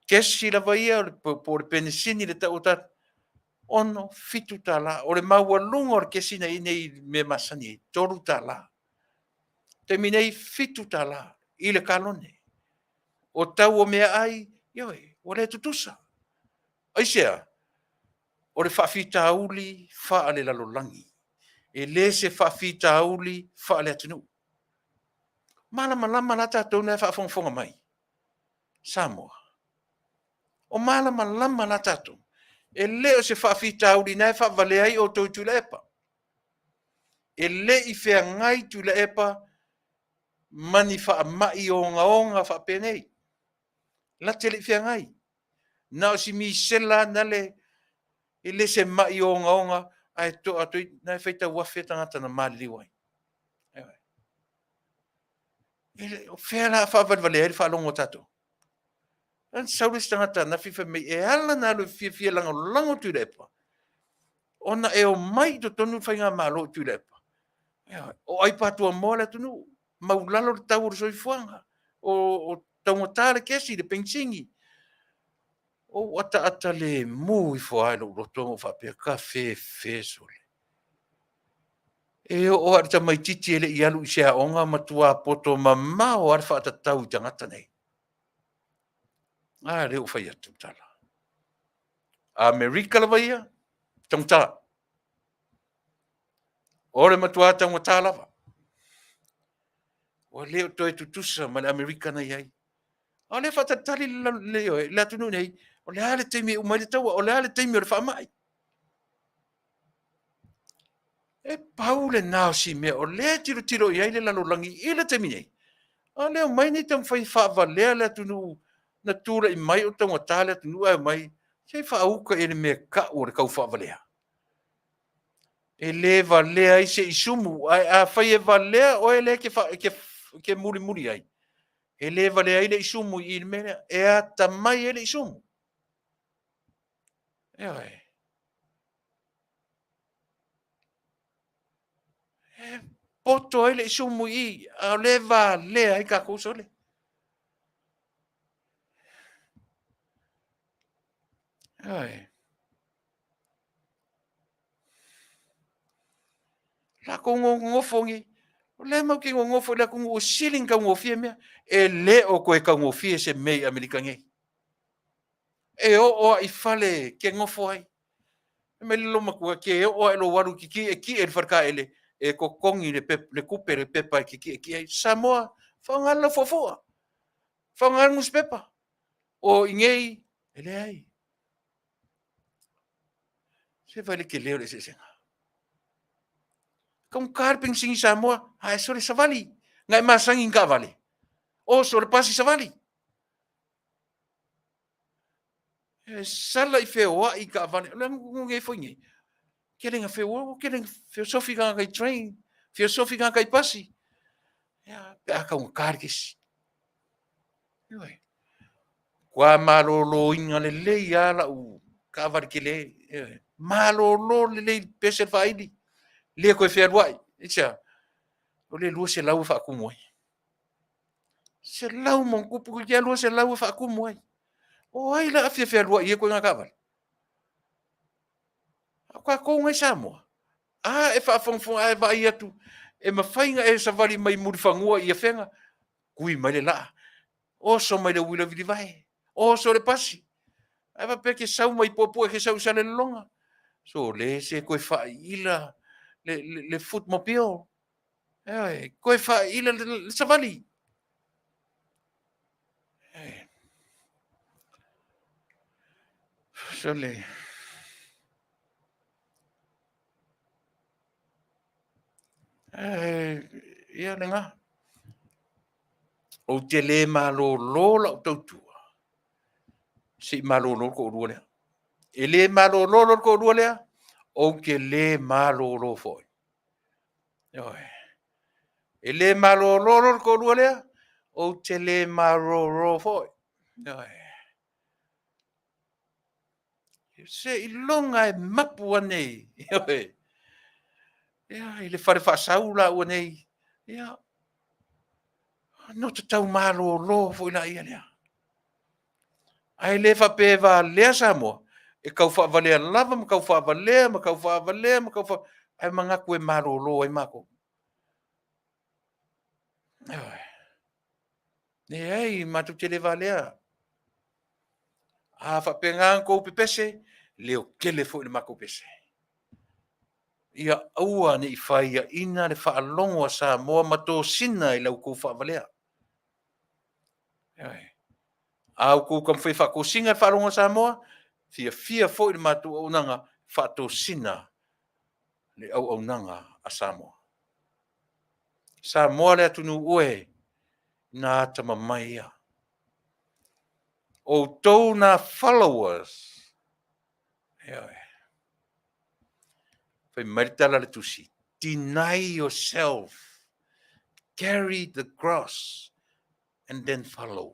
Kesi lava ia, po le penisini le tautat. Ono fitu tā la. O le maua lunga o le kesi na inei me masani. Toru tā la. Te minei fitu tā la. I le kalone. O tau o mea ai, ioi, o le tutusa. Aisea, o le whawhitauli, wha ale lalolangi. E le se whawhitauli, wha ale atinu. Malama lama la tātou nei whawhongfonga mai. Samoa. O malama lama la tātou. E le o se whawhitauli nei whawaleai o tau Tuilaepa. E le I whea ngai Tuilaepa, mani wha mai o onga wha penei. La tele whea ngai. Na o si mi sela nale, e le se mai o onga, ai to atu nai whaita wafe tangata na mali wai. E o whea la whawalvale, e whalongo tato. An saulis tangata na whiwha mei, e ala na alu whia lango Tuilaepa. Ona e o mai to tonu whainga malo Tuilaepa. O ai patua mola tunu, maulalo le tau o soifuanga, o taungatale kesi, le pengsingi. O ata le mui foai lo rotongo whapea ka fe sole. E o arita mai titi ele I alu I sea onga matua poto mamao ar whaatatau I tangata nei. Reo whai atu tala. Amerika lava ia, tangata. Ore matua tangata lava. O leo toi tutusa ma le Amerika na iai. O le whaatatali leo e, le atunu nei, o le ale teimi umai le taua, o le ale teimi o le whaamai. E paule nao si mea, o le tiro iai le lalolangi I le teimi nei. O leo mai ni tam whai whaavalea le atunu na tura I mai o tangata le atunu ai mai, sei whaauka e le mea ka o le kau whaavalea. E le valea I se isumu, a whai e valea o e le ke muri ai. E le valea I le isumu I le mea, e a tamai e le isumu. E oi. E poto e le isumu I, a le valea I ka kousole. E oi. La kongo ngofongi, le mau ki ngofo la kongo siling ka ngofie mea, e le o koe ka ngofie se mei Amerikange. E o I fale ke ngofo ai. E me lo makua ke o e lo waru ki e wharka ele, e ko kongi le kupe le pepa ki ai. Samoa, whangala fofoa. Whangangus pepa. O ingei, ele ai. Se vale ke leo le se senga. Kung karping singi Samoa, hai sore savali. Ngai masangin ka vale. O sore pasi savali. Sala I whea I ka vale. Ola ngunge whaingi. Kerenga whea kerenga whea sofi ka kai train. Whea sofi ka kai pasi. Pe aka unga karkisi. Ioi. Kua malolo inga le lei ala u ka vale ke le. Malolo le lei pese whaidi. Le koe whea ruai. Itia. O le lua se lau whaakumu ai. Se lau mon kupu kia lua se lau whaakumu ai. O ai la afia whea ruai e koe ngā kawale. Kua kou ngai Samoa. E whaafongfong e vai atu. E mawhainga e savali mai muri whangua I a whenga. Kui mai le laa. O so mai le wila vili vai. O so le pasi. Ai wa peke sau mai popo e ke sau sale longa. So le se koe whaila le footmobile. Koe whaila le savali. So le... ia le ngā. O te le malo lola o tautua. Si malo lolo ko urua lea. E le malo lolo ko urua lea. o ke le malolo foi. Oi. E le malolo ko lua lea, o te le malolo foi. Oi. Se ilonga e mapu anei. Oi. Ia, i le whare whaasaula ua nei. Ia, no te tau malolo foi la ia lea. Ai le whape wa lea Samoa. E kau whaavalea lava, ma kau whaavalea, ma kau whaavalea, ma kau whaavalea. Ai mga koe malolo ai mako. Oi. Ne ai, matu te le valea. A whapenga ko pepese, leo kele fo i le mako pese. Ia aua ni i whaia ina le whaalongo a Samoa mato sina i lau ko whaavalea. Oi. Au ko kam whai whako singa le whaalongo a Samoa, fia fo i le matu Auaunaga whaato sina le Auaunaga a Samoa. Samoa le atunu ue na tamamai ia. O tau na followers. Oi. Whai maritala le tusi. Deny yourself. Carry the cross. And then follow.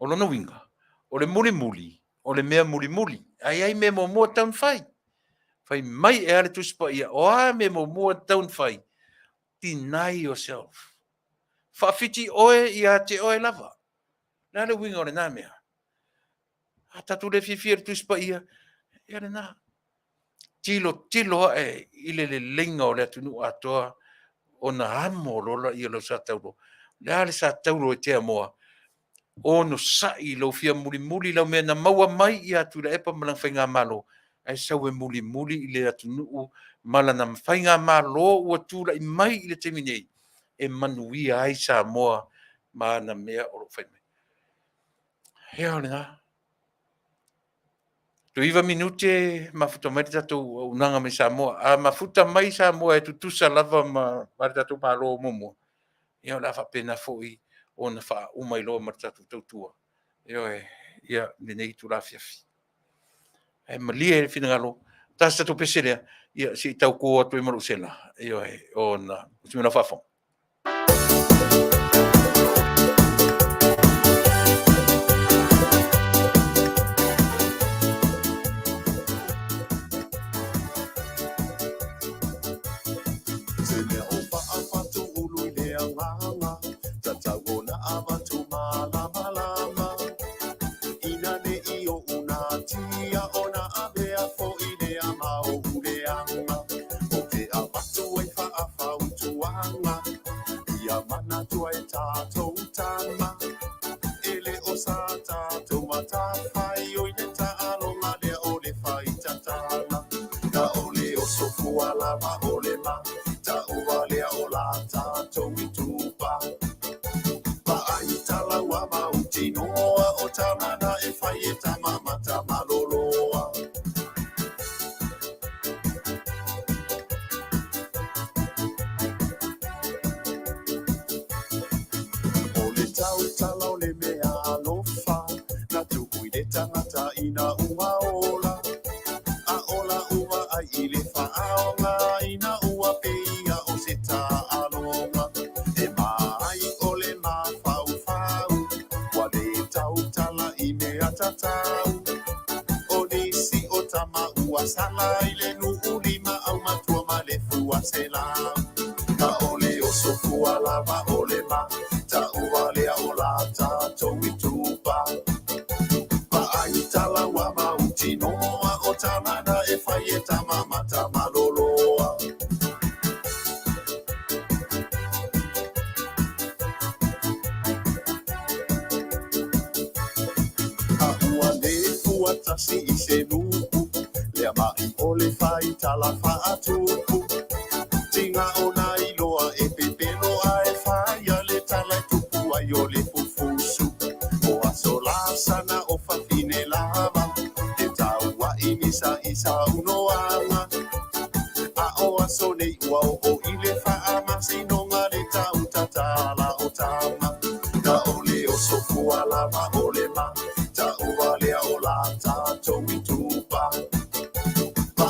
O lono winga. O le muli. O le mea muli. Ai me mo mua taun whai. Whai mai e ale tusi pa ia. O a me mo mua taun whai. Deny yourself. Whawhiti oe ia te oe lava. Nā le winga o le nā mea. A tatu le whiwhia le tusi pa ia. Ia le nā. Tilo e ile le lenga o le atunu atoa o na amo lola i lo sa taulo. Le sa taulo e te amoa. O no sai lo fia muli lau mea na maua mai i Tuilaepa malang whainga malo. Ai sau e muli i le atunu mala na whainga malo ua tūla i mai i le teminei. E Manuia ai Samoa ma na mea o lo whainga. Hea ole nga. Tuiva minute mafuta mai tatou Auaunaga me Samoa. A mafuta mai Samoa e tutusa lava ma tatou malo momo. Ia la fa pena foi ona fa uma i loa ma tatou tautua. Ia nenei tu la Afiafi. E malia e finagalo. Tas tatou peselea. Ia si tau ko atu i marusela. Ia ona. Usimena fafon. Tasi i se nuku, lea mai o le faitala faatuku. Tinga o na iloa e pepelo a e faia le tala tuku ai o le fufusu. O aso la sana o fafine lava, e taua i misa i sa unoanga. A o aso nei ua o i le faa masinonga le tau tatala o tama. Na o le o sofua lava o le ma. Ta o Vale o la tatou i tupa. Pa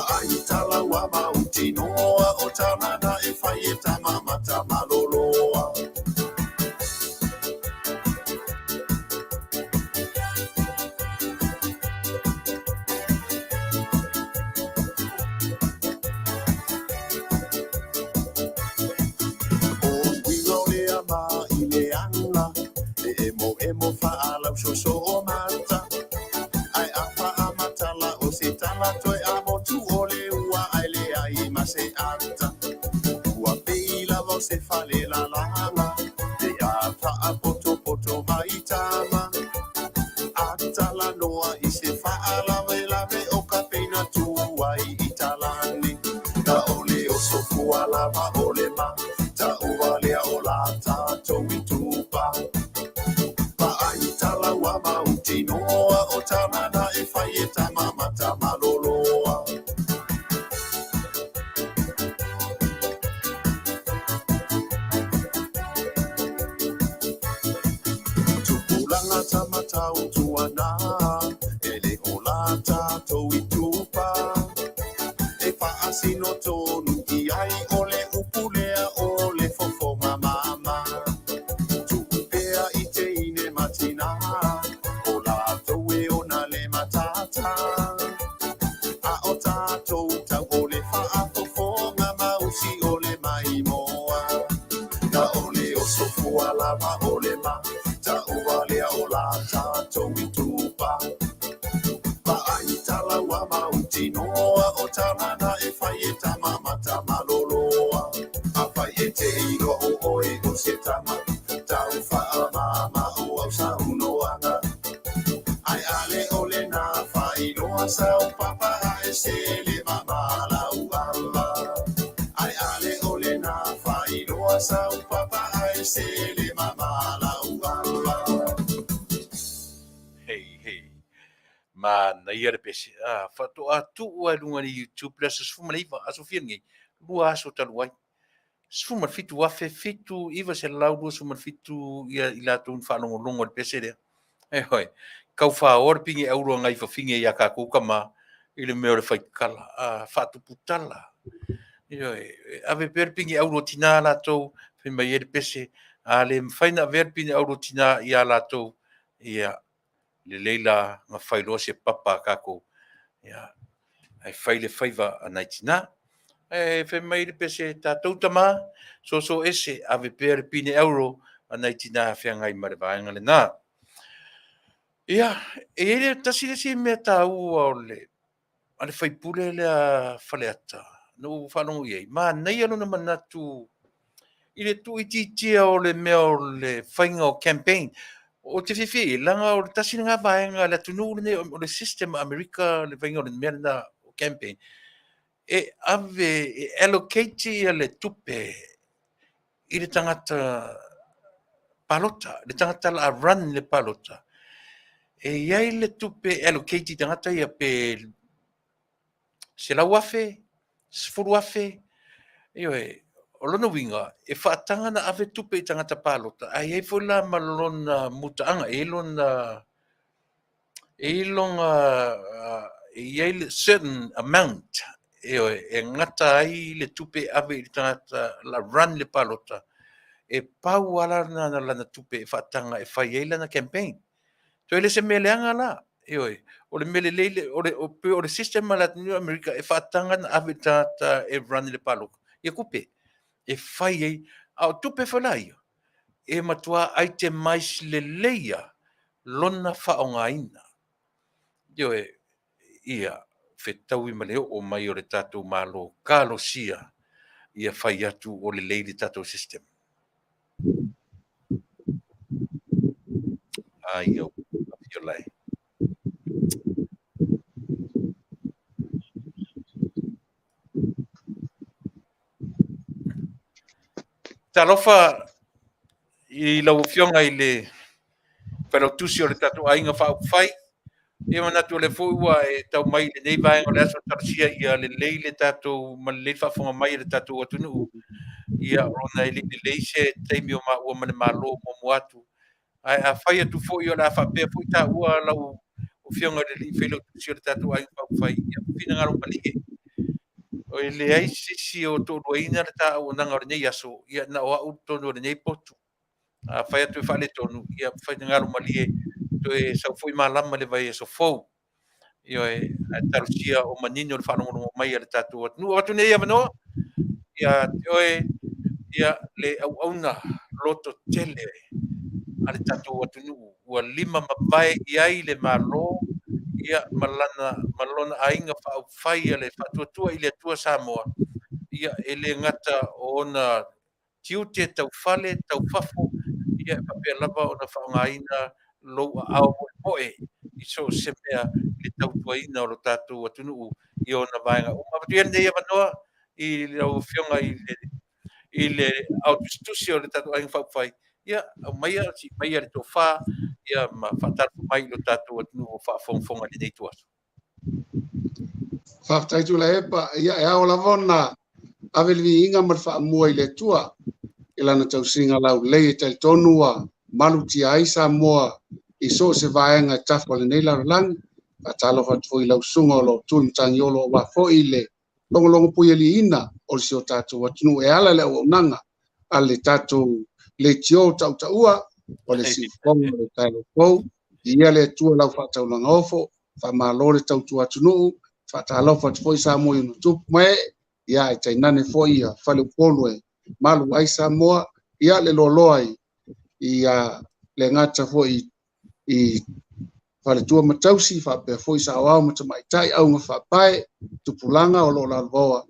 utinoa o taunana e whai e tamamata maloloa. Emo faalau so o mata ai apa amatala o se tala toi amo tu ole ua ai le ai ma se ata ua peila vo se fale la langa te ata a poto poto mai tama atala noa i se faala vela me o kapena tu ai italani na ole o so fuala ma ole ma ta uvale o la ta to witupa Utinoa o tamana e whai e tamamata maloloa. Tupulanga tamata utuana, ele o la tato i tupa. E whaasino tonu i ai ole upulea ole fofonga mama. Tupea i te ine matina. A o tātou tau ole whaafofonga mausi ole mai moa. Na ole o sofua lava ole ma, ta ualea o la tātou i tupa. Pa ai tala wa mauti noa o tamana e whai e tamamata maloloa. A whai e te iro o oe o se tama, tau wha mama o au saunoanga. Ai ale ole na whai noa sau papa ai se le mama lau ala. Ai ale ole na whai noa sau papa ai se le mama lau ala. Hey. Manuia le pese. Faatuatua lunga ni YouTube la sfuma leiva aso fiangi. Lua aso taluai. Sfuma fitu wafe fitu iwa se lau sfuma fitu ila tun whanongo longo le pese lea. Hoi. Kau whaor pingi auro ngai whawhinge ia ka kukama i le mea le whaikala. Whaatuputala. Ave perpingi auro tina la tau whima i le pese. A le mwhaina verpingi auro tina ia la tau. Ia le leila nga whailoa se papa kako. Ia. Ai whaile whaiva anai tina. Whima i le pese tātou tama. So ese ave perpingi auro anai tina whiangai marewaenga le nā. Ia, ele tasi le si mea tāu o le whaipule le a whaleata. No whanongo iei. Nei alo na manatu i le tu ititia o le mea o le whainga o campaign. O te whiwhi, langa o le tasi ngā vaenga le tunu o le system Amerika le whainga o le mea na o campaign. E ave allocate le tupe i le tangata palota. Le tangata la run le palota. E iai le tupe allocate tangata ia pe se la wafe, sfuru wafe, o lona winga, e whaatanga na ave tupe i tangata palota, ai e fwela malona mutaanga, e iai certain amount, e ngata ai le tupe ave i tangata la run le palota, e pau ala na lana tupe e whaatanga e whai ei lana campaign. So ele se meleanga la, o le mele leile, o le system ala New America, e whaatanga na ave tangata e run le palota. Ia kupe, e whai ei, au tupe whalai, e matua ai te mais le leia, lona whaongaina. Ia, whetaui maleo o mai o le tātou malo, kālo sia, ia whai atu o le leile tātou system. Ai au, Afiafi. Talofa i lau fionga i le Failautusi o le tatu ainga whaai, e manatu le fuua e tau mai le nei vaenga o le aso tarusia ia le lei le tatu, ma le lei whaafonga mai le tatu o Taunu'u, ia rona i le lei se teimi o ma ua mane malo mo muatu. Ai a whai atu fo i o la whapea fo i ta ua lau o fionga le li Failautusi o le tatu ainga whaai, ia whina ngaro palihe. O le ai sisi o Taunu'uina le Auaunaga o lenei aso ia na o a'u tonu o lenei potu. A whai atu e whale tonu ia whainagalo malie toe sau foi malama le vai e so fou. Ia e tarusia o manino le whanongono mai le tatu atu. Nu atu nei avanoa ia oe ia le auauna loto tele ale tatu atu nu ua 5 mavae iai le malo ia malona ainga whai le Faatuatua i le atua Samoa. Ia ele ngata o ona tiute tau fale, tau fafo, ia papea lava o na whaongaina lou a ao moe i so se mea le tau tuaina o lo tātou atunu'u i o na vaenga. O mawatuia nei avanoa i lau whionga i le autustusi o le tātou ainga whauwhai. Ia, au maia, si maia le tō whā, ia ma whatarpu mai lo tātou atunu'u o whaafongfonga le nei tuaso. Faafetai Tuilaepa ia e ao lavona aveli inga mar fa mua i le tua ilana tau singa lau lei tel tonua malu tia ai Samoa i so se vaenga tafa le nei lau lang atalo fa foi lau sunga lo tu mtangiolo wa fo ile longo pui li ina o si o tatu watunu e ala le Auaunaga ale tatu le tio tau taua o le si fonga le talo fo ia le tua lau fa tau langa ofo fa malo le tau tu atunu fatalo fa foi Samoa no tu me ia e tainane fo ia fale polo e malu ai Samoa ia le loloi ia le ngata fo i fale tua matausi fa pe fo Auaunaga mata mai tai au nga fa pai tupulanga o lo la voa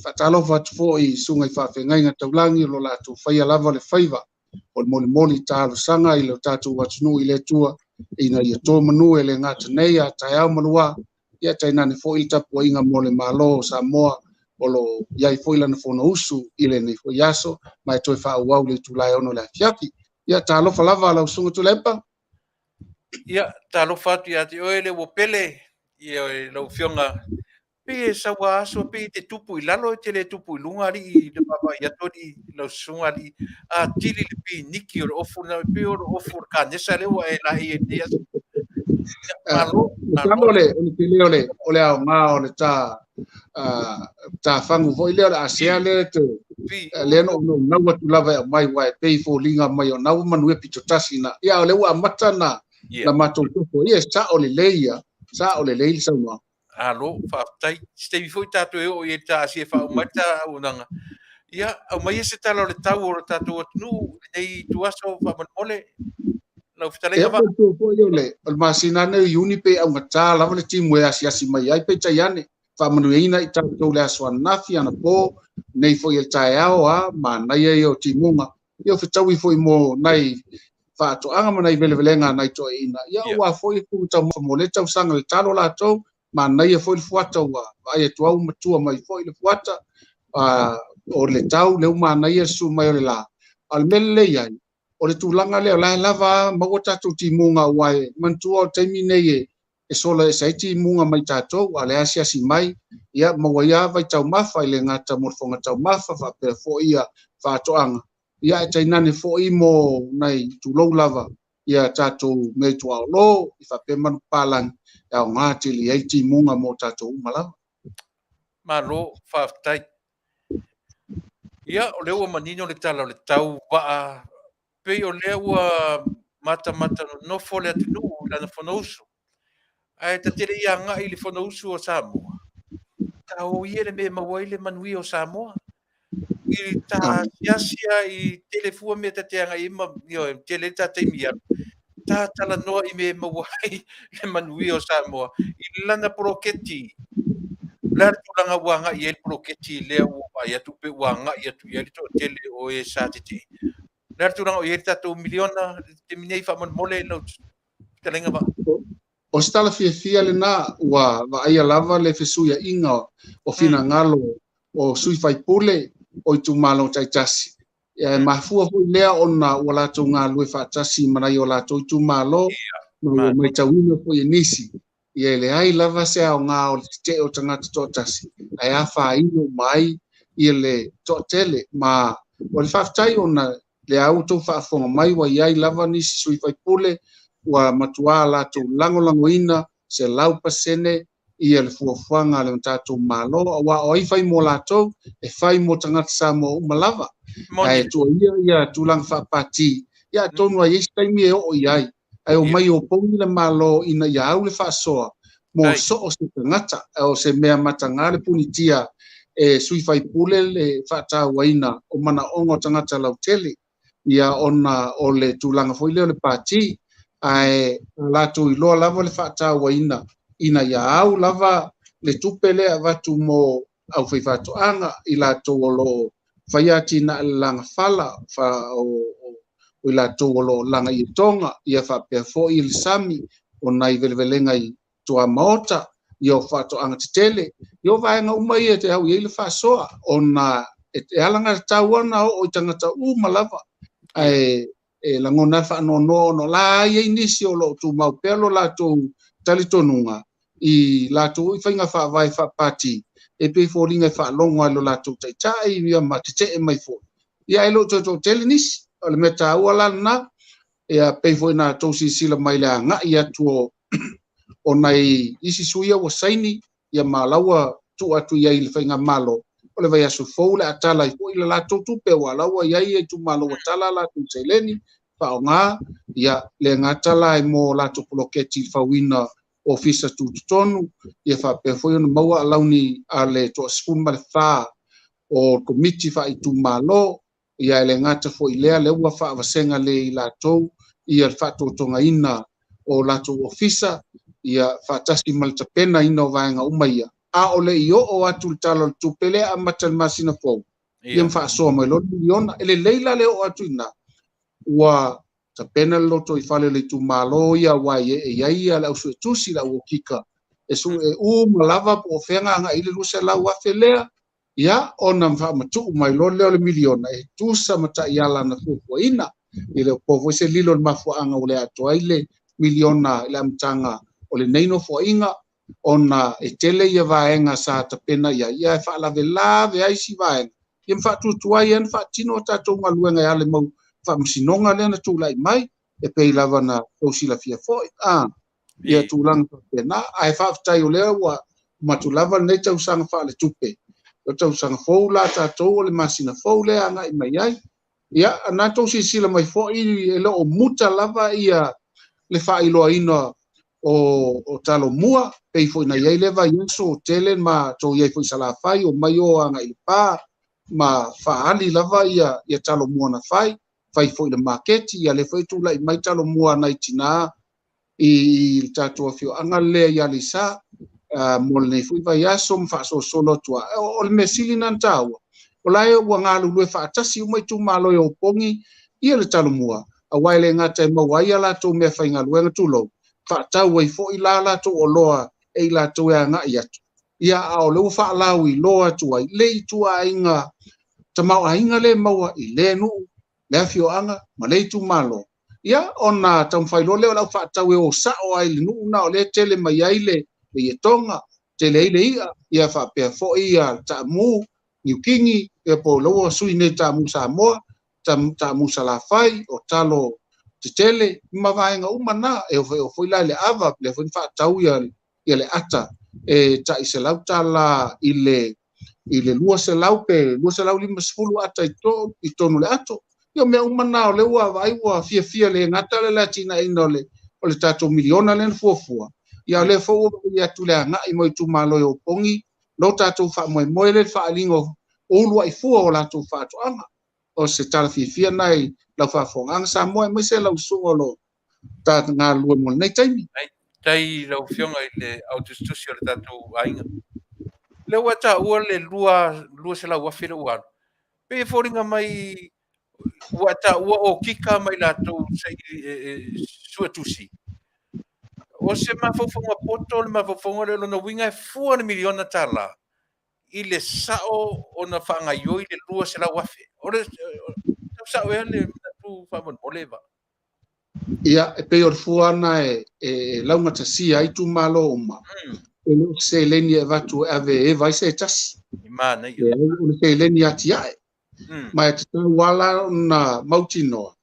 fatalo fa fo i sunga fa fengai nga taulangi lo la tu faia lava le faiva o moli talo sanga i lo tatu watunu i le tua ina ia to manu e le ngata nei a tai au manua ia tainane fo i tapu inga mole malo Samoa olo iai foi lana fono usu ile nei foi yaso mai toi fa Auauau le tulai ono le Afiafi ia talofa lava lau sunga Tuilaepa Ia talofa atu ia te oe le wopele ia e lau whionga pe sa wa aso pe te tupu i lalo te le tupu i lunga li i le papa ia toni lau sunga li a tili le pi niki o ofu na pe o ofu ka nesa le wa e la i e nia malo ole ole au ma ole ta fangu voi le asia le te le no na watu lava mai wa pe fo linga mai o na Manuia pito Tasi na ia ole wa matana na matou toko ia sa ole leia sa no alo Faafetai stay foi tatu e o i Tasi e fa mata unanga ia au mai se tala le tau o tatu atu nei tuaso fa mole lau Fetalaiga va fo ole al masina ne uni pe au ngata lava le timu e asia si mai ai pe taiane fa Manuia i tatu le aswanafi ana po nei foi el taiao a mana ia o timunga io fetawi foi mo nai Faatuaga mana i velevelenga nai to ina ia wa foi ku ta mo le tau sanga le talo la to mana ia foi fuata wa ai to au matua mai foi le fuata o le tau le mana ia su mai le la al mele ia o le tulanga le la lava mo tatu timunga wai mantua taimine e sola e saiti munga mai tato ale asia si mai ia mo ia vai tau mafa ile ngata mo fonga tau mafa fa pe fo ia Faatuaga ia tainane fo i mo nai tulou lava ia tato me tua lo i fa pe man palang ya ngati li ai ti munga mo tato malava malo Faafetai ia o le ua manino le tala o le tau waa pe o le ua mata no fo le atunu lana fonousu ai ta tele ia nga i le fonousu o Samoa tau ia le me mawai le Manuia o Samoa i ta siasia i telefua me ta te anga i ma yo tele ta te mia ta tala no i me mawai le Manuia o Samoa i lana proketi la tulanga wanga i el proketi le o ia tu pe wanga ia tu ia to tele o e sa te la tulanga o ia ta miliona te minei fa mole no telenga ba o stala fia le na wa ai lava le fesuia inga o fina ngalo o sui fai pule o tu malo tai Tasi e mafua fu lea ona wala tu ngalo fa Tasi mana yo la tu malo no mai tawino fu nisi ia le ai lava se au nga o te o tanga to Tasi ai afa ino mai ia le to tele ma o le Faafetai ona le auto fa fonga mai wa ai lava ni sui fai pule wa matua la tu lango ina se lau pasene ia le fuafuanga le tatou malo wa o fai mo latou e fai mo tangata Samoa malava ai tu ia tulang fa pati ia tonu ai taimi e o iai ai o mai o pongi le malo ina ia au le fa soa mo so o se ngata o se mea matanga le punitia e sui fai pule le Faauaina o mana ongo tangata lautele ia ona o le tulanga foi le pati ai latou i loa lava le Faauaina ina ia au lava le tupele avatu mo au fai fatoanga i latou o lo faiati na langa fala fa o latou o lo langa i tonga ia fa pe fo il sami o nai velvelenga i tua maota io fatoanga tele io vai nga umai e te au i le fa soa ona e alanga tauana o tangata malava ai e langona fa no la ia inisi o lo tu mau pelo latou talitonunga i latou i fainga fa vai fa pati e pe folinga fa longo lo latou tai ia matite e mai fo ia elo to telenis o le meta wala na ia pe fo na to sila mai la nga ia tuo o nai isi suia wa saini ia malawa tu atu ia il fainga malo o le vai aso fo le atala i fo ila latou tu pe wala wa ia i tu malo tala la tu seleni fa nga ia le ngatala i mo latou poloketi fawina ofisa tu tonu ia fa pe foi no maua launi ale to spun mal fa o komiti fa i tu malo ia le ngata foi le ua fa vasenga le latou ia fa to tonga ina o latou ofisa ia fa tasi mal tapena ina vaenga umaia a ole io o atu talo tu pele a matal masina fo ia fa so mai lo miliona ele leila le o atu ina wa tapena loto i fale le tu malo ia wa ia la usu tusi la ukika esu e malava po fenga nga ile lusa la wa felea ia ona fa matu mai lo le miliona e tusa mata ia la na Fofogaina ile po vo se lilo mafu anga ule atu ile miliona la mtanga ole neino fo inga ona e tele ia vaenga sa tapena ia fa la velave ai si vaenga ia fa tu tuai en fa tino tatou ngaluenga ia le mau fa msinonga le na tulai mai e pe lava na osila fia foi ia tulang pena ai fa tai ole wa matulava nei tau sanga fa le tupe o tau sanga fo la tatou le masina fo le anga i mai ai ia na to sila mai fo i e lo muta lava ia le fa ilo ina o talo mua pe foi na ia leva inso tele ma to ia foi sala fai o mai o anga i pa ma fa ali lava ia talo mua na fai foi le market ia le foi tu lai mai talo mua na itina i tatou fio anga le ia lisa mo le foi vai aso fa so solo tua o le mesili nan tawa o lai o nga lu fa tasi o mai tu malo o pongi ia le talo mua a wai le ngata mo wai ala to me fa nga lu tu lo fa tau i foi la to o loa e la to nga ia o le fa la wi loa tu ai le tu ainga tamau ainga le maua i le nu le afio anga ma le tu malo ia ona tam fai lo le la fa tau o sa o ai nu na o le tele mai ai le tonga tele ile ia fa pe fo ia ta mu ni kingi e po lo sui ne ta mu Samoa ta mu sala fai o talo tele ma vai nga umana e o foi la le ava le foi fa tau ia le ata e ta iselau tala ile lua se lau lima sepulu ata i tonu le ato ia mea umana o le ua vai ua fia le ngata le latina ina o le tatou miliona le fuafua ia le fo ia tu le anga i mo tu malo o pongi lo tatou fa mo le fa lingo o lua i fua o latou fa to anga o se tala fia nai la fa fo ang Samoa mo se lau solo ta nga lu mo nei taimi tai lau fionga i le autostusi o le tatou ainga le wata ua le lua se lau afira ua pe foringa mai wata ua o kika mai latou sei suatusi o se mafofonga poto le mafofonga le lona winga e fua na miliona tala i le sao o na whanga ioi le lua se lau afe o le sao e le tu whamon o leva ia e pe or fuana e launga Tasi ai tu malo uma e lo se leni e vatu ave e vai se Tasi imana ia o le se leni ati ai ma e te wala na mautinoa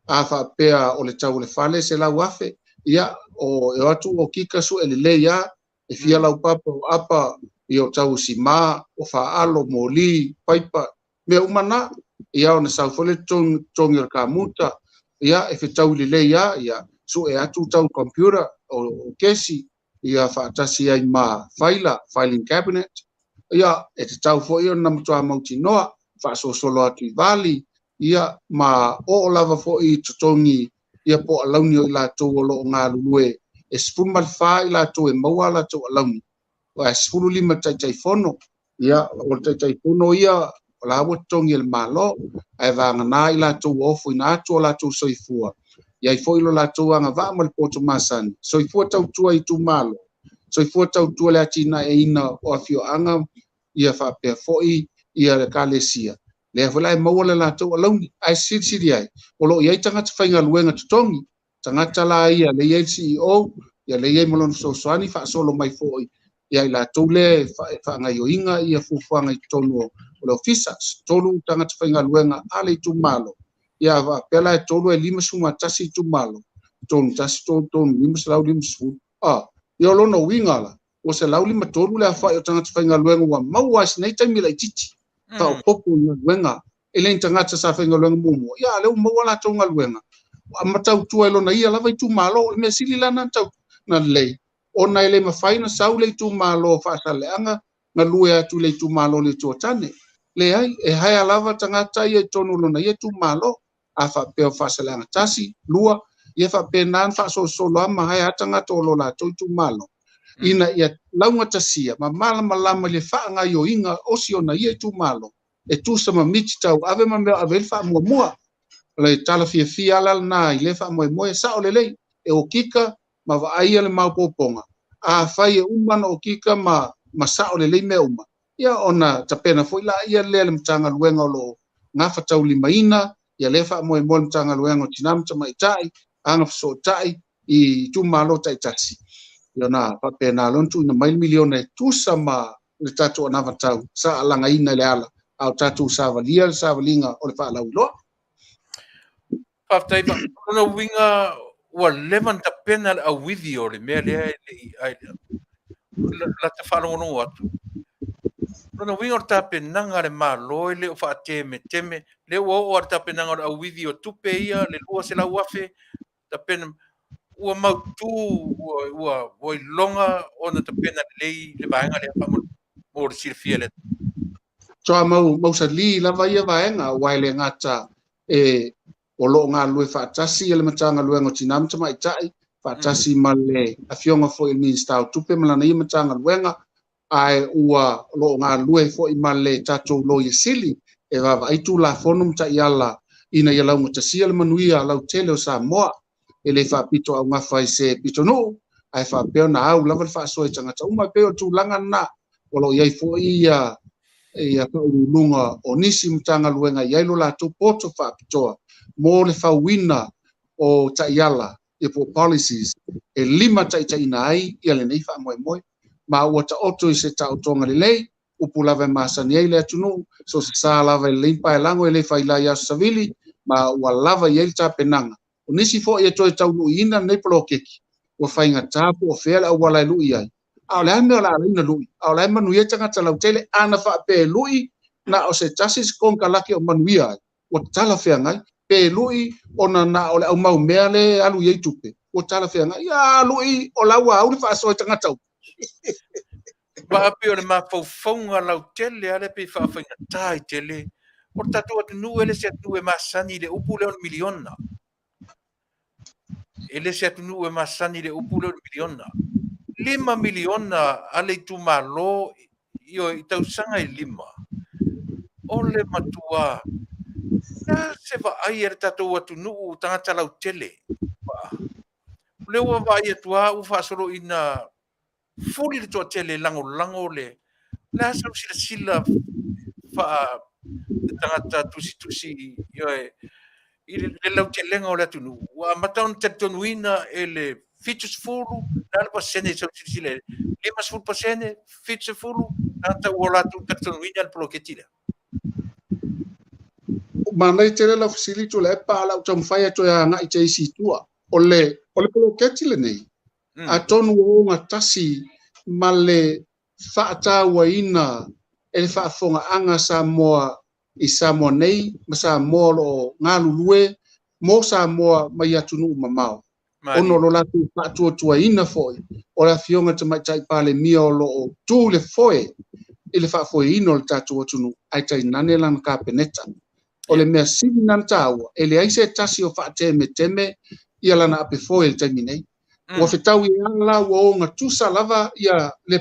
a fa pea o le tau le fale se lau afe ia o e watu o kika su e le ia e fia lau papa o apa i o tau si mā o whaalo mōli paipa mea umana ia o na saufole tongi o kamuta ia e whetau li le ia so e atu tau computer o kesi ia whaatasi ai mā filing cabinet ia e te tau fo ia na matua mauti noa whaasosolo atu i Vale ia ma o lava fo i tutongi ia po alauni o i lātou o lo ngā lulue e spun malwha i lātou e maua lātou alauni o e spunu lima tai fono ia o tai fono ia o la wa tongi el malo ai vanga na i lātou ofu i nātou o lātou soifua ia i fo ilo lātou anga va mal poto masani soifua tau tua i tu malo soifua tau tua le atina e ina o afio anga ia whapea fo i ia le kalesia le fola e maua le lātou alauni ai siri ai o lo iai tangata whainga luenga tutongi tangata la ia le iai CEO ia le iai malon soani fa solo mai fo ia i lātou le whaangai o inga ia fufuanga i tonu o le officers tonu tangata whainga luenga ale tu malo ia va pela e tonu e lima suma tasi tu malo tonu tasi tonu lima salau lima su ia lona winga la o se lau lima tonu le awhai o tangata whainga luenga wa maua sinei taimi la i titi tau popo na luenga ele tangata sa whainga luenga mumu ia leu maua la tonga luenga matau tua elo na ia lava i tu malo me sili lana tau na lei ona ele mawhaina sau le tu malo Faataleanga na lue atu le tu malo le tuatane le ai e hai lava tangata ia tonu lona ia tu malo a whapeo Faataleanga Tasi lua ia whapea nan whaasosolo ama hai atangata o lo la tu malo ina ia launga tasia ma malama le whaanga i o inga osi ona ia tu malo e tu sama miti tau ave ma mea ave wha mua le tala fia ala na i le wha moe sa o le lei e o kika ma wa aia le maupoponga a whai e umana o kika ma sa o le lei mea uma ia ona tapena fo ila ia le mtanga luenga o lo ngafa tau lima ina ia le wha moe mtanga luenga o tinamta mai tai anga so tai i tu malo tai Tasi ia na papena lontu na mai milione tu sama le tatu ona vatau sa alanga ina le ala au tatu sa valinga o le wha lau Faafetai ona winga ua levan tapena a withi o le mea lea la te wharongono atu. Ona winga o tapenanga le malo le o whaateme teme le ua o tapenanga a withi o tupe ia le lua se la wafe tapena ua mautu ua longa ona tapena le vaenga le pa mo le silfia le. Toa mau sa li lava ia vaenga waile ngata o lo ngā lue whaatasi ele matanga lue ngo tinamta mai tai whaatasi male a fionga fo i minsta o tupe malana i matanga luenga ai ua lo ngā lue fo i male tatou lo i sili e vava ai tu la fonum ta iala ina ia lau matasi ele manuia lau tele o Samoa ele whaapito au ngawhai se Taunu'u ai whaapeo na au lava whaasoe tangata uma peo tu langa na o lo iai fo ia lunga o nisi mtanga luenga iai lo la tu poto whaapitoa mo le fauina o taiala e po policies e lima taitaina ai ia le nei wha moe ma ua ta oto i se tau tonga le lei upu lava masani ai le atunu so se sa lava le limpa e lango e le Failai aso savili ma ua lava i ele tapenanga o nisi fo i atoe Taunu'u ina nei polo keki ua whainga tapu o whea le au wala e lui ai au le ame o la alaina lui au le Manuia tangata lau tele ana wha pe lui na o se Tasi konka laki o Manuia ai ua tala whea ngai pe lui ona na ole au mau mea le alu ye tupe o tala fenga ya lui o la wa u fa so tanga tau Ba pe o le mafofonga lau tele ale pe whaafainga tai tele o tatu atu nu ele se atu e masani le upu le on miliona ele se atu nu e masani le upu le on miliona 5 miliona ale tu malo io i tau sanga i 5 ole matua na se va ai er tatu atu nu tangata lau tele le wa va ai tua u fa solo ina fuli le to tele lango le la sa sila fa tangata tusi io le lau tele ngo le tunu wa mataun tatuina ele fitus fulu na pa sene so sila le mas fulu pa sene fitus fulu tanta wala tu tatuina pro ketila manai tele la fasili Tuilaepa la utam fai to ya na itesi tua ole polo ketile nei a tonu o nga Tasi ma le faatauaina e le faafogaaga Samoa i Samoa nei ma Samoa lo galulue mo Samoa mai atu nuu mamao ono lo latu faatuatuaina fo'i o le afioga tamaitai palemia o loo tu le foe i le faafoeina o le tatou atunuu ai tainane lana kapeneta o le mea sili nana tāua e leai se tasi o faatemeteme ia lana ape foe le taimi nei ua fetau i ala ua oga tusa lava ia le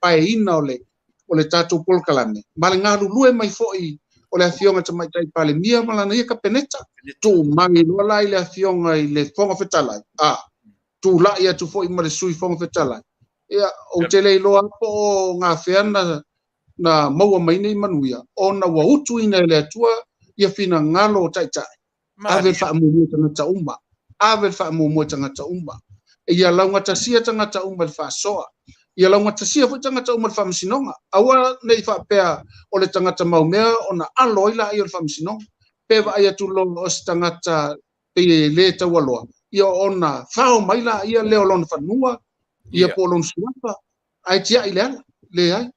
paeina o le tatou polokalame ma le galulue mai fo'i o le afioga tamaitai palemia ma lana ia kapeneta tuumagi loa la i le afioga i le foga fetalai tula'i atu fo'i ma le sui foga fetalai ia o te leiloa po o gafeana na maua mai nei manuia ona ua utu ina le atua ia fina ngalo o taitai ave fa'amumua tangata uma ave fa'amumua tangata uma ia launga tasia tangata uma le fa'asoa ia launga tasia fo tangata uma le fa'amasinonga aua nei fa'apea o le tangata maumea ona alo ila ai o le fa'amasinonga peva ai atu lo o se tangata pe le taualoa ia ona fao mai la ia leo lona fanua ia po lona suapa ai tia ile ala le ai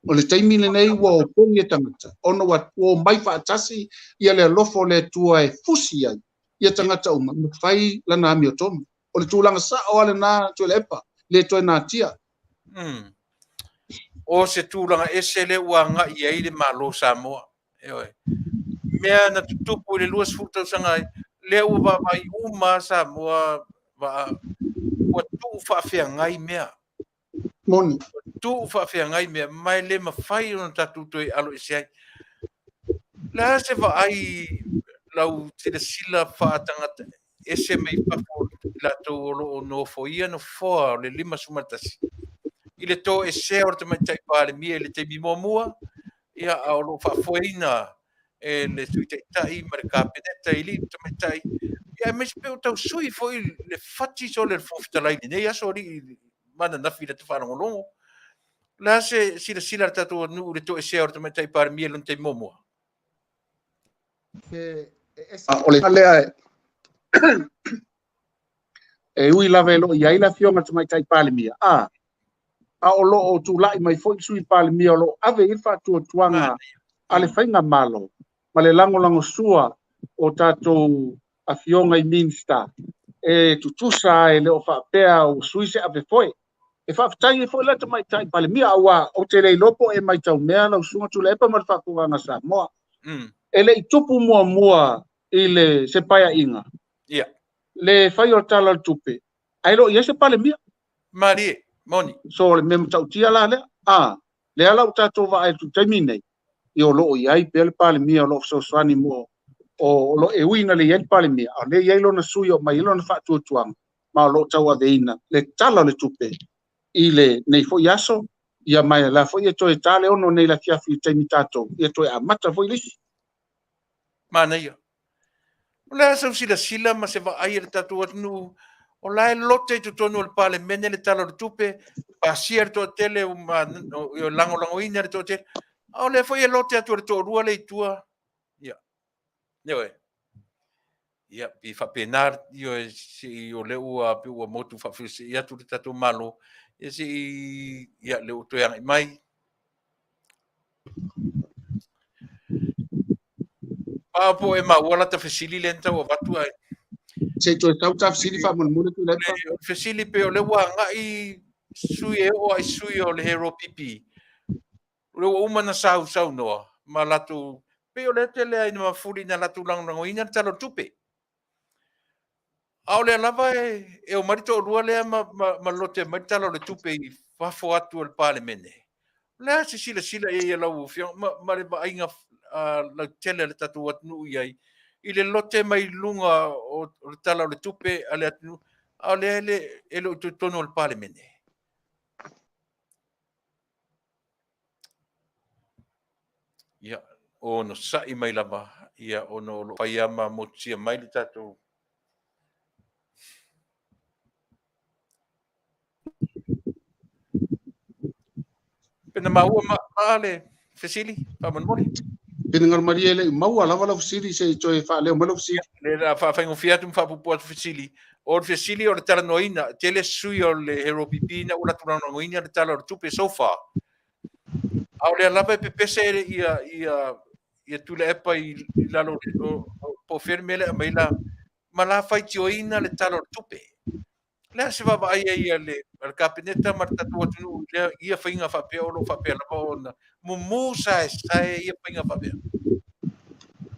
o le taimi lenei ua o pongi e tangata ona ua mai fa'atasi ia le alofo le atua e fusi ai ia tangata uma ma fai lana ami o tonu o le tulaga sa'o ale na Tuilaepa le toe na tia o se tulaga ese le ua aga'i ai le malo Samoa eoe mea na tutupu i le 2 ai lea ua va'avai uma Samoa ua tu'u fa'afeagai mea moni tu'u fa'afeagai mea mai le mafai ona tatou toe alo ese ai la se va'ai lau silasila fa'atagata ese mai fafo latou o lo'o nofo ia nofoa o le 5 sumatasi i le tō ese o le tamaitai palemia i le taimi muamua ia a o lo'o fa'afoeina e le suitaita'i ma le kapeneta i li'i tamaitai ia me se pe o tausui fo'i le fati so le fetalaiga lenei aso o li'i mananafi le tafa'alogologo la se silasila le tatou anu'u le tō ese o le tamaitai palemia i lona taimi muamua o le lea e ui lava e lo'o iai le afioga tamaitai palemia a o lo'o tula'i mai fo'i sui palemia o lo'o ave i le fa'atuatuaga a le faiga malo ma le lagolago sua o tatou afioga i minista e tutusa e le o fa'apea o sui se ave foe e fa'afetai e fo'i le tamaitai palemia aua o te leilopo e mai taumea lausuga Tuilaepa ma le fa'apuaga Samoa e le tupu muamua i le se paia'iga ia le fai o tala le tupe ai lo ia se palemia mali moni so le mem tautia la le ala o tatou va'ai tu taimi nei i o lo'o iai pe le palemia o lo'o fesoasoani mo o lo e uina le iai palemia o le iai lona sui o mai lona fa'atuatuaga ma o lo'o tauaveina le tala o le tupe i le nei fo'i aso ia mai la fo'i e toe tale ono nei la Afiafi taimi tatou ia toe amata fo'i lisi mana ia o le asa silasila ma se va'ai le tatou atunuu o lae lote i totonu o le palemene le tala o le tupe pasia le to'atele o lagolagoina le to'atele a o le foi e lote atu o le to'alua le itua ia oe ia pi fa'apena io si o le ua pe ua motu fa'afese'i atu le tatou malo ia si ia le o toe aga'i mai po e maua lata fesili le tau o watu ai se toe tau tafsiri fa'amolemole Tuilaepa o fesili pe o le ua aga'i sui e o ai sui o le hero pipi le ua uma na sau noa ma latu pe o le tele ai na mafuli na latu langolangoina talo tupe a o le lava e o marito o lua lea ma lote maritalo le tupe i fafo atu o le palemene lea se sila e ia lau fio ma le va'aiga lau tele le tatu atunuu i ai i le lote mai lunga o le tala o le tupe a le atunuu a o lea e lo tonu o le palemene ia ono sa'i mai lava ia ono lo paia ma motia mai le tatou pena maua ma ale fesili pa mon mori Pinangal Maria le mau ala wala fsiri se to fa le malo fsiri. Le la whawhaingo fiatu mwhapupu atu whisili. O le whisili o le Talanoina, tele sui o le Heropipina, ula Talanoina le tala o le tupe so far. Au le alapa pe pese ia Tuilaepa I lalo po fermele a meila ma la faitioina le tala o le tupe. Le se va ai ia le kabineta ma tatu atu ia whainga whapea o lo whapea la paona. Mumu sai ia whainga whapea.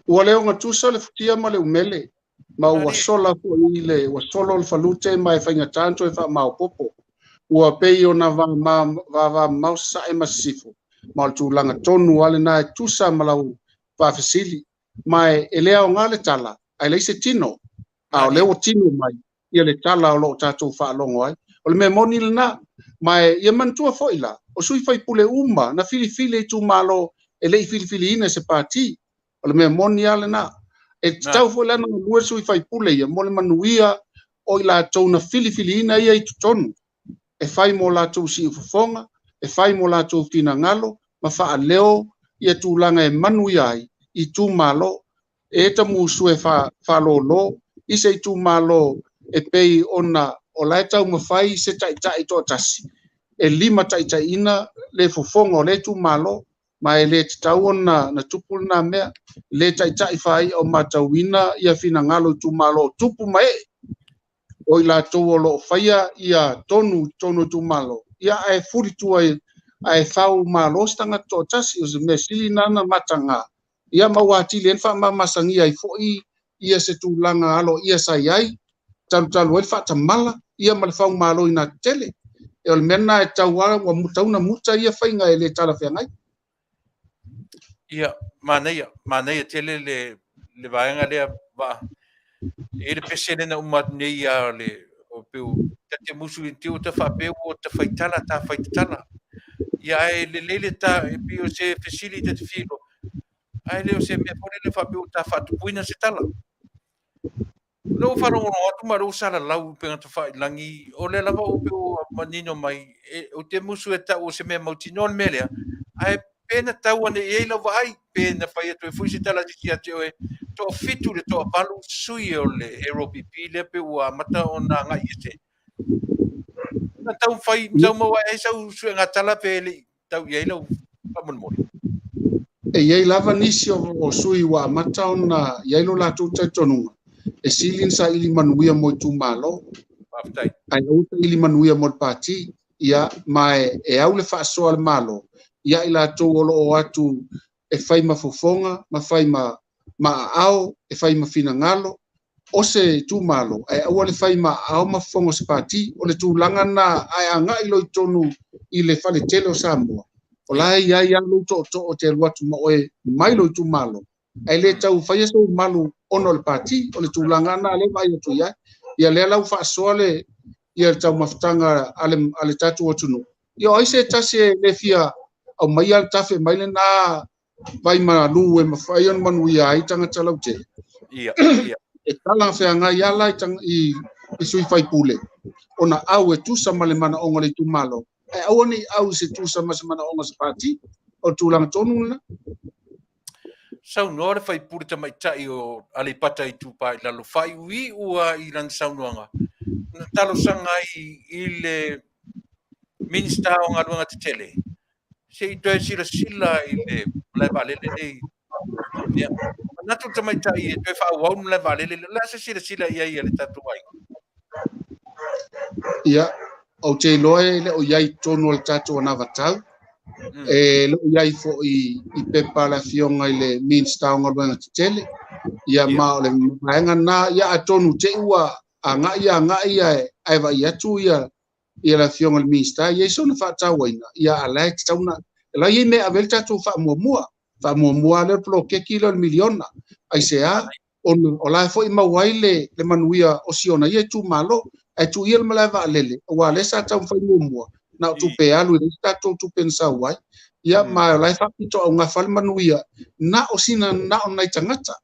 Ua leo nga tusa le futia ma le umele. Ma ua sola po ile, ua solo le falute ma e whainga tanto e wha mao popo. Ua pei o na va mausa e masifo. Ma le tūlanga tonu ale na e tusa ma lau whawhisili. Ma e lea o ngā le tala, ai leise tino. A o leo tino mai, ia le tala o lo tātou whaalongo ai. O le me moni le na, ma e ia mantua foila. O sui whai pule uma, na fili I tu malo, e lei fili ina se pāti. O le mea moni ale na. E tau fo lana lua sui fai pule ia. Mo le manuia o I la tau na fili ina ia I tutonu. E fai mo la tau si ufufonga. E fai mo la tau tina ngalo. Ma faa leo ia tūlanga e manuia ai. I tu malo. E ta musu e fa lo. I se I tu malo e pei ona. O la tau ma fai se tai to tasi. E lima tai ina le fofonga o le tu malo. Ma e le tau ona na tupu na mea. Le tai whai o matawina ia fina ngalo tu malo tupu mai. O I la tau o lo whaia ia tonu tu malo. Ia ai furi tua ai whau malo stanga to tasi o se me sili nana matanga. Ia mawati len wha mamasangi ai foi ia se tūlanga alo ia sai ai. Talu e wha mala ia ma le whau malo ina tele. E o le mena e tau ara wa mutauna muta ia whainga e le tala whiangai. Ia, Manuia tele le vaenga lea va. E le pese na umat nei a le o peu te musu I tiu te whapeu o te whaitala ta whaitatala. Ia e le ta e pio se fesili te filo. Ai leo se me pone le whapeu ta whatupuina se tala. Lo wharongo atu ma lo sala lau penga te whailangi o le lava o peu manino mai o te musu e ta o se me mautinon melea. Ai pena tau ane e lau vai pena whai atu e fuisi tala tiki atu e to fitu le to balu sui o le Heropipi le pe ua mata o na ngai e te. Na tau whai, tau maua e sau sui ngā tala pe le tau i lau pamon mori. E iei lava nisi o sui wa mata o na iei lo la tu tai tonunga. E silin sa ili manuia mo tu malo. Faafetai. Ai uta ili manuia mo pati. Ia mai e au le whaasoa le malo. Ia ila tu o lo o atu e whai mafofonga, ma whai ao, e whai mawhina ngalo, o se tu malo, e aua le whai ao mafonga se pati, o le tu langa na ai anga ilo I tonu I le whale tele o Samoa. O lai ia lo to o te luatu ma oe mai lo tu malo. E le tau whai e so malo ono le pati, o le tu langa na le vai atu ia le lau whaasoa le ia tau maftanga ale tatu o tunu. Ia oise tase le fia au mai al tafe mai le na vai ma lu e ma fai on manuia ai tanga talau te. Ia. E tala whianga ia lai tanga I sui fai pule. Ona au e tusa ma le mana onga le tu malo. E au ni au se tusa ma se mana onga se pati. O tūlanga tonu na. Sau noa le whai pure ta mai tai o ale pata I tupa I lalo whai ui ua I lan sau noanga. Na talo sanga I le minsta o ngā luanga te tele. Se I toe sila I le valele nei. Natu ta mai tai e toe whaau le valele. La se sila ia le tatu ai. Ia, o te loe le o iai tonu al tatu ana vatau. E le o iai fo I pepa la fionga I le minsta o ngā luanga te tele. Ia ma o le maenga na ia a tonu te ua a ngai ai va ia tu ia la fionga le minsta. Ia so na whaatau aina. Ia a lai te tauna. La ia me avel tatu wha mua le plo ke kilo le miliona. Ai se a o lai fo I mawai le manuia o siona ia tu malo. Ai tu ia le malai va lele. Wa le sa tau whai mua. Na tu pe alu le tatu tu pensa wai. Ia ma lai fa pito o ngā whale manuia. Na o sina na o nai tangata.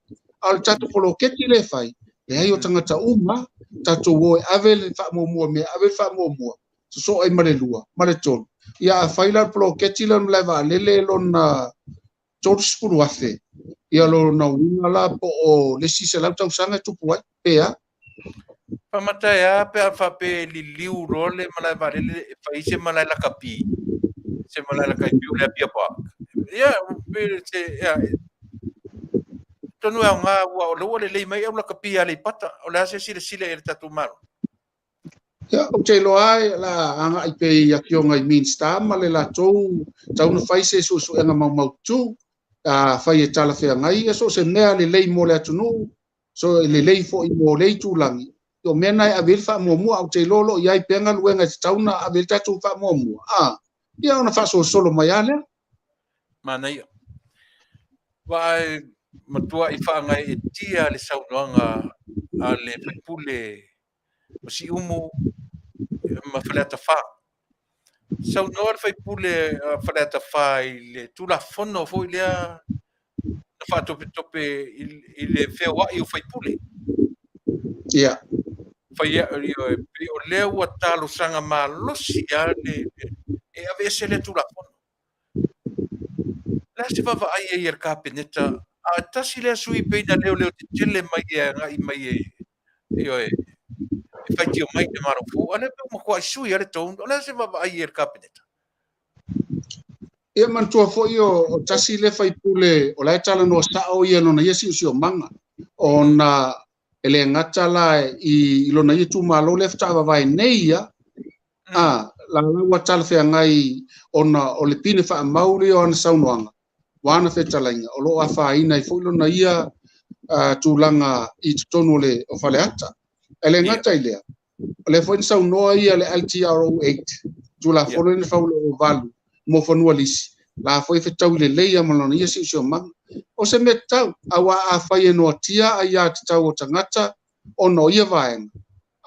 Al tatu polo ke kile fai. E ai o tangata uma. Tatu woe avel fa mua me avel fa mua. So ai mare lua. Mare tonu. Ia a whaila polo ke tila malai va lele lona George Puruafe ia lo na winga la po o le si se la tau sanga tupu ai pea Pamatai pe fa pe li liu role malai vale fa ise malai la kapi. Se malai la kapi le pia pa. Ya, pe se ya. Tonu nga wa lo le mai la kapi ale pata. O la se sile e tatu maro. ia o te lo ai la anga i pe ia kionga i Minster ma le la tau na fai se su enga mau tu a fai e tala fea ngai so se mea le lei mo le atunu so le lei fo i mo lei tu langi o mena a vil fa mo o te lolo ia i penga luenga te tauna a vil tatu fa mo ia ona fa so solo mai ale Mana ia. Vai matua i fa ngai e tia le saunoanga a le pule o si umu ma falata fa. Saunoa fai pule falata fa i le tula fono fo i lea na fa tope i le fea wa i o fai pule. ia Fai pe o lea ua talo sanga ma losi a le e ave se le tula fono. La se vava ai e ier kapeneta a tasi lea sui peina leo te tele mai e ngai mai e fai tio mai te maro fu ale pe mo kwa sui ale ton la se vava ai ier kapeneta. ia mantua fo o tasi le fai pule o la tala no sa o ia no na ia si o manga ona ele ngata la i lo na ia tu malo le fta vai nei ia la wa tala fe ngai ona o le pine fa mauri ona saunoanga wana Fetalaiga o lo afaina i fo lo na ia tulanga i tonu le o fale ata ele ngata ile le fo in saunoa ia le LTRO 8 tula fo le fa lo valu mo fonua lisi la foi fetau le leia malona ia si o mang o se metau awa a fai no tia ia te tau o tangata ono ia vaenga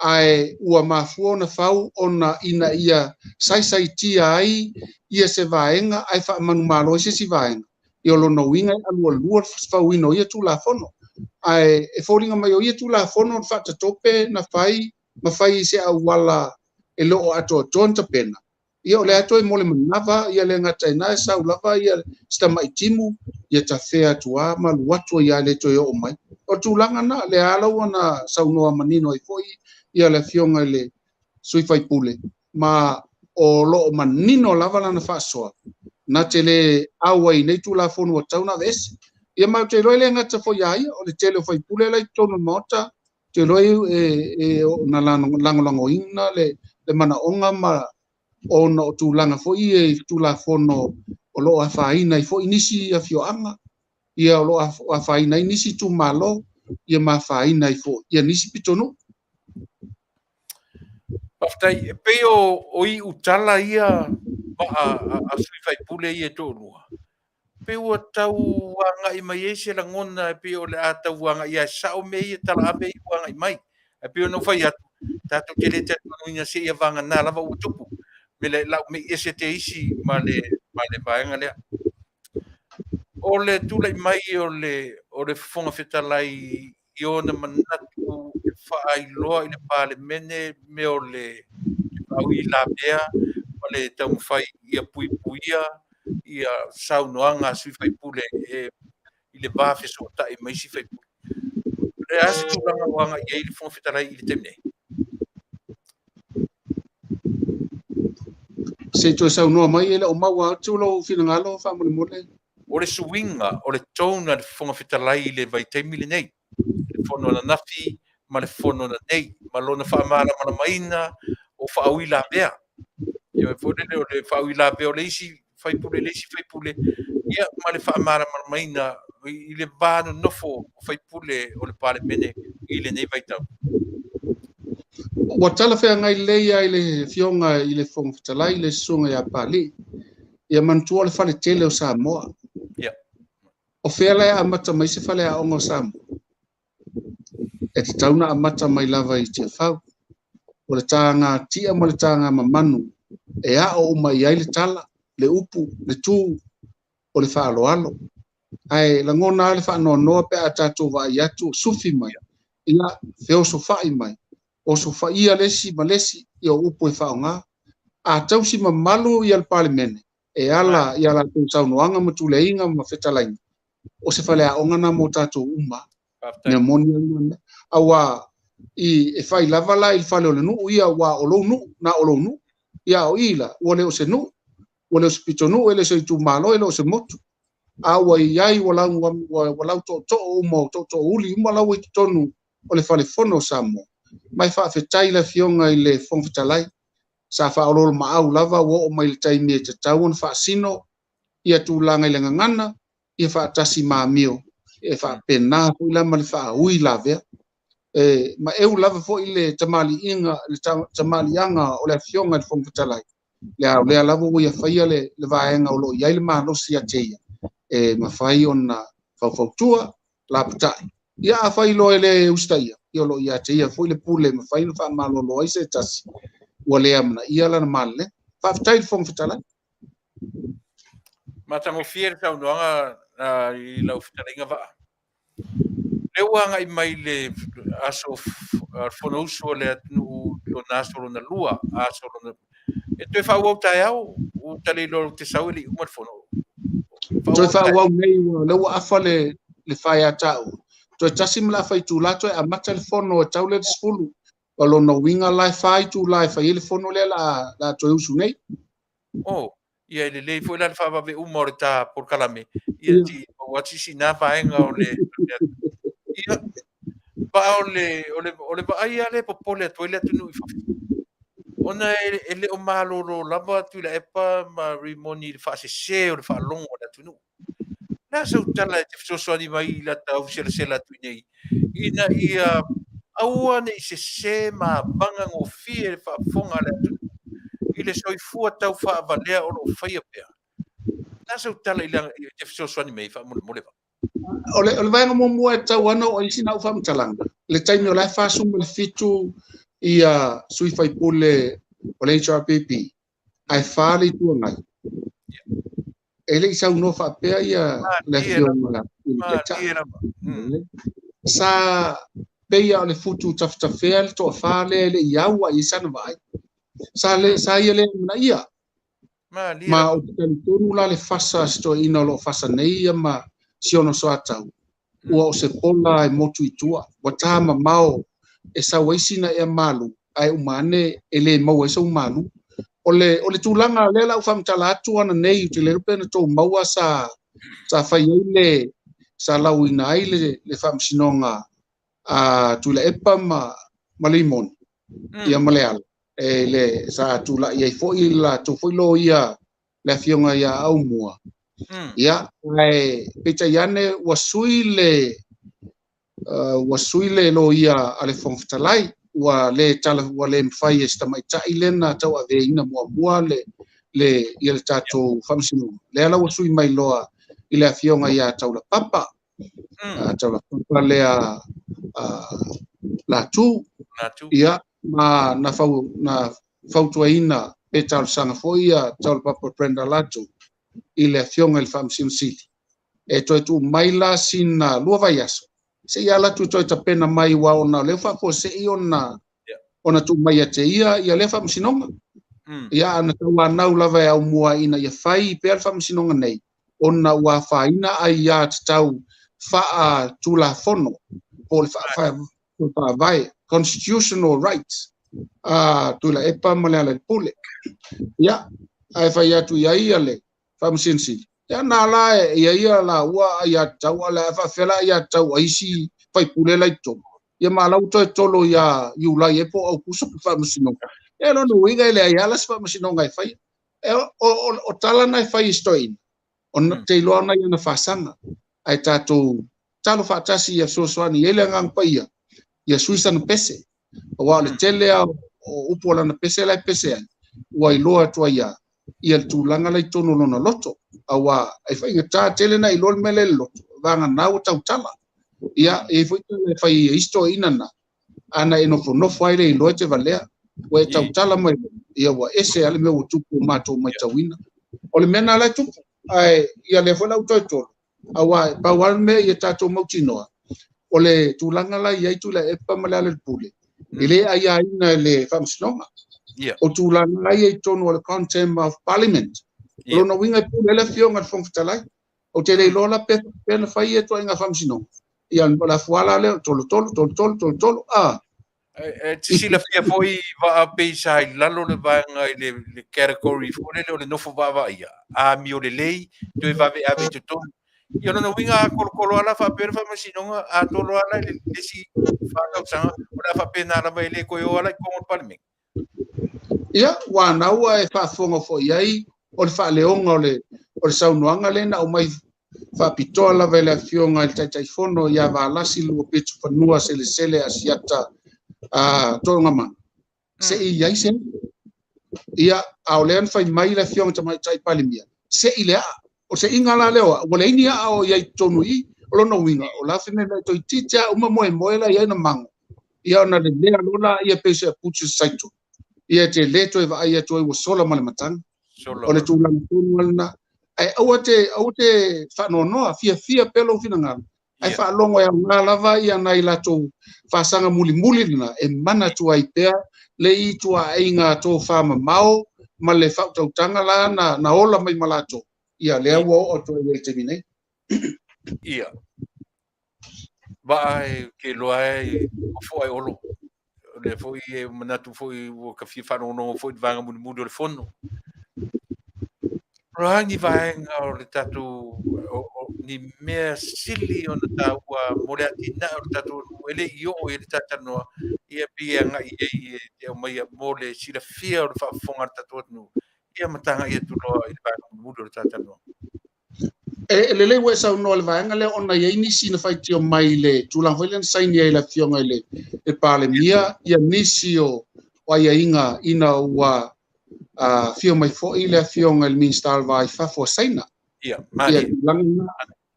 ai ua mafuo na fau ona ina ia sai tia ai ia se vaenga ai fa manu malo si vaenga io lo no winga alua fau ino ia tu la fono ai e foringa mai o ia tu la fono fa te tope na fai ma fai se awala e lo ato tonta pena ia o le ato e mole manava ia le ngata ina sa ulava ia sta mai timu ia ta fea tua ma luato ia le to o mai o tulanga na le ala ona saunoa manino ai foi ia le fionga le sui fai pule ma o lo manino lava na fasoa na tele awai nei tu la fonu o tauna ves ia ma te roi le ngata foi ai o le tele fai pule lai tonu mota te roi na lango ina le mana onga ma ona o tūlanga fo i e tūla fono o lo a whaina i fo inisi a fioanga ia o lo a whaina i nisi tū malo ia ma whaina i fo ia nisi pitonu Paftai pe o i utala ia a sui fai pule ia tōnua. Pe ua tau wanga i mai ese la ngona pe o le a tau wanga ia sao me ia tala ame i wanga i mai. Pe o no fai atu tatu tele te tunuina se ia wanga nā lava utupu. Mele lau me ese te isi ma le vaenga lea. O le tula i mai o le fonga fetalai i ona manatu e whaailoa i le pale mene me o le au i la mea o le tau fai ia puipuia ia saunoanga sui fai pule i le vafe so ta i mai si fai pule. Le ase tūlanga wanga i le fonga fetalai i le temne. se to sa no mai ele o maua tu lo fina ngalo fa mo mole O le suinga o le tona le fonga fetalai i le vai taimi le nei. Le fono na nafi ma le fono na nei ma lona fa mara ma maina o fa au i la mea. Ia e fode le fa au i la mea o le isi fai pule ia ma le fa mara ma maina i le vano nofo fai pule o le pale mene i le nei vai tau. wa tala fe ngai le ia ile fionga ile fong tala ile sunga ya pali ia man tu le fa le tele o Samoa Ia. o fela ya mata mai se fa le a ongo Samoa e te tauna a mata mai lava i te fau o le tanga tia mo le tanga mamanu e a o mai ai le tala le upu le tu o le fa alo ai la ngona le fa no pe ata tu va ya tu sufi mai ia feo so fa mai o so faia lesi malesi ia upo e faonga a tausi mamalu ia le parliamene e ala ia la tu saunoanga ma tuleinga ma Fetalaiga o se fale aonga na mo tatou uma ne moni awa i e fai lava la il fale o le nu ia wa o lo nu na o lo nu ia o ila o le o se nu o le hospital nu ele se tu malo ele o se motu awa iai wala to mo to uli mo la wi tonu o le fale fono Samoa mai Faafetai la fionga i le fon Fetalai sa fa o ma au lava wo o mai le taimi e te tauon fa sino ia tu langa le ngana ia fa Tasi mamio e fa pena fu la mal fa ui lave ma eu lava fo ile tamali inga le tamali anga o le fionga le fon Fetalai le lava wo ia fa ia le vaenga o lo ia le ma no sia teia ma fai ona Faatuatua la Fatai ia fa ilo ele ustaia ia lo ia teia fo le pule ma fai no fa malo lo ai se Tasi wale amna ia la male Faafetai fon Fetalai Matango fier Taunu'u i lau Fetalaiga va. Le wanga i mai le aso fonousu o le atunu lo naso lo na lua aso lo na e toi fa wau tai au u tali lo te sau ili umar fono. toi fa wau nei le wa afale le fai atau toi Tasi mla fai tu la toi a mata le fono o tau le skulu o lo no winga lai fai tu lai fai le fono le la toi usu nei Oh, ia le foi la fa ve umor ta por kalame. Ia ti wati si na vaenga o le ia pa o le ba ia le popole toile tunu i fa. Ona ele o malo lo lava Tuilaepa ma rimoni fa se o fa longo o le tunu. Na so tala te so ni mai la ta ofisial tu nei. Ina ia aua nei se ma banga ngo fie fa fonga le tunu. Ile soifua tau fa valea o lo faia pea. Na so tala ila te so ni mai fa mo le o le vaenga mo mua e tau ana o isina u fa mtalanga le taimi o lai fa sumu le fitu ia sui fai pule o le HRPP ai fa le tu ngai ele isa no fa pea ia le fiona sa peia o le futu taftafea le to fa le iau ai sana vai sa ia le na ia ma o te tonu la le fasa sto ina lo fasa nei ma siono so atau ua o se pola e motu itua wa tama mao e sa waisina e malu ai umane ele mau e so malu ole tulanga le la ufam tala atu ana nei te le pena to maua sa fai ile sa lawina ile le fam sinonga a Tuilaepa ma limon ia maleal le sa tula ia fo ila to fo lo ia le fionga ia au mua ia ai pita yane wasuile lo ia ale fon Fetalai wa le tala wa le mfai esta mai tailena tau ave ina mua le ia tato famsino le ala wasui mai loa ile afionga ia tau la papa tau la papa le la tu ia ma na fautuaina e tau sanga foia tau la papa prenda latu ile afionga il famsino city e toi tu mai la sina lua vai aso se ia la tu toi tapena mai wa ona le fa po se ona tu mai ate ia le fa msinonga ia ana tu ana lava au mua ina ia fai pe alfa msinonga nei ona wa fa ina ai ia tau fa tu la fono po fa vai constitutional rights Tuilaepa male pule ia ai fa ia tu ia le fa msinsi ya na la ia la wa ia tau ala fa fela ia tau aisi fai pule lai to ia mala uto tolo ia iula ia po au kuso fa masino e no winga ile ia la fa masino ngai fai o tala nai fai stoin on te lo na ia fa sanga ai tato talo fa Tasi ia so ni ele ngang pa ia suisa no pese wa le tele o upola na pese lai pese wa ilo to ia tu langa lai tono lona loto awa ai fai ngata tele na ilol mele loto vanga nau tau tala ia e foi le fai isto inana ana eno no fai le ilo te valea we tau tala mai ia wa ese ale me utupu mato mai tawina ole mena la tupu ai ia le foi auto to awa pa wan me ia tato mautinoa ole tu langa la ia tu la epa mala le pule ile ai ina le famsnoma o tu langa ia tono le contempt of parliament lo no winga pu le fionga fong Fetalaiga o te le lola pe na fai e to inga famsino ia la fuala le tolo Sila fia foi va pe sai lalo le vanga le category foi le no fo va ia a mi o le lei tu va ave tu to io non winga colo ala fa per fa masino a tolo ala le si fa ka sa ora fa pena la vai le ko yo ala ko mo palme ia wa na wa e fa fonga fo iai o le fa leonga o le saunoanga le na o mai fa pitola vele fionga il tai fono ia va lasi lu pe tu fanua sele asiata tonga ma se iai se ia aulen fai mai la fionga tai palimia se ile o se ingala leo o le inia o iai Taunu'u o lo no winga o la fine na to titia uma moe la ia na mango ia na le lea lola ia pe se putu saito ia te leto e va ia to e sola male matang o le tu lang tunwalna ai au te fa no fia pelo finanga ai fa longo ya lava ia nai la to fa sanga muli na e mana tu ai pe le i tu ai nga to fa mau ma le fa tau tanga la na ola mai malato ia le wo o to e te mine ia vai ke lo ai foi olo le foi manatu foi o ka fi fa no foi vanga mu le fono rangi vai nga o le tatu ni mea sili o na taua mole atina o le tatu ele io o le tatano ia pia nga ia te mai mole sila fia o le whaafonga tatu nu ia matanga ia tuloa i le vanga mu le tatano le we sa no le vanga le ona ye ni sina fai tio mai le tulang foi le saini ai la fionga le e pale mia ia nisio o ia inga ina wa fio mai fo ile fionga le minister vai fa fo saina ia mali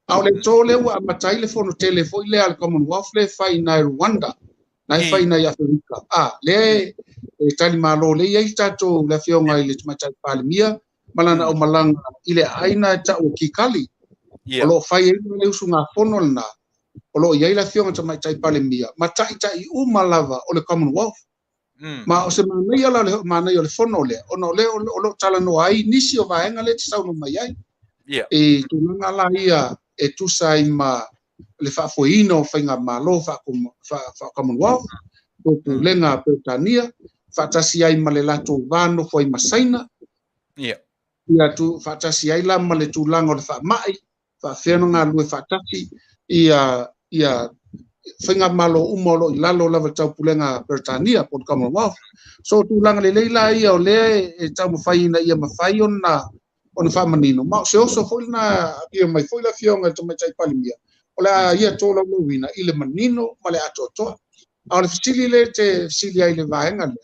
au le tole wa matai le fono tele fo ile al Commonwealth le fai na Rwanda na fai na Afrika le tali malo le ia tato la fionga ile matai pale mia malana o malanga ile aina ta o kikali o lo fai le usunga fono na o lo ia la fionga ta matai pale mia matai tai umalava o le Commonwealth ma o se Manuia la le Manuia le fono le ono le o lo tala no ai nisi o vaenga le tsau no mai ai e tu nga la ia e tu sai ma le fa foino fainga malo fa Commonwealth o tu lenga Britania fa tasi ai ma le lato vano foi masaina ia tu fa tasi ai la ma le tu lango le fa mai fa feno nga lu fa tasi ia fainga malo umolo lalo lava tau pulenga Britania por Commonwealth so tu langa le leila ia o le e tau mafaina ia mafai ona fa manino ma se oso foi na ia mai foi la fionga to mai palimia ola ia to lo wina ile manino male atoto ala fitili le te fitili ai le vaenga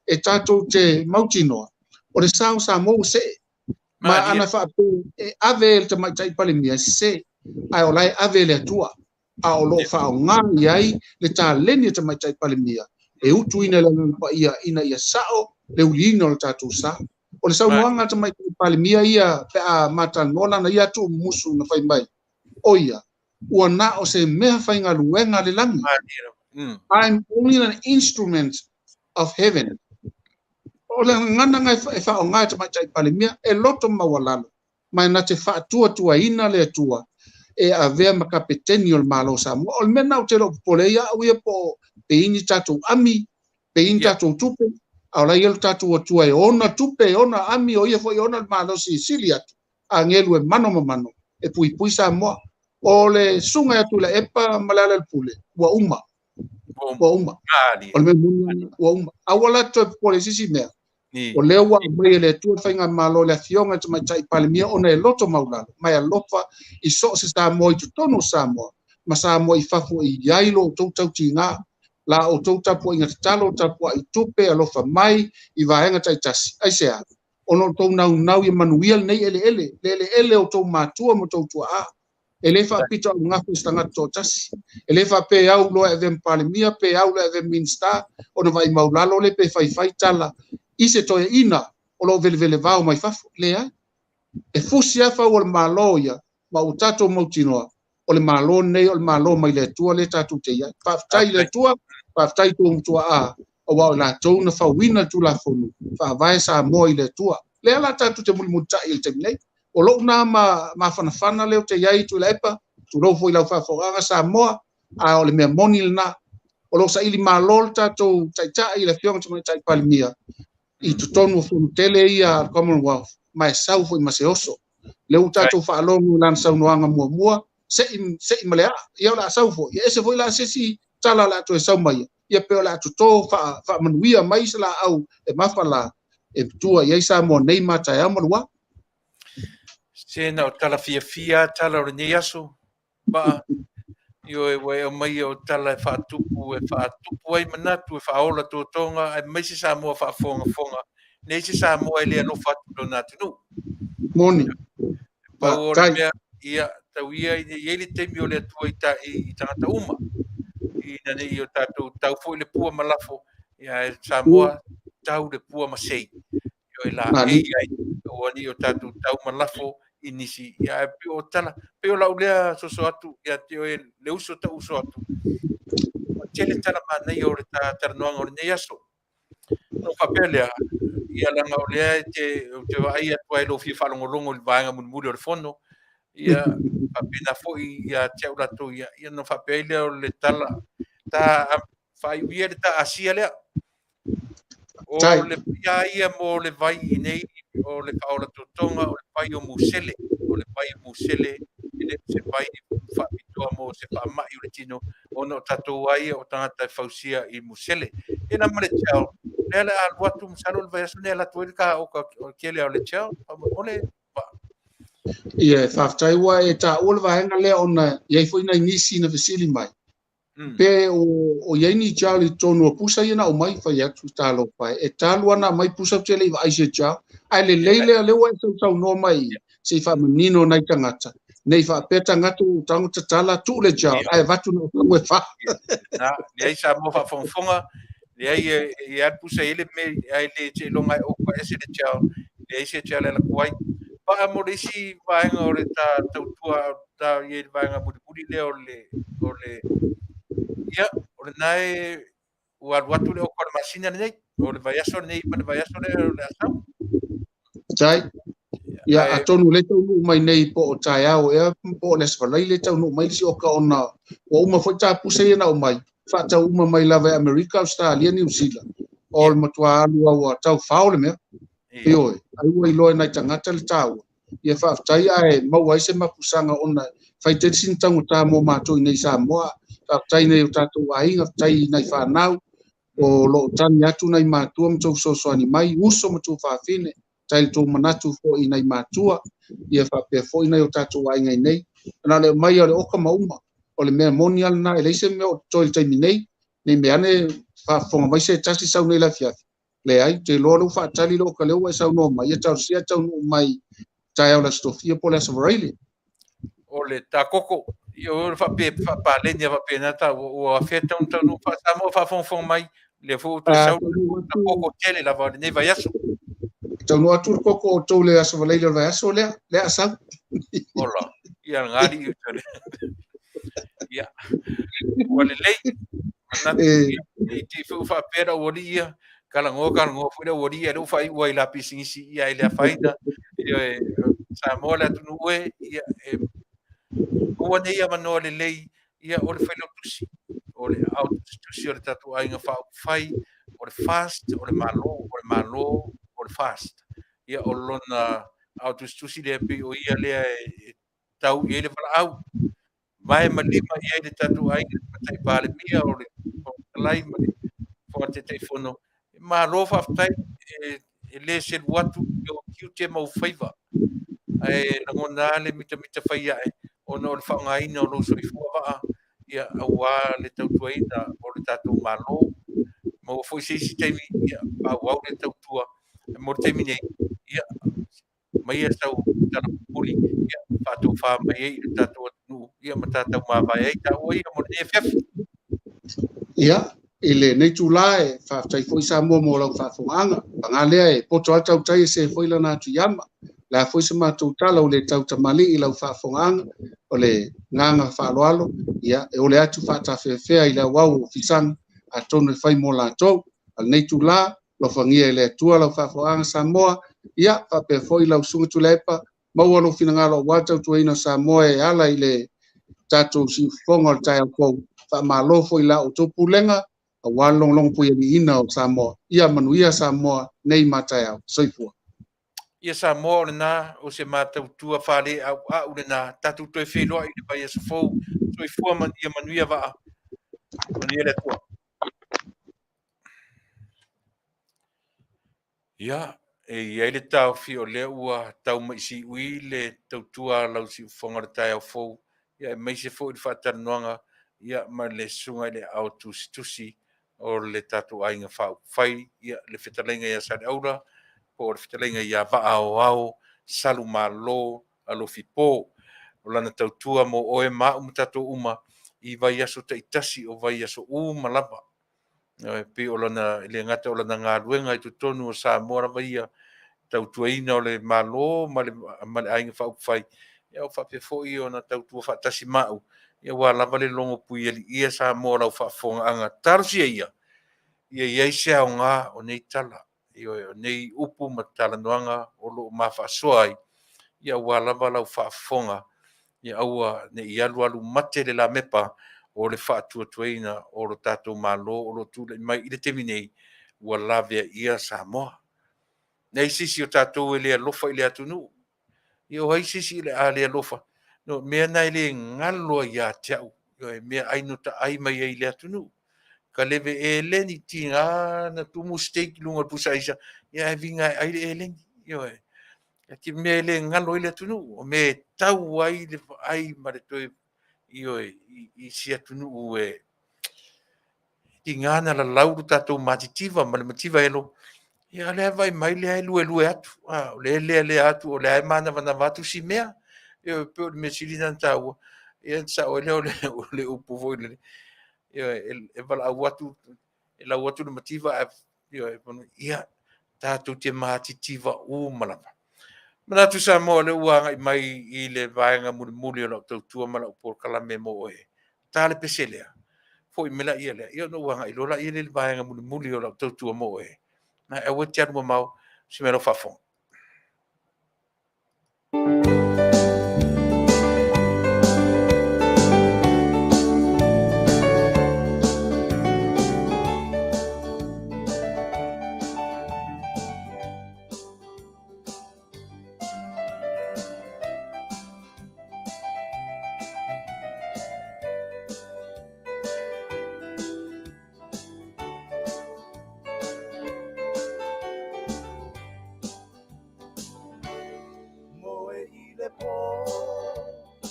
e tato te mautino o le Samoa se ma ana fa e ave te mai palimia se ai ola ave le Atua a o lo fa nga ai le taleni te mai palimia e utu ina le pa ina ia sao le ulino le tatu sa o le saunoanga te mai palimia ia pe a mata nona na ia tu musu na fai mai o ia ua na o se mea fai ngā luenga le langi I'm only an instrument of heaven o le ngana ngai e fa o ngai te mai palimia e loto mawalalo mai na te Faatuatua ina le Atua e avea makapeteni o le malo Samoa o le mena o te lo poleia au ia po peini tatu ami peini tatu tupe au la yel tatu o tua e ona tupe ona ami o ia foi ona le malo Sicilia a ngelu e mano e pui Samoa o le sunga ya Tuilaepa malala le pule wa uma o le muna wa uma awala to pole sisi mea o le wa mai le tu fainga malo le fionga te mai palimia ona e loto maulalo mai alofa i so se Samoa i tono Samoa ma Samoa i fafu i yailo tau tinga la o tau tapu inga talo tapu i tupe alofa mai i vaenga Tasi ai sea ono tau nau i Manuia nei ele o tau matua mo tau tua ele fa pito nga fustanga to Tasi ele fa pe au lo e vem palimia pe au lo e vem minsta ono vai maulalo le pe fai tala ise to ina o lo vele vao mai fafu le ai e fusia fa o malo ia ma o tato mo tinoa o le malo nei o le malo mai le tua le tatu te ia Faafetai le tua Faafetai tu tua o wa la tona fa wina tu la fonu fa vai sa mo i le tua le ala tatu te muli muta il te nei o lo na ma fana le te yai Tuilaepa tu lo foi la Fofogaina Samoa a o le me moni na o lo sa ili malol tatu tai le fiong te tai palmia i tu tonu fu tele ia Commonwealth mai sau foi maseoso le tatu fa lo lan sau noanga mua se malea ia la sau fo ia se foi la sesi tala la to sau mai ia pe la tu to fa manuia mai se la au e mafala e tua ia sa mo nei mata ia mo Se na o tala fia tala o nei aso ba yo e wai o mai o tala e faatupu ai manatu e faaola totonga e mai se Samoa faafonga nei se Samoa ele no fatu do na tunu moni pa o mea ia tauia i ele temi o le atua i tangata uma i na nei o tau foi le pua malafo ia e Samoa tau le pua masei yo e la ai o ni o tau malafo inisi ia pe o tala pe o la ulea so atu ia te o le uso atu o tele tala ma nei o le tarnoanga o nei aso no papelea ia la nga olea te vai atu ai lo fi falongolongo le vaanga mulmuli o le fono ia papena foi ia te ula tu ia no papelea o le tala ta fai ia ta asia le o le ia mo le vai nei o le paola totonga o le pai o musele ele se pai fa pitoa mo se fa mai o le tino o no tatou ai o tangata fausia i musele e na male chao le al watu msalo le vai asune la tuilka o kele o le chao o le ia Faafetai ua e taʻua le vaega lea ona iai foʻi na inisi na fesili mai pe o iai ni chao le tonu o pusa ia na o mai fai atu talo pai e talu ana mai pusa te le vai se chao ai le leile le wa sau no mai se fa menino nai tangata nei fa peta ngatu tangu tala tu le chao ai vatu no mo fa na le sa mo fa fonfonga le ai ia pusa ele me ai le che longa o kwa ese le chao le ese chao le la kwai pa mo le si vai ngore ta tua ta ye vai ngabudi le o le ia o le nai ua watu le o kwa masina nei o le vai aso nei pa le vai aso le asau tai ia atonu le tonu mai nei po o tai au e po le sfalai le tonu mai si o ka ona o uma foi ta pusa ia na o mai fa ta uma mai lava America Australia New Zealand all matua alu au tau faule me io ai ua ilo na tangata le tau ia Faafetai ai mau ai se mapusanga ona fai te sin tango ta mo mato nei Samoa Faafetai nei o tatou aiga tai nai fanau o lo tani atu nai matua mo so ani mai uso mo tu faafine tai tu manatu fo i nai matua ia fa fo i nai o tatou aiga nei na le mai o le oka mauma o le mea monial na ele se me o toi tai nei me ane fa fonga mai se tasi sau nei la Afiafi le ai te lo fa tali lo ka le o sau no mai ia tau sia tau no mai tai au la stofia po la sovrailia o le takoko io fa pa le ni fa pena ta o afeta un tanu fa samo fa fon mai le fu tu sau takoko tele la va ne va yaso tau no atu koko o tau le aso valai le vai aso le asa ola ia ngari ia wale lei na ti fu fa pera o dia kala ngo fu le o dia do fa i la pisingisi ia ile faida ia Samoa la Taunu'u ia o nei ia mano le lei ia o le Failautusi o le Auaunaga o le tatu ainga fai o le fast o le malo o le fast ia o lona Auaunaga le pe o ia le tau ia le fala au mai malima ia le tatu ainga tai pale mia o le lai mai fo te telefono malo Faafetai e le se watu o kiu te mau faiva ai ngona le mita fai ai ona o le whaangaina o lo soifua waa ia aua le tautuaina o le tatou malo mo foi seisi taimi ia auau le tautua mo le taimi nei ia mai ia sau talapuli ia fatou fa mai ai le tatou atu ia ma tatou mavai ai taua ia mo le Afiafi ia ile nei tulae Faafetai foi sa mo lau faafogaga pagalea e poto al tautai se foi lana atu iama la foi se matou tala o le tau tamali'i lau faafogaga o le gaga faaloalo ia e o le atu faatafeafea i le auau o fisaga atonu e fai mo latou alenei tulā lofagia i le atua lau faafogaga Samoa ia pe foi lau sunga Tuilaepa mau alo fina ngalo wata tuina Samoa e ala ile tatou si fonga o tai ko fa malo foi la o topulenga a walong long pu ni ina o Samoa ia Manuia Samoa nei mataya soifua Ia Samoa le na o se matautua whale au le na tatu toi wheloa i le pai e sofou soifua man ia Manuia vaa Manuia le tua. Ia, iai le tau fi o le ua tau maisi ui le tautua lau si ufonga le tai au fou. Ia e maise fou i le Fatalanoaga ia ma le sunga i le Auautusi o le tatu ainga Faafetai ia le Fetalaiga ia Salumalo po le Fetalaiga ia Vaaaoao Salumalo Alofipo o lana tautua mo oe mau ma tatou uma i vai aso taitasi o vai aso uma lava. Pe o lana le ngata o lana ngaluenga i tutonu o Samoa lava ia tautuaina o le malo ma le ainga Faafetai ia o faapefoi ona tautua faatasi mau ia ua lava le longo pui ali ia Samoa lau faafogaʻaga talosia ia iai se aoga o nei tala o nei upu ma talanoaga o loo mafaasoa ai ia ua lava lau faafofoga ia aua neʻi alualu mate le lamepa o le faatuatuaina o lo tatou malo o lo tulaʻi mai i le temi nei ua lave ia Samoa na isisi o tatou e le alofa i le atunuu ia o ai sisi i le a le alofa no mea na i le galo ia te aʻu ia mea aino taʻai mai ai le atunuu ka leve e leni tigana tumu steak luga le pusaisa ia e viga ai le eleni ia ke mea le galo i le atunuu o me tau ai le ai ma le toe io i si atunuu e tigana lalau lu tatou matitiva ma le mativa elo ia le vai mai le ai lue atu o le atu o le ai manavanava atu si mea ia pe o le mesilina na taua ia sa o le upu foi le ia e valaau atu e lau atu le mativa ia tatou te matitiva uma lava manatu sa mo le ua i mai i le vaenga mulimuli o lau tautua ma lau polokalame mo oe ta le peselea foi mela ia le ia no ua i lola ia le vaenga mulimuli o lau tautua mo oe na e wete anu mau si mero fafon.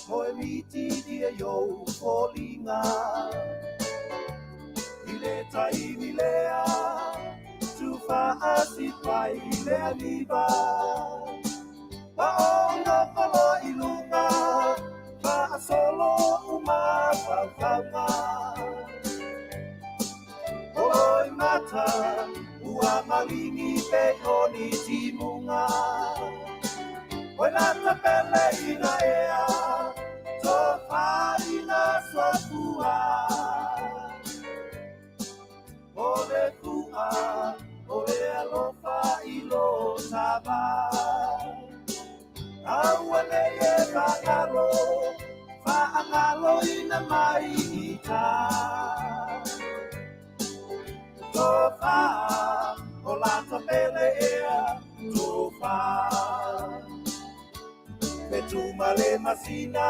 Moe miti dia yo folinga ile taimi lea tu faasi pai lea liba paonga palo ilunga fa solo uma fanga oi mata ua malingi pe oni timunga Wena tapele ina ea, tofa ina sotua. Ole tua, ole alofa ilo taba. Awane e vagalo, faangalo ina maita. Tofa, ola tapele ea, tofa. Petuma le masina,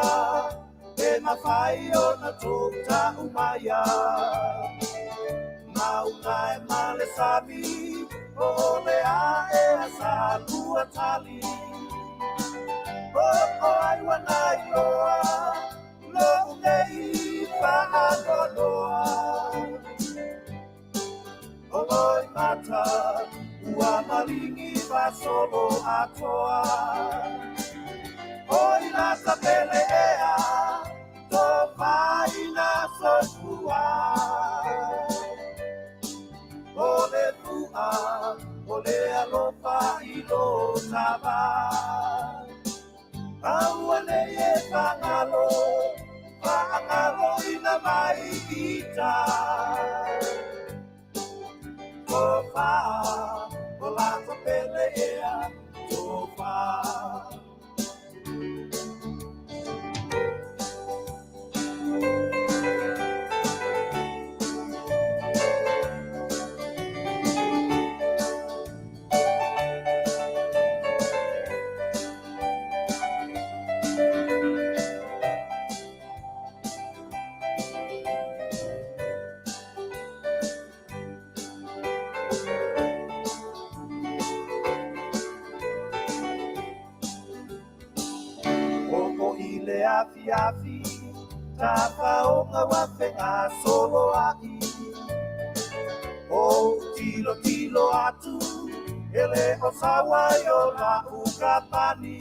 e mafai ona tuta umaya. Mauna e male sabi, ole a e asa lua tali. O ai wanai loa, lo nei pa adonoa. O loi mata, ua malingi va solo atoa. Oi la sapele ea, tofa ina sotua. Ole tua, ole alofa ilo taba. Awane e fangalo ina maita. Tofa, ola sapele ea, Oko ile afiafi, tapaonga wafenga solo ai. O tilo tilo atu, ele osawa yo la ukapani.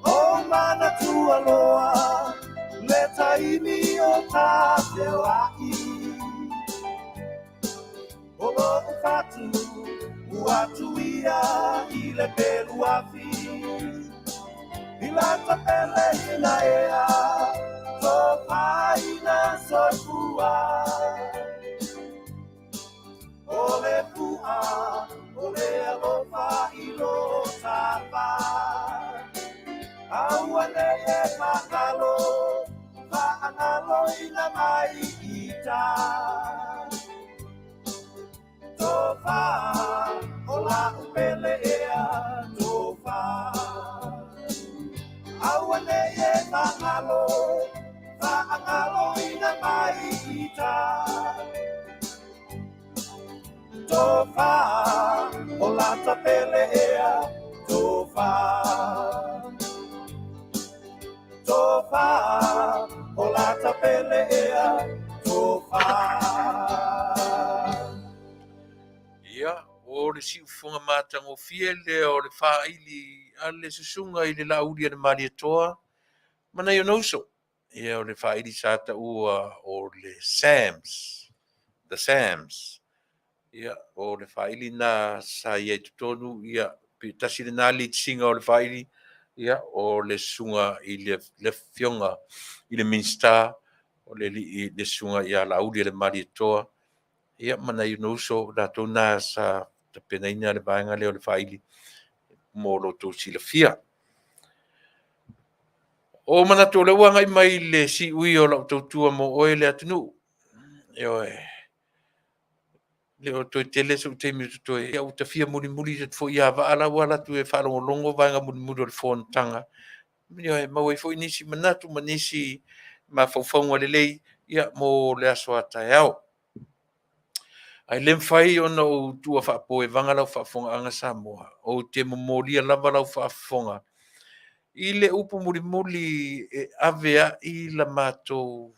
O mana tua loa, leta imi o tate ai. Olo ufatu, uatu ia, ile pelu afi. Ilata pele ina ea, topa ina soifua. Ole pua, ole alofa ilo tapa. Auane e makalo, vaangalo ina mai ita. Topa, ola upele ea, topa. Auane e makalo, vaangalo ina mai ita. Tofa, olata pele ea, tofa. Tofa, olata pele ea, tofa. Ia, o le siufunga mātango fiele o le whaili a le susunga i le lauri ana mari atoa. Mana i onoso. Ia o le whaili sata ua o le Sams. The Sams. Ia, o le whaili na sa ia tutonu, ia, pi tasi le nali singa o le whaili, ia, o le sunga i le fionga, i le minsta, o le sunga ia lauri le mari atoa. Ia, mana i onoso, la tona sa pena ina le vaenga leo le whaili, mo lo tō sila fia. O mana tō le wanga i mai le si ui o lau tautua mo oe le atunu. Ioe. Leo toi tele so te mi toi ia uta fia muri te fo ia va ala wala tu e falo longo vanga muri le fon tanga. Ioe mau e fo inisi manatu manisi ma fo fonga le lei ia mo le aso ata yao. Ai lem fai ona o tua fa po e vanga lau fa fonga anga Samoa. O te momolia lava lau fa fonga. I le upu muri e avea i la mato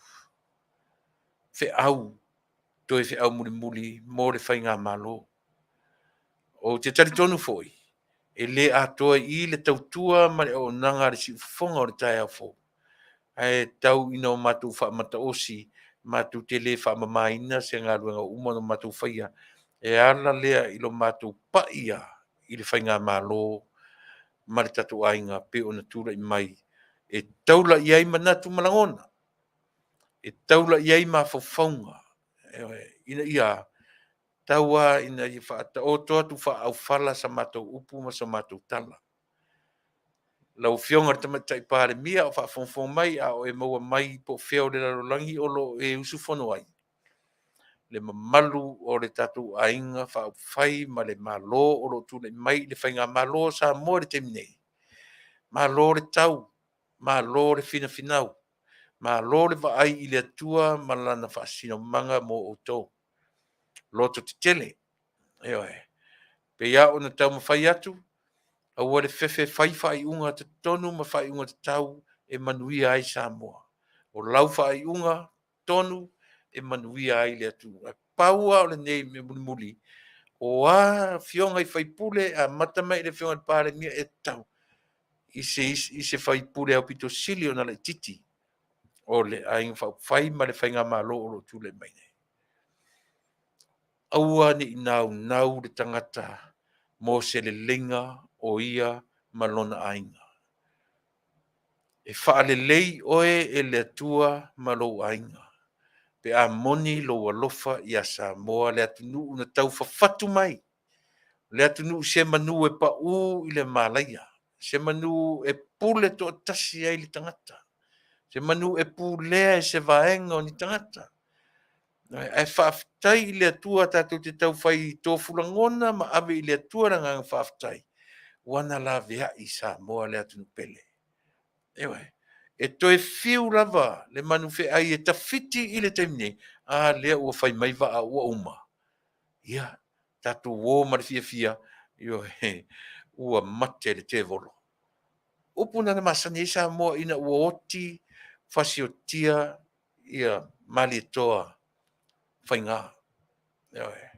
fe au. Toi fe au muri mo le fai ngā malo. O te tari tonu foi. E le atoa i le tautua ma le o nanga le si fonga o le tai au fo. Ai tau ina o matu wha mata osi, matu te le wha mamaina se ngā ruenga umano matu whaia. E ala lea ilo matu paia i le fai ngā malo, ma le tatu ainga pe o na tura i mai. E taula i ai manatu malangona. E taula i ai ma fofonga. Ina ia, taua ina i whaata o toa tu wha au whala sa matou upu ma sa matou tala. Lau fionga te matai pāre mia o wha fonfon mai a o e maua mai po feo le larolangi o lo e usu fono ai. Le mamalu o le tatu ainga wha au whai ma le malo o lo tūne mai le whainga malo sa mo le teminei. Malo le tau, malo le fina finau, malo le va ai i le atua ma lana wha sino manga mo o tō. Loto te tele. Eoe. Pe ia o na tau mawhai atu, a ua le fefe whai unga te tonu ma whai unga te tau e Manuia ai Samoa. O lau whai unga tonu e Manuia ai le atu. A paua o le nei me muli. O a fionga i whai pule a matamai le fionga pāre mia e tau. I se whai pule au pito sili o na le titi. O le ainga whai ma le whainga malo o lo tūle mai nei. Aua ni nau le tangata mo se le lenga o ia malona ainga. E whaale lei oe e le atua malo ainga. Pe a moni lo alofa i a Samoa le atunu una tau whawhatu mai. Le Taunu'u se manu e pa'u i le malaia. Se manu e pule to tasi ai le tangata. Se manu e pulea e se vaenga o ni tangata. Ai Faafetai i le atua tātou te tau whai tō fulangona ma ave i le atua ranga Faafetai. Wana la vea i Samoa le Taunu'u pele. Ewe, e toe fiu lava le manu fe ai e tawhiti i le taimine a lea ua whai mai wa a ua uma. Ia, tātou wō mara fia io he ua mate le te volo. Upuna na masani i Samoa ina ua oti fasiotia ia mali toa whainga. Ewe.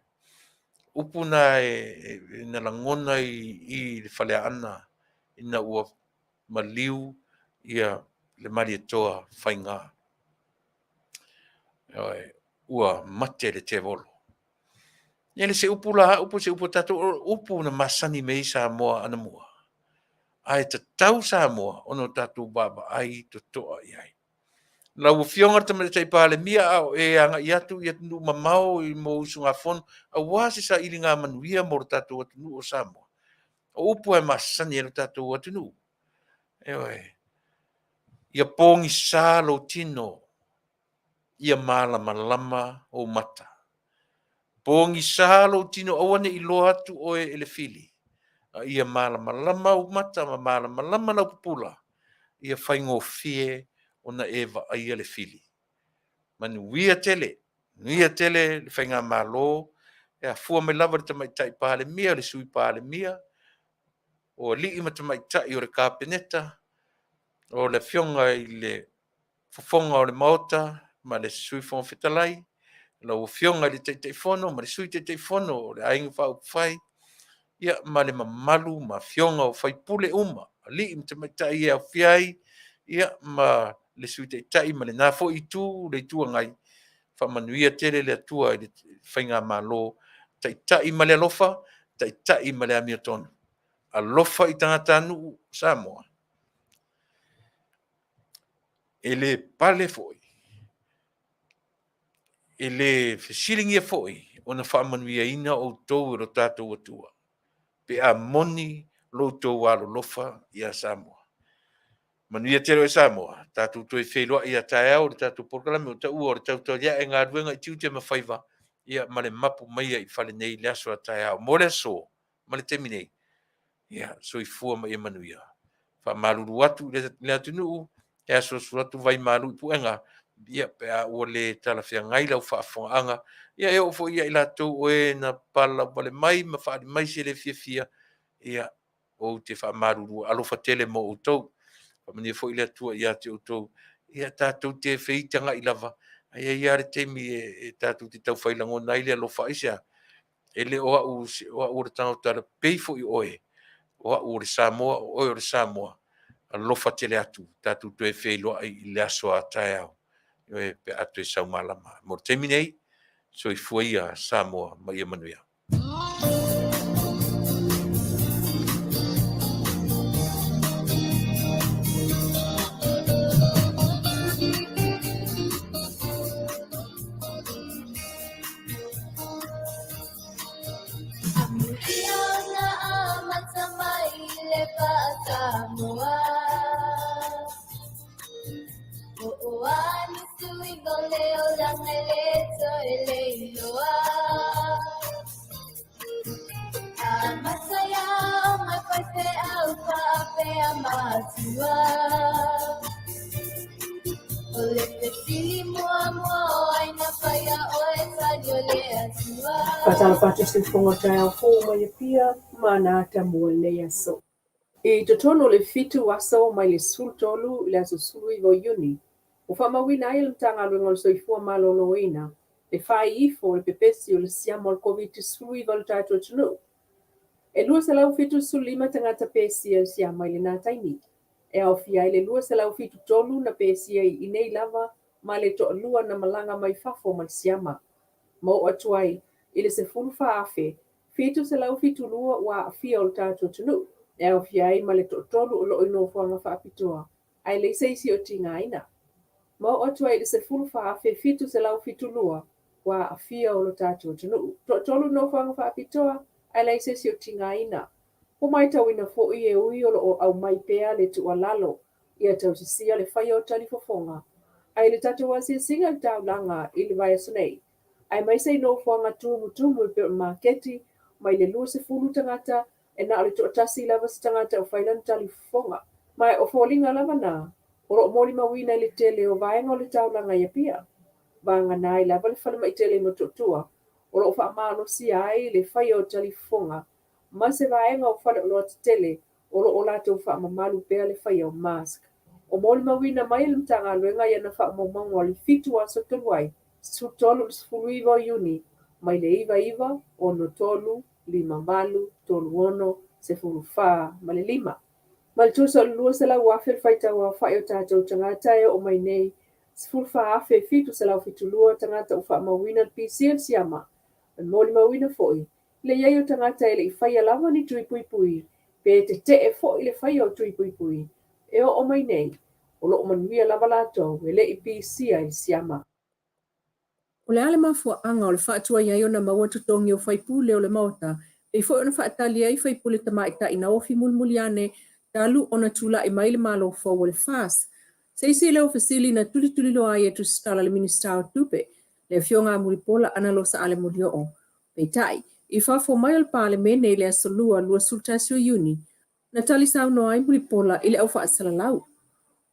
Upuna na langona i le whalea ana ina ua maliu ia le mali toa whainga. Ua mate le te volo. Ia le se upu la, upu se upu tato, upu na masani mei Samoa ana mua. Ai ta tau Samoa, ono tato baba ai to toa iai. La ua fionga tamale tai pāle mia au e anga i atu nu mamau i mo usunga fon, a wasi sa ili ngā manuia mo tato atu nu o Samoa. O upu e masani e tato atu nu. Ewe, ia pongi salo tino, ia malama o mata. Pongi salo tino awane i loa atu oe ele fili. Ia malama o mata ma malama na pupula. Ia whaingo fie ona eva ai ele fili. Manuia tele le whainga malo, e a fua me lava le tamaitai pāle mia, le sui pāle mia, o li ima tamaitai o le kāpeneta, o le fionga i le fofonga o le maota, ma le sui fon fetalai, la o fionga le te fono, ma le sui te fono, le ainga whau whai, ia ma le mamalu, ma fionga o whai pule uma, li ima tamaitai e au fiai, ia ma le sui te tai, ma le nafo i tū, le tua ngai, Manuia tele le atua i le whainga malo, tai ma le alofa, tai ma le amiotonu. Alofa i tangata anu Samoa. E le pale foi. E le fesilingia foi, ona whaamanuia ina o tau i ro tātou atua. Pe a moni lo tau alo lofa i a Samoa. Manuia tero e Samoa, tātou toi whelua i a tae au, tātou porkalame o ta ua, o tātou ia e ngā ruenga i tiu te mawhaiva, ia ma le mapu maia i whale nei le aso a tae au. Mo le aso, ma le temi nei, ia, so i fua ma i Manuia. Wha maruru atu le Taunu'u, e aso suratu vai maru i puenga, ia pe a ua le talawhia ngai lau whaafonga, ia e ofo ia i la tau oe na pala wale mai, ma whaari mai se le fia, ia, o te wha maruru, alofa tele mo o tau, Pamani fo ile tua ia te utou ia tātou te feitanga i lava ai ia re temi e tātou te tau whailango nai le alofa isia ele oa u re tangau tara peifo i oe oa u re Samoa oe o re Samoa alofa tele atu tātou te whailoa i le aso a tae au e pe atu e saumalama mo temi nei so i fuaia Samoa ma ia Manuia. Fatalapatusi fongotai au fōma ia pia mana ta mua nei aso. E totono le fitu aso mai le sultolu le aso sului vo yuni. O whamawina ai le tanga luenga le soifua malolo ina. Le whai ifo le pepesi o le siamo al COVID sului vo le taito tunu. E lua se lau fitu sulima tangata pesi al siamo ai le nataini. E au fia le lua se lau fitu tolu na pesi ai inei lava ma le to lua na malanga mai fafo mal siama. Mo atuai ile se fulu faafe, fitu se lau fitu lua wa afia o le tātou tunu, e au fiai ma le tolu o lo ino fuanga faapitoa, ai le seisi o tinga ina. Mo atua ile se fulu faafe, fitu se lau fitu lua wa afia o le tātou tunu, tolu no fuanga faapitoa, ai lai se si o tingaina. O mai tauina fo'i e ui o au mai pea le tualalo, ia tau sisia le whai o tali fofonga. Ai le tatu wa singa le taulanga i le vai asunei. Ai mai sei no fuanga tumu i pe marketi, mai le lua se fulu tangata, e na le Tasi lava se tangata o whailan tali fofonga. Mai o fōlinga lava nā, o ro mori mawina le tele o vaenga o le taulanga ia pia. Vanga nai lava le whana mai tele mo totua, o ro wha amalo si ai le whai o tali fofonga. Ma se vaenga o whana o loa tele, o ro o lato wha amamalu pea le whai o mask. O mori mawina mai le mtanga luenga ia na wha amamango le fitu a sotoluai, sutolu sfuluiva yuni, mai le iva o no tolu, lima malu, tolu ono, se fulu wha, ma le lima. Ma le tusa o lua se lau afe le whaita wa whai o tātou tangata e o mai nei, se fulu wha afe fitu se lau fitu lua tangata o wha mawina le PCN siama, an mori mawina foi, le iai o tangata e le i whai alawa ni tui pui, pe te e foi le whai o tui pui, e o mai nei, o lo Manuia lava latou e le i PCN siama. O le ale mafua anga o le Faatua iai ona maua tutongi o whaipule o le maota, e foi ona Faatali ai whaipule tamaita ina ofi mulmuli ane, talu ona Tuilaepa mai le malo fau o le Fasa. Seisi leo fasili na tuli lo ai e tu stala le minister o tupe, le fionga mulipola ana lo sa ale mulio o. Fetalaiga, i fafo mai o le Parliamentary le asolua lua sultasio Juni, na tali sau no ai mulipola ile au Faasalalau.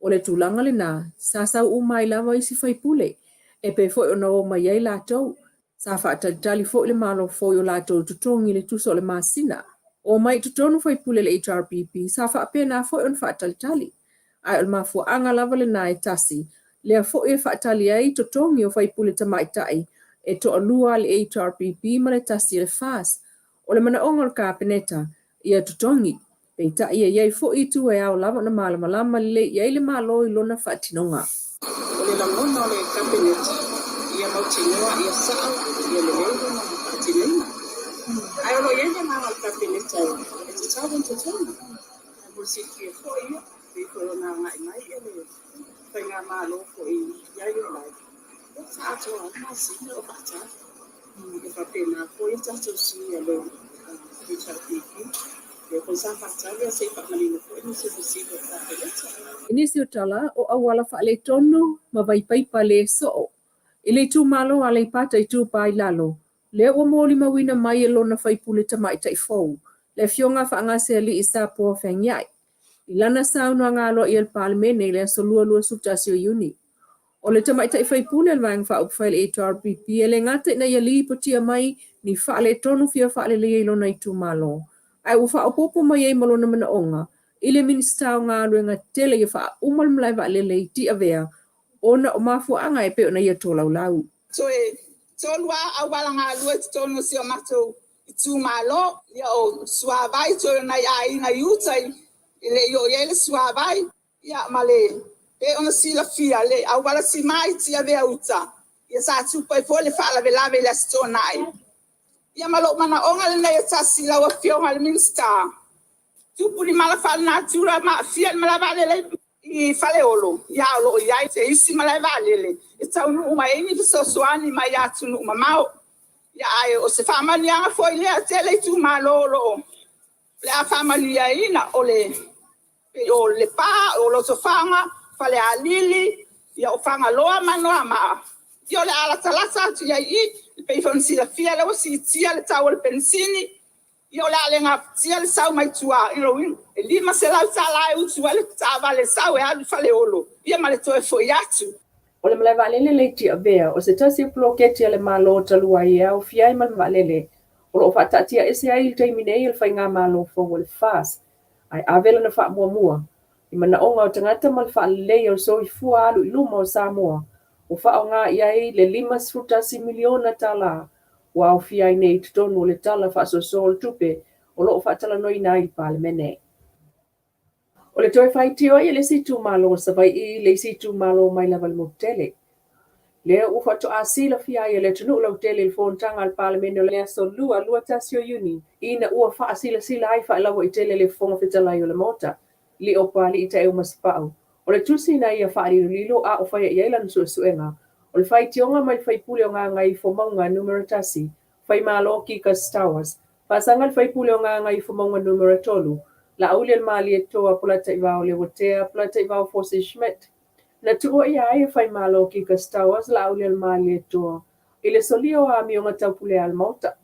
O le tūlanga le nā, sa umai lava isi whaipule, e pe foi ona o mai ai lātou, sa whaatalitali foi le malo foi o lātou tutongi le tuso o le masina. O mai tutonu whaipule le HRPP, sa whaapena foi on whaatalitali. Ai o mafua anga lava le nā e Tasi, lea foi e whaatali ai tutongi o whaipule tamaitai, e to alua le HRPP ma le Tasi le Fasa. O le mana onga le kāpeneta, ia tutongi. Peita ia iai fo i tu e au lava na malama le iai le malo I lona whaatinonga. O le lamona o le cabinet, ia mautinua, ia sao, ia le leiro na whaatinonga. Ai olo iai le mama o cabinet ai, e te tau te tau. Ai mo si kia fo ia, pe ko na ngai mai ia le whainga malo fo I iai o lai. O sa atoa, ma si o bata. E whapena fo I tato si ia le HRPP. Inisi o tala o awala whaale tonu ma vaipaipa le so'o. I le tū malo a le pata I tū pai lalo. Le ua mōli mawina mai e lona whaipule tamaita I fau. Le fionga whaangase li I sa pō whengiai. I lana sauna ngalo I el Parliamentary le asolua lua subtasio Juni. O le tamaita I whaipule al vang wha upwhaile HRPP e le ngata ina ia li potia mai ni whaale tonu fia whaale li I lona I tū malo. Ai u whaopopo mai ei malona mana onga, I le minister o ngā ruenga tele I wha umal mlai wa lele I ti avea, ona o mafua anga e pe ona ia tō lau. So e tōlua au wala ngā lua ti tōnu si o matou I tū malo, ia o suavai tō na ia I ngā iutai, I le io iele suavai, ia ma le, pe ona si la fia le, au wala si mai ti avea uta, ia sa tupai po le wha lave lave le asto nai. Ia malo mana onga le nei Tasi la fionga le minister. Tupuli mala fa na tura ma fia mala vale le I fale olo. Ia olo ia te isi mala vale le. E Taunu'u mai ni so soani mai ya Taunu'u mamao. Ia ai o se famali anga foi le tele tu malo lo. Le a famali ina ole. O le pa o lo so fanga fale a lili. Ia o fanga loa manoa ma. Io le ala talasa tu ia I pe fon si la fia la si tia le tawol pensini io la le nga tia le sau mai tua I lo win e lima se la sala u tua le tava le sau e al fale olo ia ma le to fo yatu o le mala vale le ti avea o se Tasi ploketi le malo talua ia o fia I mal vale o lo fatatia ese ai te minei le fainga malo fo le fas ai avela na fa mua I mana onga o tangata mal fa le o so I fu alu I luma o Samoa o whaonga iai le 5 miliona tala wa o fia I nei tutonu le tala whaasosol tupe o loo Faatalanoaga I Parliamentary. O le toi whaitio I le situ malo sa vai I le situ malo mai lava le motele. Le u whatu asila fia I le Taunu'u lau tele le fontanga al Parliamentary le asolua lua tasio Juni ina ua whaasila sila ai whaelawa I tele le fonga Fetalaiga o le mota li o pali I te eu masipau. O le tusi na ia whaarililo a o whaia iai lana suenga. O le whai tionga mai whaipule o ngā ngai fo maunga numero Tasi, whai malo ki ka Towers, Pasangal fai pule o ngā ngai fumaunga numero tolu. La aule mali e toa pulata i vau le wotea, pulata i vau Fosi Schmidt. Na tua ia ai fai malo ki ka stawas la aule mali e toa. Ile solio a mi o ngā tau pule al mauta.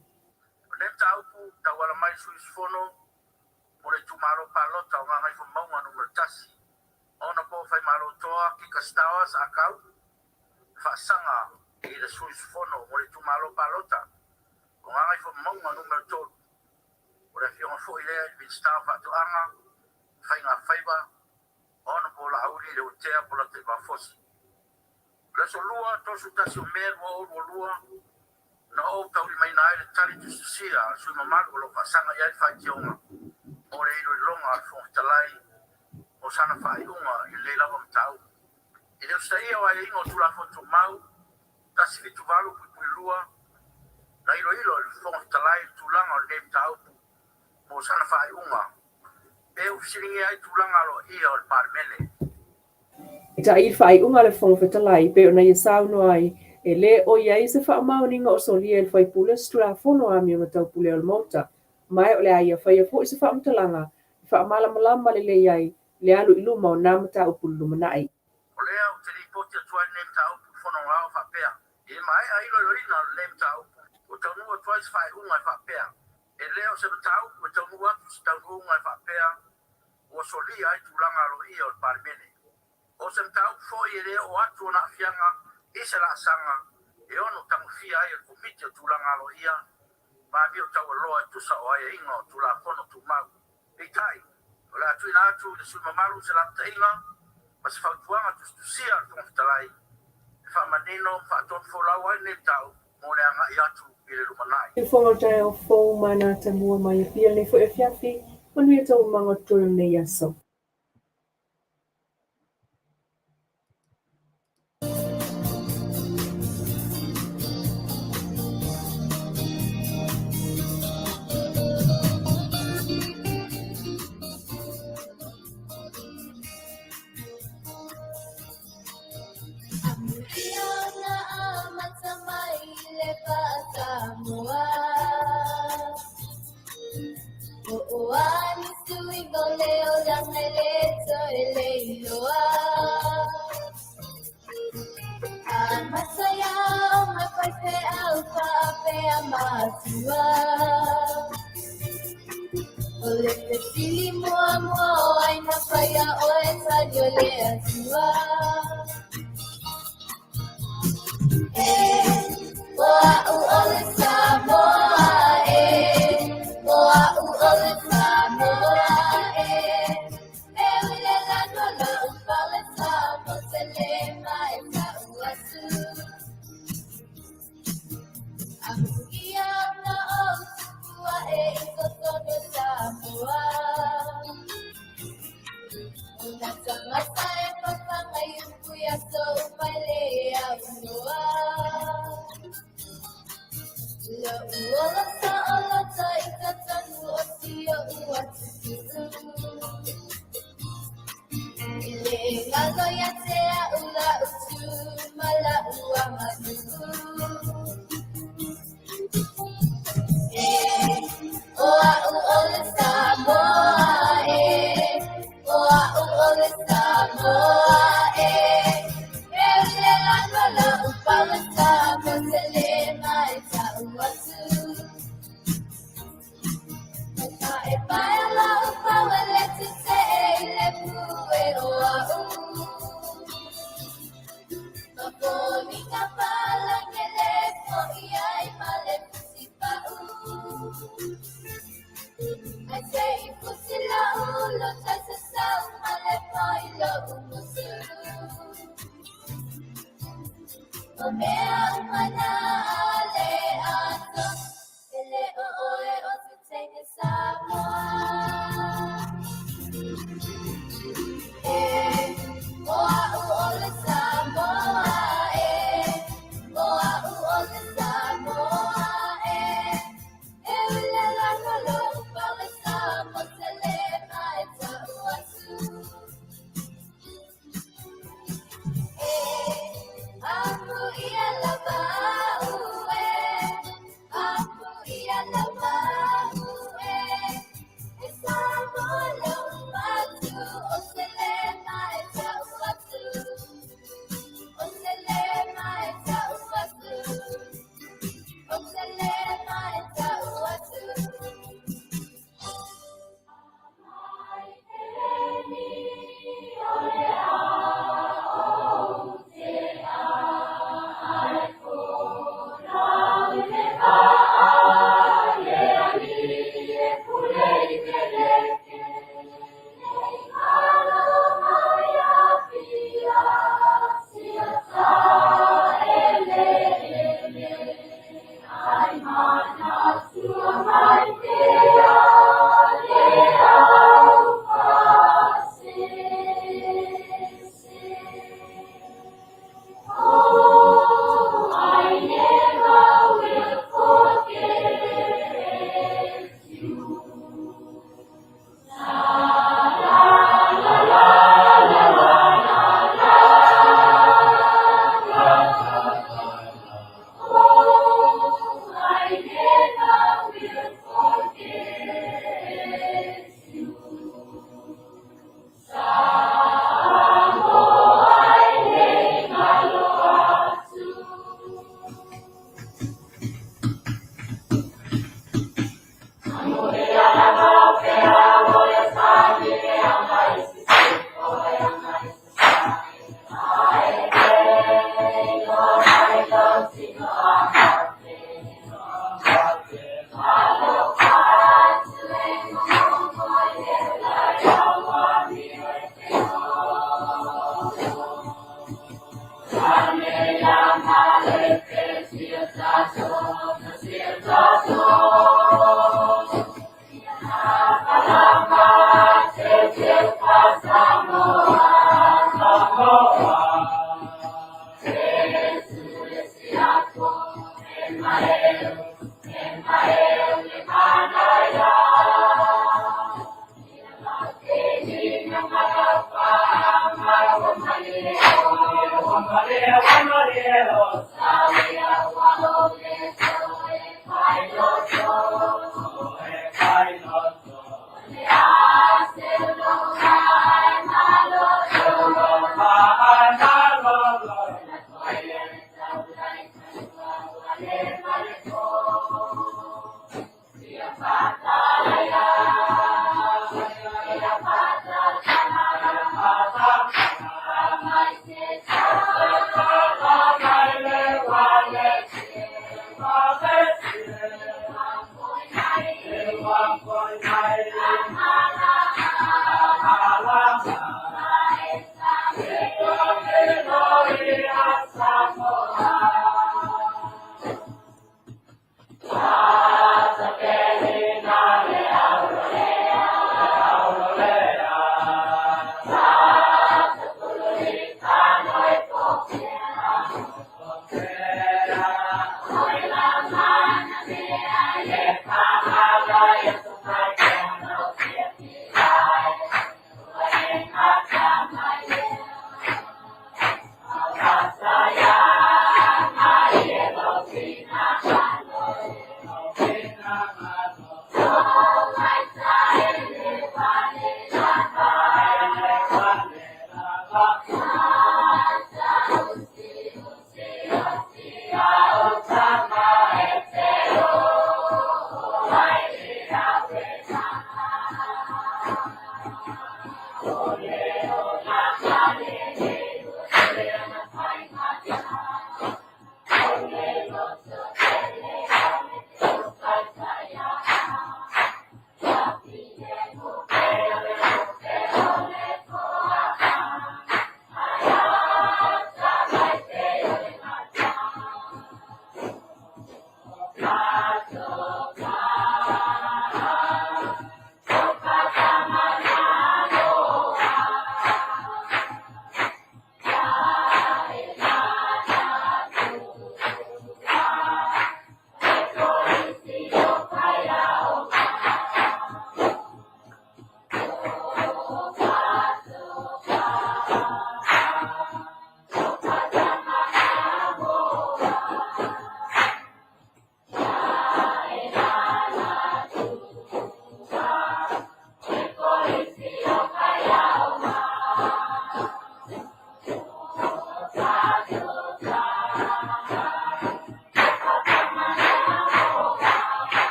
Le tau pu tawala mai suis fono o le tumaro palota o ngā ngai fumaunga numero Tasi. Ona po fai malo toa ki ka stawas a kau. Fasanga i le suis fono o le tumaro palota. O ngā ngai fumaunga numero tolu. O le fionga fo i lea i binstawa Faatuaga. Fai ngā faiba. Ona po la auli le utea po la te Fosi. Le so lua tosu tasi o mea o lua. Na o tauri mai na ele tali tu sisia sui mamalu lo fasanga ia fai tionga. O le ilo longa al Fetalai. O sana fai unga i le lava mtau. I le ustai o ai ingo tula foto mau. Tasi fitu valu pui lua. Na ilo il Fetalai tulanga o le mtau. O sana fai unga. E ufisiringi ai tulanga lo ia o le Parliamentary. Ita i fai unga le Fetalai pe ona i sauno ai e le o iai se whaamauninga o solia il fai pule stura fono a mi o tau pule o mauta. Mai o le aia fai a fo i se whaamtalanga i whaamalamalama le iai le alu i luma o nāmata o pulu lumanai. O lea o te ripoti atua i nem tau fono ngā o whapea. E mai a ilo lorina o nem tau o Taunu'u atua i se whai unga i whapea. E lea o se tau o Taunu'u atu se Taunu'u unga i whapea. O solia ai tūlanga lo ia o Parliamentary. O se tau foi e lea o atu o na afianga i se la sanga. E ono tangufia ai el komite o tūlanga lo ia. Ma vi o tau loa e tusa o ai inga o tūla fono tu mau. E tai, o le atu ina atu le sui mamalu se la tainga. Ma se Faatuaga tustusia o Fetalai. E whamanino, whaaton folau ai ne tau. Mo le anga i atu i le lumanai. I whangatai o fōu mana ta mua mai a pia nei fo Afiafi, Manuia tau manga tolu nei aso. Samoa. Oani sui goleo langeleto eleioa. Masaya mapaite alfa pe amatua. Ole te fili mua mua ai na paya o esa jole atua. Waaaoao ole Samoa Waaaoao ole Samoa Eule lano la upale Samo selema e Faatuatua. Amukia na o tukua e ikotono Samoa. Una tamasa e papanga yuku ya so upale ya unoa. La uola sa ola ta ikatanu o tia uatutu. Ile ngalo ya tea ula utu mala ua manu. Oaa'oao le Samoa Oaa'oao le Samoa Eule lano la upale Samo selema e Faatuatua. E paia la upale le tute e le pue oa'u. Maponi ka pala ngele po iai male pusipa'u. I say pusila ulo tasa sau male poilo umusu. Omea umana ale ato ele oe o tutenge Samoa. Oaa'oao le Samoa Oaa'oao le Samoa Eule lano la upale Samo selema e Faatuatua. Amu ia la va'u